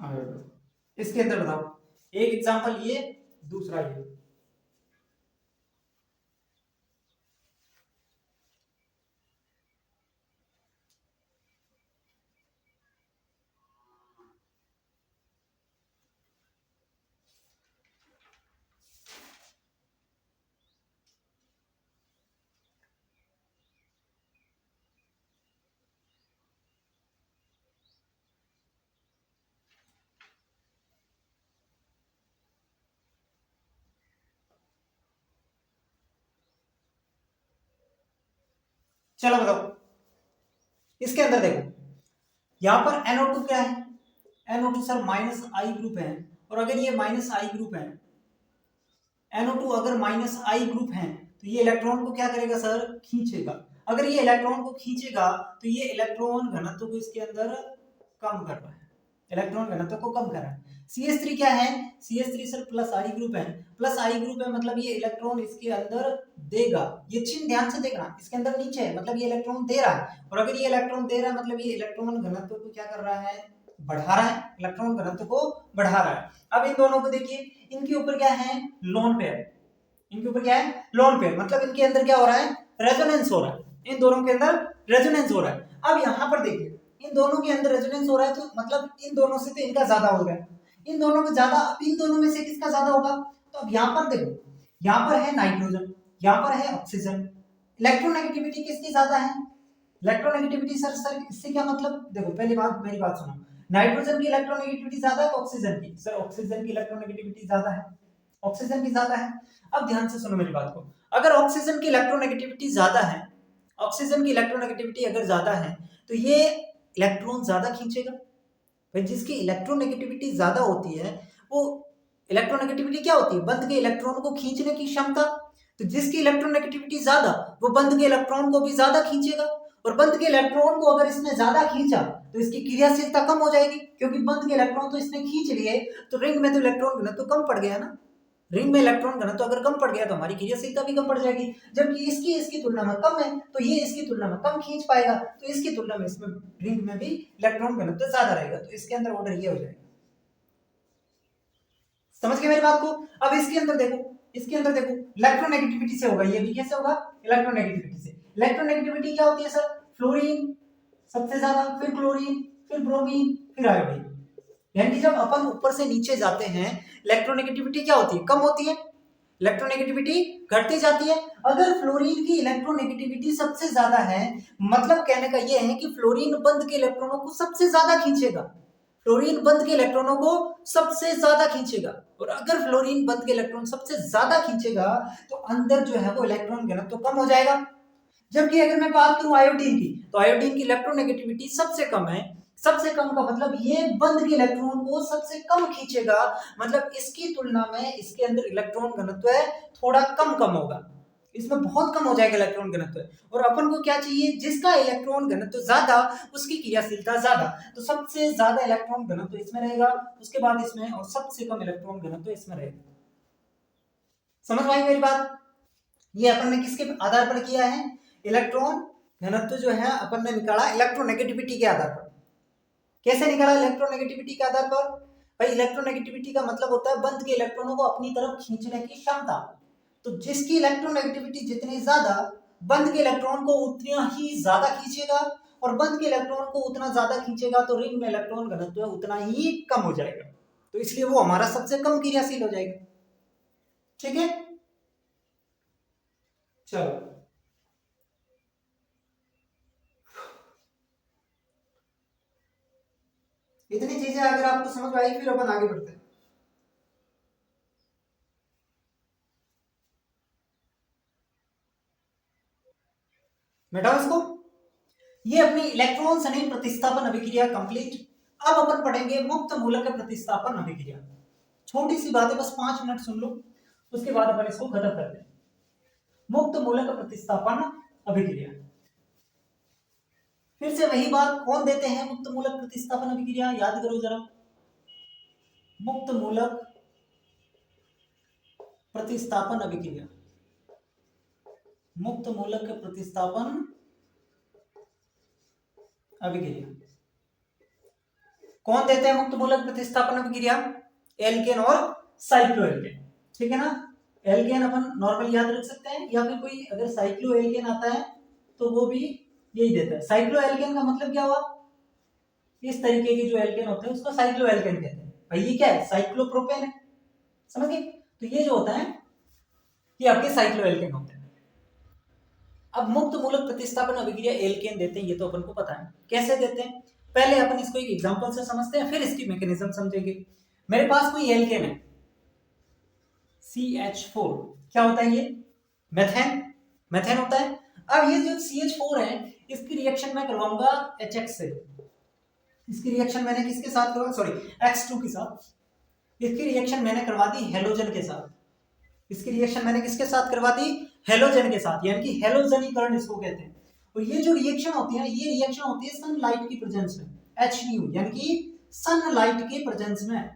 [SPEAKER 1] आयोडो। इसके अंदर बताओ, एक एग्जांपल ये, दूसरा ये। चलो बताओ, इसके अंदर देखो, यहां पर NO2 क्या है? NO2 सर माइनस आई ग्रुप है, और अगर ये माइनस आई ग्रुप है, NO2 अगर माइनस आई ग्रुप है तो ये इलेक्ट्रॉन को क्या करेगा सर? खींचेगा। अगर ये इलेक्ट्रॉन को खींचेगा तो ये इलेक्ट्रॉन घनत्व को इसके अंदर कम कर रहा है, इलेक्ट्रॉन घनत्व को कम कर रहा है। CH3 क्या है? CH3 सर प्लस आई ग्रुप है, प्लस आई ग्रुप है मतलब ये इलेक्ट्रॉन इसके अंदर देगा। ये चिन्ह ध्यान से देखना, इसके अंदर नीचे है मतलब ये इलेक्ट्रॉन दे रहा है, और अगर ये इलेक्ट्रॉन दे रहा है मतलब ये इलेक्ट्रॉन घनत्व को क्या कर रहा है? बढ़ा रहा है, इलेक्ट्रॉन घनत्व को बढ़ा रहा है। अब इन दोनों को देखिए, इनके ऊपर क्या है? लोन पेयर, इनके ऊपर क्या है? लोन पेयर, मतलब इनके अंदर क्या हो रहा है? रेजोनेंस हो रहा है, इन दोनों के अंदर रेजोनेंस हो रहा है। अब यहाँ पर देखिए, इन दोनों के अंदर रेजोनेंस हो रहा है तो मतलब इन दोनों से तो इनका ज्यादा हो गया, इन दोनों का ज्यादा, अब इन दोनों में से किसका ज्यादा होगा? तो अब यहाँ पर देखो, यहाँ पर है नाइट्रोजन, यहाँ पर है ऑक्सीजन, इलेक्ट्रोनेगेटिविटी किसकी ज्यादा है? इलेक्ट्रोनेगेटिविटी सर, इससे क्या मतलब? देखो पहली बात, मेरी बात सुनो, नाइट्रोजन की इलेक्ट्रोनेगेटिविटी ज्यादा है ऑक्सीजन की? सर ऑक्सीजन की इलेक्ट्रोनेगेटिविटी ज्यादा है, ऑक्सीजन की ज्यादा है। अब ध्यान से सुनो मेरी बात को, अगर ऑक्सीजन की इलेक्ट्रोनेगेटिविटी ज्यादा है, ऑक्सीजन की इलेक्ट्रोनेगेटिविटी अगर ज्यादा है तो ये इलेक्ट्रॉन ज्यादा खींचेगा। भाई जिसकी इलेक्ट्रोनेगेटिविटी ज्यादा होती है वो, इलेक्ट्रोनेगेटिविटी क्या होती है? बंद के इलेक्ट्रॉन को खींचने की क्षमता। तो जिसकी इलेक्ट्रोनेगेटिविटी ज्यादा, वो बंद के इलेक्ट्रॉन को भी ज्यादा खींचेगा, और बंद के इलेक्ट्रॉन को अगर इसने ज्यादा खींचा तो इसकी क्रियाशीलता कम हो जाएगी, क्योंकि बंद के इलेक्ट्रॉन तो इसने खींच लिए, तो रिंग में तो इलेक्ट्रॉन घनत्व तो कम पड़ गया ना, रिंग में इलेक्ट्रॉन घनत्व तो अगर कम पड़ गया तो हमारी क्रियाशीलता भी कम पड़ जाएगी। जबकि इसकी इसकी तुलना में कम है तो ये इसकी तुलना में कम खींच पाएगा, तो इसकी तुलना में इसमें रिंग में भी इलेक्ट्रॉन घनत्व ज्यादा रहेगा, तो इसके अंदर ऑर्डर ये हो जाएगा। समझ गए मेरी बात को? अब इसके अंदर देखो, इसके अंदर देखो, इलेक्ट्रोनेगेटिविटी से होगा, ये भी कैसे होगा? इलेक्ट्रोनेगेटिविटी से। इलेक्ट्रोनेगेटिविटी क्या होती है सर? फ्लोरीन सबसे ज्यादा, फिर क्लोरीन, फिर ब्रोमीन, फिर आयोडीन। यानी जब अपन ऊपर से नीचे जाते हैं इलेक्ट्रोनेगेटिविटी क्या होती है? कम होती है, इलेक्ट्रोनेगेटिविटी घटती जाती है। अगर फ्लोरीन की इलेक्ट्रोनेगेटिविटी सबसे ज्यादा है, मतलब कहने का यह है कि फ्लोरीन बंद के इलेक्ट्रॉनों को सबसे ज्यादा खींचेगा, फ्लोरीन बंद के इलेक्ट्रॉनों को सबसे ज्यादा खींचेगा, और अगर फ्लोरीन बंद के इलेक्ट्रॉन सबसे ज्यादा खींचेगा तो अंदर जो है वो इलेक्ट्रॉन घनत्व तो कम हो जाएगा। जबकि अगर मैं बात करूं आयोडीन की, तो आयोडीन की इलेक्ट्रोनेगेटिविटी सबसे कम है, सबसे कम का मतलब ये बंद के इलेक्ट्रॉन को सबसे कम खींचेगा, मतलब इसकी तुलना में इसके अंदर इलेक्ट्रॉन घनत्व है थोड़ा कम कम होगा, इसमें बहुत कम हो जाएगा इलेक्ट्रॉन घनत्व। और अपन को क्या चाहिए? जिसका इलेक्ट्रॉन घनत्व ज्यादा उसकी क्रियाशीलता ज्यादा, तो सबसे ज्यादा इलेक्ट्रॉन घनत्व इसमें रहेगा, उसके बाद इसमें, और सबसे कम इलेक्ट्रॉन घनत्व इसमें रहेगा। समझ में आई मेरी बात? ये अपन ने किसके आधार पर किया है? इलेक्ट्रॉन घनत्व जो है अपन ने निकाला इलेक्ट्रोनेगेटिविटी के आधार पर। कैसे निकाला? इलेक्ट्रोनेगेटिविटी के आधार पर। भाई इलेक्ट्रोनेगेटिविटी का मतलब होता है बंद के इलेक्ट्रॉनों को अपनी तरफ खींचने की क्षमता। तो जिसकी इलेक्ट्रोनेगेटिविटी जितनी ज्यादा, बंद के इलेक्ट्रॉन को उतना ही ज्यादा खींचेगा, और बंद के इलेक्ट्रॉन को उतना ज्यादा खींचेगा तो रिंग में इलेक्ट्रॉन घनत्व उतना ही कम हो जाएगा, तो इसलिए वो हमारा सबसे कम क्रियाशील हो जाएगा। ठीक है, चलो
[SPEAKER 2] इतनी चीजें अगर आपको समझ में आई फिर अपन आगे बढ़ते हैं। मिटाओ इसको। ये अपनी इलेक्ट्रॉन सनी प्रतिस्थापन अभिक्रिया कंप्लीट। अब अपन पढ़ेंगे मुक्त मूलक प्रतिस्थापन अभिक्रिया। छोटी सी बात है, बस 5 मिनट सुन लो, उसके बाद अपन इसको खत्म करते हैं। मुक्त मूलक प्रतिस्थापन अभिक्रिया, फिर से वही बात, कौन देते हैं मुक्त मूलक प्रतिस्थापन अभिक्रिया, याद करो जरा। मुक्त मूलक प्रतिस्थापन अभिक्रिया, मुक्त मूलक प्रतिस्थापन अभिक्रिया कौन देते हैं मुक्त मूलक प्रतिस्थापन अभिक्रिया? एल्केन और साइक्लोएल्केन, ठीक है ना। एल्केन अपन नॉर्मल याद रख सकते हैं, या फिर कोई अगर साइक्लोएल्केन आता है तो वो भी यही देता है। साइक्लोएल्केन का मतलब क्या हुआ? इस तरीके के जो एल्केन होते हैं उसको साइक्लोएल्केन कहते हैं। भाई ये क्या है? साइक्लोप्रोपेन है, समझ गए? तो ये जो होता है ये आपके साइक्लोएल्केन होते हैं। अब मुक्त मूलक प्रतिस्थापन अभिक्रिया एल्केन देते हैं, ये तो अपन को पता है कैसे देते हैं। पहले अपन इसको एक एग्जांपल से समझते हैं, फिर इसकी मैकेनिज्म समझेंगे। मेरे पास कोई एल्केन है CH4, क्या होता है ये? मेथेन, मेथेन होता है। अब ये जो CH4 है इसकी रिएक्शन मैं करवाऊंगा HX से। इसकी रिएक्शन मैंने किसके साथ करवा, सॉरी X2 के साथ। इसकी रिएक्शन मैंने करवा दी हेलोजन के साथ। इसकी रिएक्शन मैंने किसके साथ करवा दी? हेलोजन के साथ, यानी कि हेलोजनीकरण इसको कहते हैं। और ये जो रिएक्शन होती है, ये रिएक्शन होती है सनलाइट की प्रेजेंस में, HU, यानी कि सनलाइट के प्रेजेंस में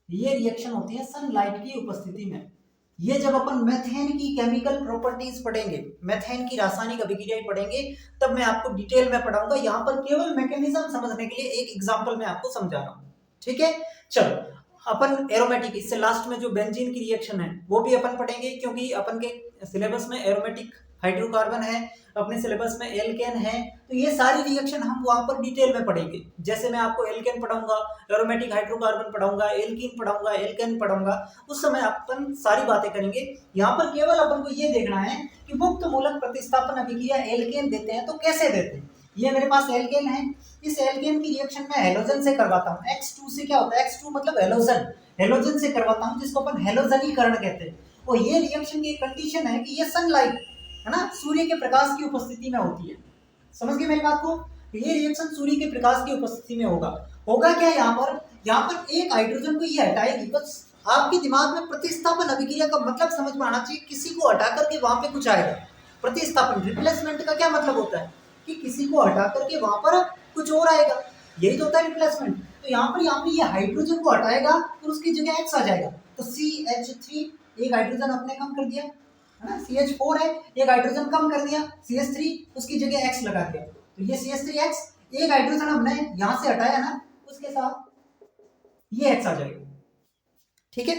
[SPEAKER 2] ये रिएक्शन होती है सनलाइट की उपस्थिति में। ये जब अपन मेथेन की केमिकल प्रॉपर्टीज पढ़ेंगे, मेथेन की रासायनिक अभिक्रियाएं पढ़ेंगे, तब मैं आपको डिटेल में पढ़ाऊंगा। यहाँ पर केवल मैकेनिज्म समझने के लिए एक एग्जांपल मैं आपको समझा रहा हूँ, ठीक है। चलो अपन एरोमेटिक, इससे लास्ट में जो बेंजीन की रिएक्शन है वो भी अपन पढ़ेंगे, क्योंकि अपन के सिलेबस में एरोमेटिक हाइड्रोकार्बन है, अपने सिलेबस में एल्केन है, तो ये सारी रिएक्शन हम वहां पर डिटेल में पढ़ेंगे। जैसे मैं आपको एल्केन पढ़ाऊंगा, एरोमेटिक हाइड्रोकार्बन पढ़ाऊंगा, एल्कीन पढ़ाऊंगा, एल्केन पढ़ाऊंगा, उस समय अपन सारी बातें करेंगे। यहाँ पर केवल अपन को ये देखना है कि मुक्त मूलक प्रतिस्थापन अभिक्रिया एल्केन देते हैं तो कैसे देते हैं। ये मेरे पास एल्केन है, इस एल्केन की रिएक्शन मैं हेलोजन से करवाता हूँ। X2 से क्या होता है? X2 मतलब हेलोजन, हेलोजन से करवाता हूँ, जिसको अपन हेलोजनीकरण कहते हैं। और ये रिएक्शन की कंडीशन है कि ये सनलाइट है ना, सूर्य के प्रकाश की उपस्थिति में होती है। समझ गए मेरी बात को? ये रिएक्शन सूर्य के प्रकाश की उपस्थिति में होगा। होगा क्या यहाँ पर? यहाँ पर एक हाइड्रोजन को ये हटाएगी। बस आपके दिमाग में प्रतिस्थापन अभिक्रिया का मतलब समझ में आना चाहिए, किसी को हटा करके वहां पे कुछ आएगा। प्रतिस्थापन, रिप्लेसमेंट का क्या मतलब होता है कि किसी को हटा करके वहां पर कुछ और आएगा, यही तो होता है रिप्लेसमेंट। तो यहाँ पर ये हाइड्रोजन को हटाएगा और उसकी जगह X आ जाएगा। तो CH3, एक हाइड्रोजन अपने कम कर दिया है ना, CH4 है, एक हाइड्रोजन कम कर दिया, CH3, उसकी जगह X लगा दिया। तो ये CH3X, एक हाइड्रोजन हमने यहां से हटाया ना, उसके साथ ये X आ जाएगा, ठीक है।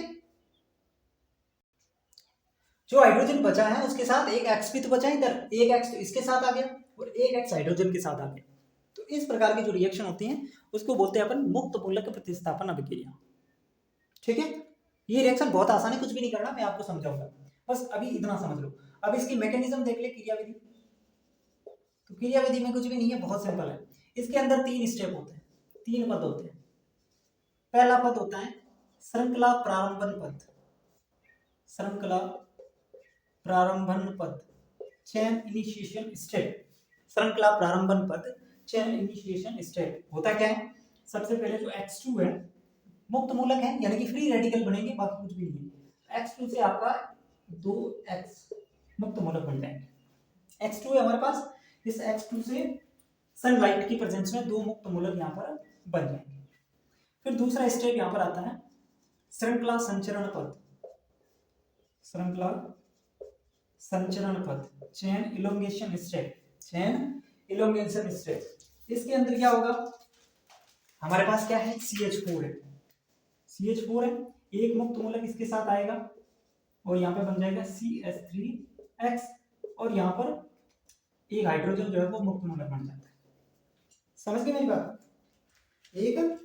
[SPEAKER 2] जो हाइड्रोजन बचा है उसके साथ एक X भी तो बचा, इधर एक X तो इसके साथ आ गया और एक X हाइड्रोजन के साथ आ गया। तो इस प्रकार की जो रिएक्शन होती है उसको बोलते हैं अपन मुक्त मूलक प्रतिस्थापन अभिक्रिया, ठीक है। ये रिएक्शन बहुत आसान है, कुछ भी नहीं करना, मैं आपको समझाऊंगा, बस अभी इतना समझ लो। अब इसकी मैकेनिज्म देख ले, क्रियाविधि। तो क्रियाविधि में कुछ भी नहीं है, बहुत सिंपल है। इसके अंदर 3 स्टेप होते हैं, 3 पद होते हैं। पहला पद होता है श्रृंखला प्रारंभन पद, श्रृंखला प्रारंभन पद, चेन इनिशिएशन स्टेप। श्रृंखला प्रारंभन पद, चेन इनिशिएशन स्टेप होता क्या है? सबसे पहले जो X2 है मुक्त मूलक है, यानी कि फ्री रेडिकल बनेंगे, बाकी कुछ भी नहीं है। X2 से आपका 2X मुक्त मूलक बन जाएंगे। X2 है हमारे पास, इस X2 से सनलाइट की प्रेजेंस में 2 मुक्त मूलक यहाँ पर बन जाएंगे। फिर दूसरा स्टेप यहाँ पर आता है श्रृंखला संचरण पद, श्रृंखला संचरण पद, chain elongation step, chain elongation step. इसके अंदर क्या होगा? हमारे पास क्या है? CH4 है, CH4 है, एक मुक्त मूलक इसके साथ आएगा और यहाँ पे बन जाएगा CH3X, और यहाँ पर एक हाइड्रोजन जो है वो मुक्त मूलक बन जाता है। समझ गए मेरी बात? एक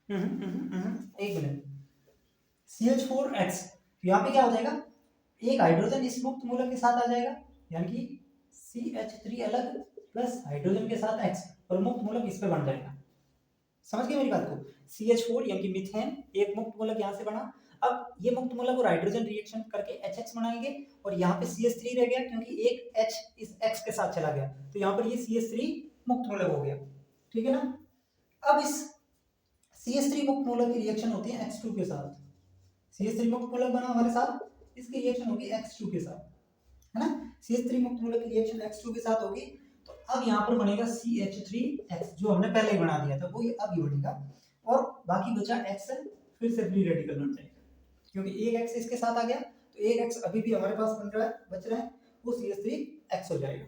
[SPEAKER 2] एक मिनट, CH4X, यहाँ पे क्या हो जाएगा? एक हाइड्रोजन इस मुक्त मूलक के साथ आ जाएगा, यानी कि
[SPEAKER 1] CH3 अलग प्लस हाइड्रोजन के साथ X और मुक्त मूलक इस पे बन जाएगा। समझ गए मेरी बात को? CH4 यानी कि मीथेन एक मुक्त मूलक यहाँ से बना। अब ये मुक्त मूलक और हाइड्रोजन रिएक्शन करके HX बनाएंगे और यहाँ पे CH3 रह गया क्योंकि एक H इस X के साथ चला गया, तो यहाँ पर ये CH3 मुक्त मूलक हो गया। ठीक है ना? अब इस CH3 मुक्त मूलक की रिएक्शन होती है X2 के साथ। CH3 मुक्त मूलक बना हमारे साथ, इसकी रिएक्शन होगी X2 के साथ, है ना? CH3 मुक्त मूलक की रिएक्शन X2 के साथ होगी, तो अब यहाँ पर बनेगा CH3X जो हमने पहले ही बना दिया था, वो अब ये बनेगा और बाकी बचा X फिर से फ्री रेडिकल बन जाएगा क्योंकि एक X इसके साथ आ गया, तो एक X अभी भी हमारे पास बन रहा है, बच रहा है, वो CH3X हो जाएगा।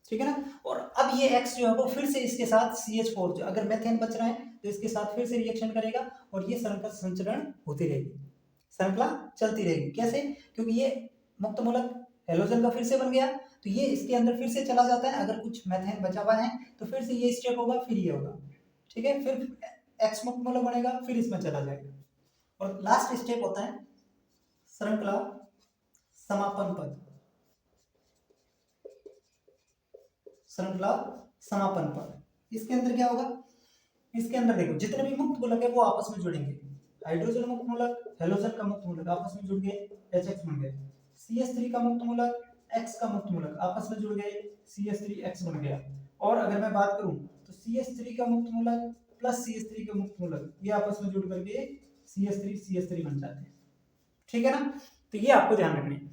[SPEAKER 1] ठीक है ना? और अब ये X जो है वो फिर से इसके साथ CH4 जो अगर मेथेन बच रहा है तो इसके साथ फिर से रिएक्शन करेगा और ये श्रृंखला संचरण होती रहेगी, श्रृंखला चलती रहेगी। कैसे? क्योंकि ये मुक्त मूलक हेलोजन का फिर से बन गया, तो ये इसके अंदर फिर से चला जाता है, अगर कुछ मेथेन बचा हुआ है तो फिर से ये स्टेप होगा, फिर ये होगा। ठीक है? फिर X मुक्त मूलक बनेगा, फिर इसमें चला जाएगा और लास्ट स्टेप होता है श्रृंखला समापन पद। श्रृंखला समापन पद इसके अंदर क्या होगा? इसके अंदर देखो जितने भी मुक्त मूलक है वो आपस में जुड़ेंगे। हाइड्रोजन मुक्त मूलक हेलोजन का मुक्त मूलक आपस में जुड़ गए, HX बन गए। CH3 का मुक्त मूलक X का मुक्त मूलक आपस में जुड़ गए, CH3X बन गया। और अगर मैं बात करूं तो CH3 का मुक्त मूलक प्लस CH3 का मुक्त मूलक ये आपस में जुड़ करके CH3 बन जाते हैं। ठीक है ना? तो ये आपको ध्यान रखनी है,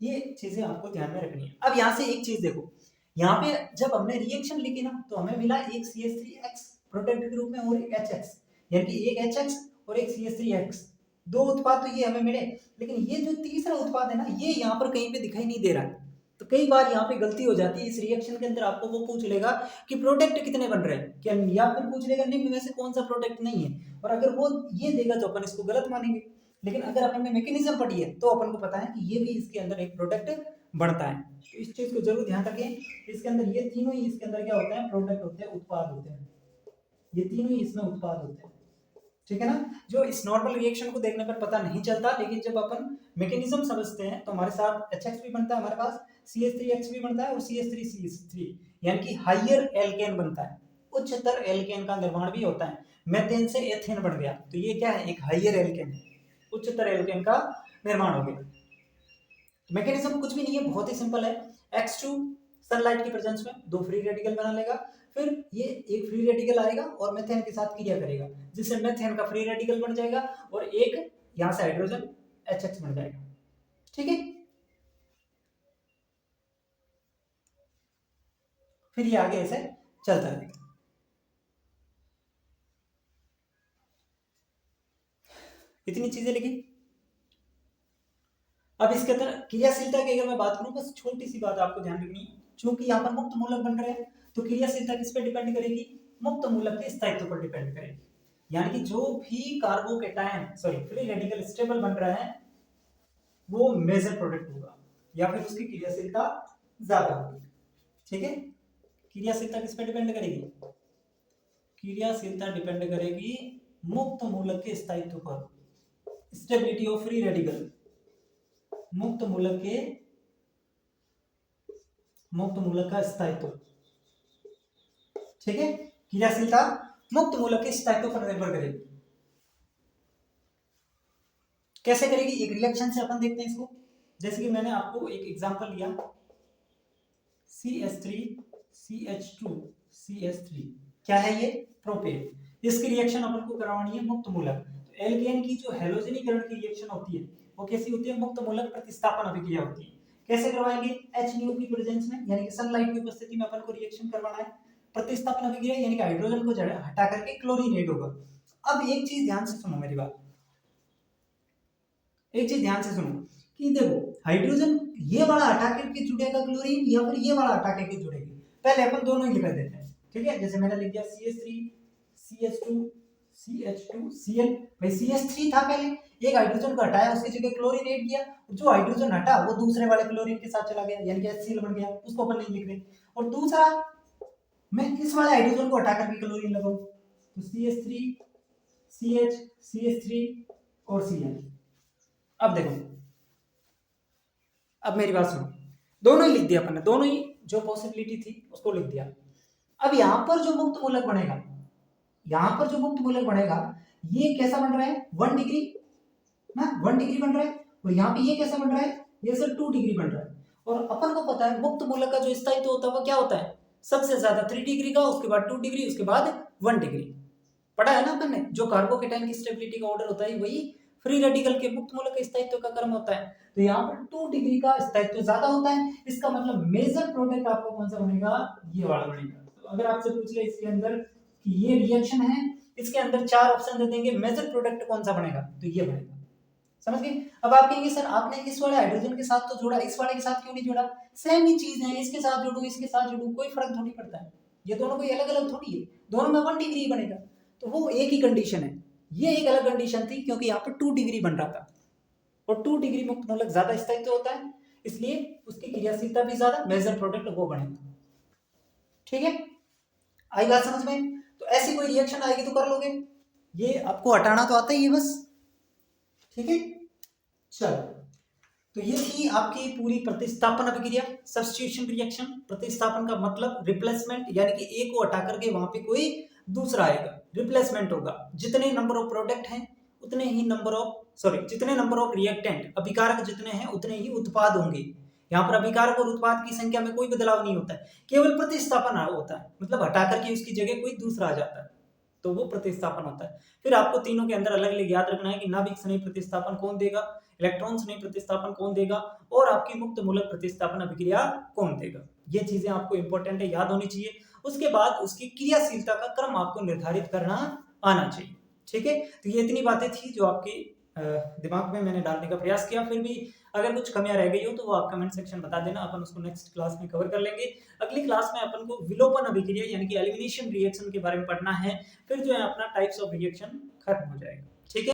[SPEAKER 1] ये चीजें आपको ध्यान में रखनी है। अब यहाँ से एक चीज देखो, यहाँ पे जब हमने रिएक्शन लिखी ना तो हमें मिला एक CH3X प्रोडक्ट के रूप में और एक HX, यानी कि एक HX और एक CH3X, दो उत्पाद तो ये हमें मिले। लेकिन ये जो तीसरा उत्पाद है ना, ये यहाँ पर कहीं पे दिखाई नहीं दे रहा है। तो कई बार यहाँ पे गलती हो जाती है, इस रिएक्शन के अंदर आपको वो पूछ लेगा कि प्रोडक्ट कितने बन रहे हैं क्या, या फिर पूछ लेगा निम्न में से कौन सा प्रोडक्ट नहीं है, और अगर वो ये देगा तो अपन इसको गलत मानेंगे। लेकिन अगर अपन ने मैकेनिज्म पढ़ी है तो अपन को पता है कि ये भी इसके अंदर एक प्रोडक्ट बनता है। तो इस चीज को जरूर ध्यान रखें। इसके अंदर ये तीनों ही इसके अंदर क्या होते हैं, प्रोडक्ट होते हैं, उत्पाद होते हैं, ये तीनों ही इसमें उत्पाद होते हैं। ठीक है ना? जो इस नॉर्मल रिएक्शन को देखने पर पता नहीं चलता, लेकिन जब अपन मैकेनिज्म समझते हैं तो हमारे साथ HX भी बनता है, हमारे पास CH3X भी बनता है और CH3CH3 यानी कि हाइयर एल्केन बनता है, उच्चतर एल्केन का निर्माण भी होता है। मेथेन से एथेन बन गया तो ये क्या है, एक हाइयर एल्केन है, उच्चतर एल्केन का निर्माण हो गया। मैकेनिज्म कुछ भी नहीं है, बहुत ही सिंपल है। X2 सनलाइट की प्रेजेंस में दो फ्री रेडिकल बना लेगा, फिर ये एक फ्री रेडिकल आएगा और मेथेन के साथ क्रिया करेगा, जिससे मेथेन का फ्री रेडिकल बन जाएगा और एक यहां से हाइड्रोजन HX बन जाएगा। ठीक है? फिर ये आगे ऐसे चलता रहेगा। इतनी चीजें लिखी। अब इसके अंदर क्रियाशीलता की अगर मैं बात करूं, बस छोटी सी बात आपको ध्यान रखनी है, चूंकि यहाँ पर मुक्त मूलक बन रहे हैं तो क्रियाशीलता किस पे डिपेंड करेगी, मुक्त मूलक के स्थायित्व पर डिपेंड करेगी। यानी कि जो भी कार्बोकेटायन फ्री रेडिकल स्टेबल बन रहा है वो मेजर प्रोडक्ट होगा या फिर उसकी क्रियाशीलता ज्यादा होगी। ठीक है? क्रियाशीलता किस पे डिपेंड करेगी, क्रियाशीलता डिपेंड करेगी मुक्त मूलक के स्थायित्व पर, स्टेबिलिटी ऑफ फ्री रेडिकल, मुक्त मूलक का स्थायित्व। ठीक है? क्रियाशीलता मुक्त मूलक के स्थायित्व पर निर्भर करेगी। कैसे करेगी, एक रिएक्शन से अपन देखते हैं इसको। जैसे कि मैंने आपको एक एग्जांपल लिया, CH3CH2CH3 क्या है ये, प्रोपेन। इसकी रिएक्शन अपन को करवानी है मुक्त मूलक। तो एल्केन की जो हेलोजनीकरण की रिएक्शन होती है वो कैसी होती है, मुक्त मूलक प्रतिस्थापन अभिक्रिया होती है। कैसे करवाएंगे, H की प्रेजेंस में, यानी कि सनलाइट की उपस्थिति में अपन को रिएक्शन करवाना है। प्रतिस्थापन अभिक्रिया यानी कि हाइड्रोजन को हटा करके क्लोरीन ऐड होगा। अब एक चीज ध्यान से सुनो मेरी बात, एक चीज ध्यान से सुनो कि देखो हाइड्रोजन ये वाला हटा करके जुड़ेगा क्लोरीन या फिर ये वाला हटा करके जुड़ेगी, पहले अपन दोनों ही लिख देते हैं। ठीक है? जैसे मैंने लिख दिया CH3 CH2 CH2 Cl, भाई CH3 था पहले, एक हाइड्रोजन को हटाया उसकी जगह क्लोरीन ऐड किया, जो हाइड्रोजन हटा वो दूसरे वाले क्लोरीन के साथ चला गया यानी कि HCl बन गया, उसको अपन नहीं लिख रहे। और दूसरा मैं इस वाले हाइड्रोजन को हटा करके क्लोरीन लगाऊं तो CH3 CH CH3 और Cl। अब देखो, अब मेरी बात सुनो, दोनों ही लिख दिया अपन ने, दोनों ही जो पॉसिबिलिटी थी उसको लिख दिया।
[SPEAKER 2] अब यहाँ पर जो मुक्त मूलक बनेगा, यहाँ पर जो मुक्त मूलक बनेगा ये कैसा बन रहा है 1 डिग्री ना, 1 डिग्री बन रहा है। और यहाँ पे ये कैसा बन रहा है, ये सर 2 डिग्री बन रहा है। और अपन को पता है मुक्त मूलक का जो स्थायित्व होता है वो क्या होता है, सबसे ज्यादा 3 डिग्री का, उसके बाद 2 डिग्री, उसके बाद 1 डिग्री। पढ़ा है ना अपन ने, जो कार्बोकेटाइन की स्टेबिलिटी का ऑर्डर होता है वही फ्री रेडिकल के मुक्त मूलक के स्थायित्व का क्रम होता है। तो यहाँ पर 2 डिग्री का स्थायित्व ज्यादा होता है, इसका मतलब मेजर प्रोडक्ट आपको कौन सा बनेगा, ये वाला बनेगा। तो अगर आपसे पूछ ले इसके अंदर कि ये रिएक्शन है, इसके अंदर 4 ऑप्शन दे देंगे, मेजर प्रोडक्ट कौन सा बनेगा, तो ये बनेगा। समझ गए। अब आप कहेंगे सर आपने इस वाले हाइड्रोजन के साथ तो जोड़ा, इस वाले के साथ क्यों नहीं जोड़ा, सेम ही चीज है, इसके साथ जोड़ू इसके साथ जोड़ू कोई फर्क थोड़ी पड़ता है, ये दोनों कोई अलग अलग थोड़ी है, दोनों में 1 डिग्री बनेगा। तो वो एक ही कंडीशन है, ये एक अलग कंडीशन थी क्योंकि यहाँ पर 2 डिग्री बन रहा था, और 2 डिग्री मुक्त मूलक ज्यादा स्थायित्व होता है, इसलिए उसकी क्रियाशीलता भी ज्यादा, मेजर प्रोडक्ट वो बनेगा। ठीक है, आई बात समझ में। तो ऐसी कोई रिएक्शन आएगी तो कर लोगे, ये आपको हटाना तो आता ही है बस। ठीक है, चलो तो ये थी आपकी पूरी प्रतिस्थापन अभिक्रिया, सब्स्टिट्यूशन रिएक्शन। प्रतिस्थापन का मतलब रिप्लेसमेंट, यानी कि ए को हटा करके वहां पे कोई दूसरा आएगा, रिप्लेसमेंट होगा। जितने नंबर ऑफ प्रोडक्ट हैं उतने ही नंबर ऑफ जितने नंबर ऑफ रिएक्टेंट, अभिकारक जितने हैं उतने ही उत्पाद होंगे। यहाँ पर अभिकारक और उत्पाद की संख्या में कोई बदलाव नहीं होता है, केवल प्रतिस्थापन होता है, मतलब हटा करके उसकी जगह कोई दूसरा आ जाता है, तो वो प्रतिस्थापन होता है। फिर आपको तीनों के अंदर अलग अलग याद रखना है कि नाभिक स्नेही प्रतिस्थापन कौन देगा, इलेक्ट्रॉन स्नेही प्रतिस्थापन कौन देगा, और आपकी मुक्त मूलक प्रतिस्थापन अभिक्रिया कौन देगा। ये चीजें आपको इंपॉर्टेंट है, याद होनी चाहिए। उसके बाद उसकी क्रियाशीलता का क्रम आपको निर्धारित करना आना चाहिए। ठीक है, तो ये इतनी बातें थी जो आपके दिमाग में मैंने डालने का प्रयास किया। फिर भी अगर कुछ कमियां रह गई हो तो वो आप कमेंट सेक्शन बता देना, अपन उसको नेक्स्ट क्लास में कवर कर लेंगे। अगली क्लास में अपन को विलोपन अभिक्रिया यानी कि एलिमिनेशन रिएक्शन के बारे में पढ़ना है, फिर जो है अपना टाइप्स ऑफ रिएक्शन खत्म हो जाएगा। ठीक है।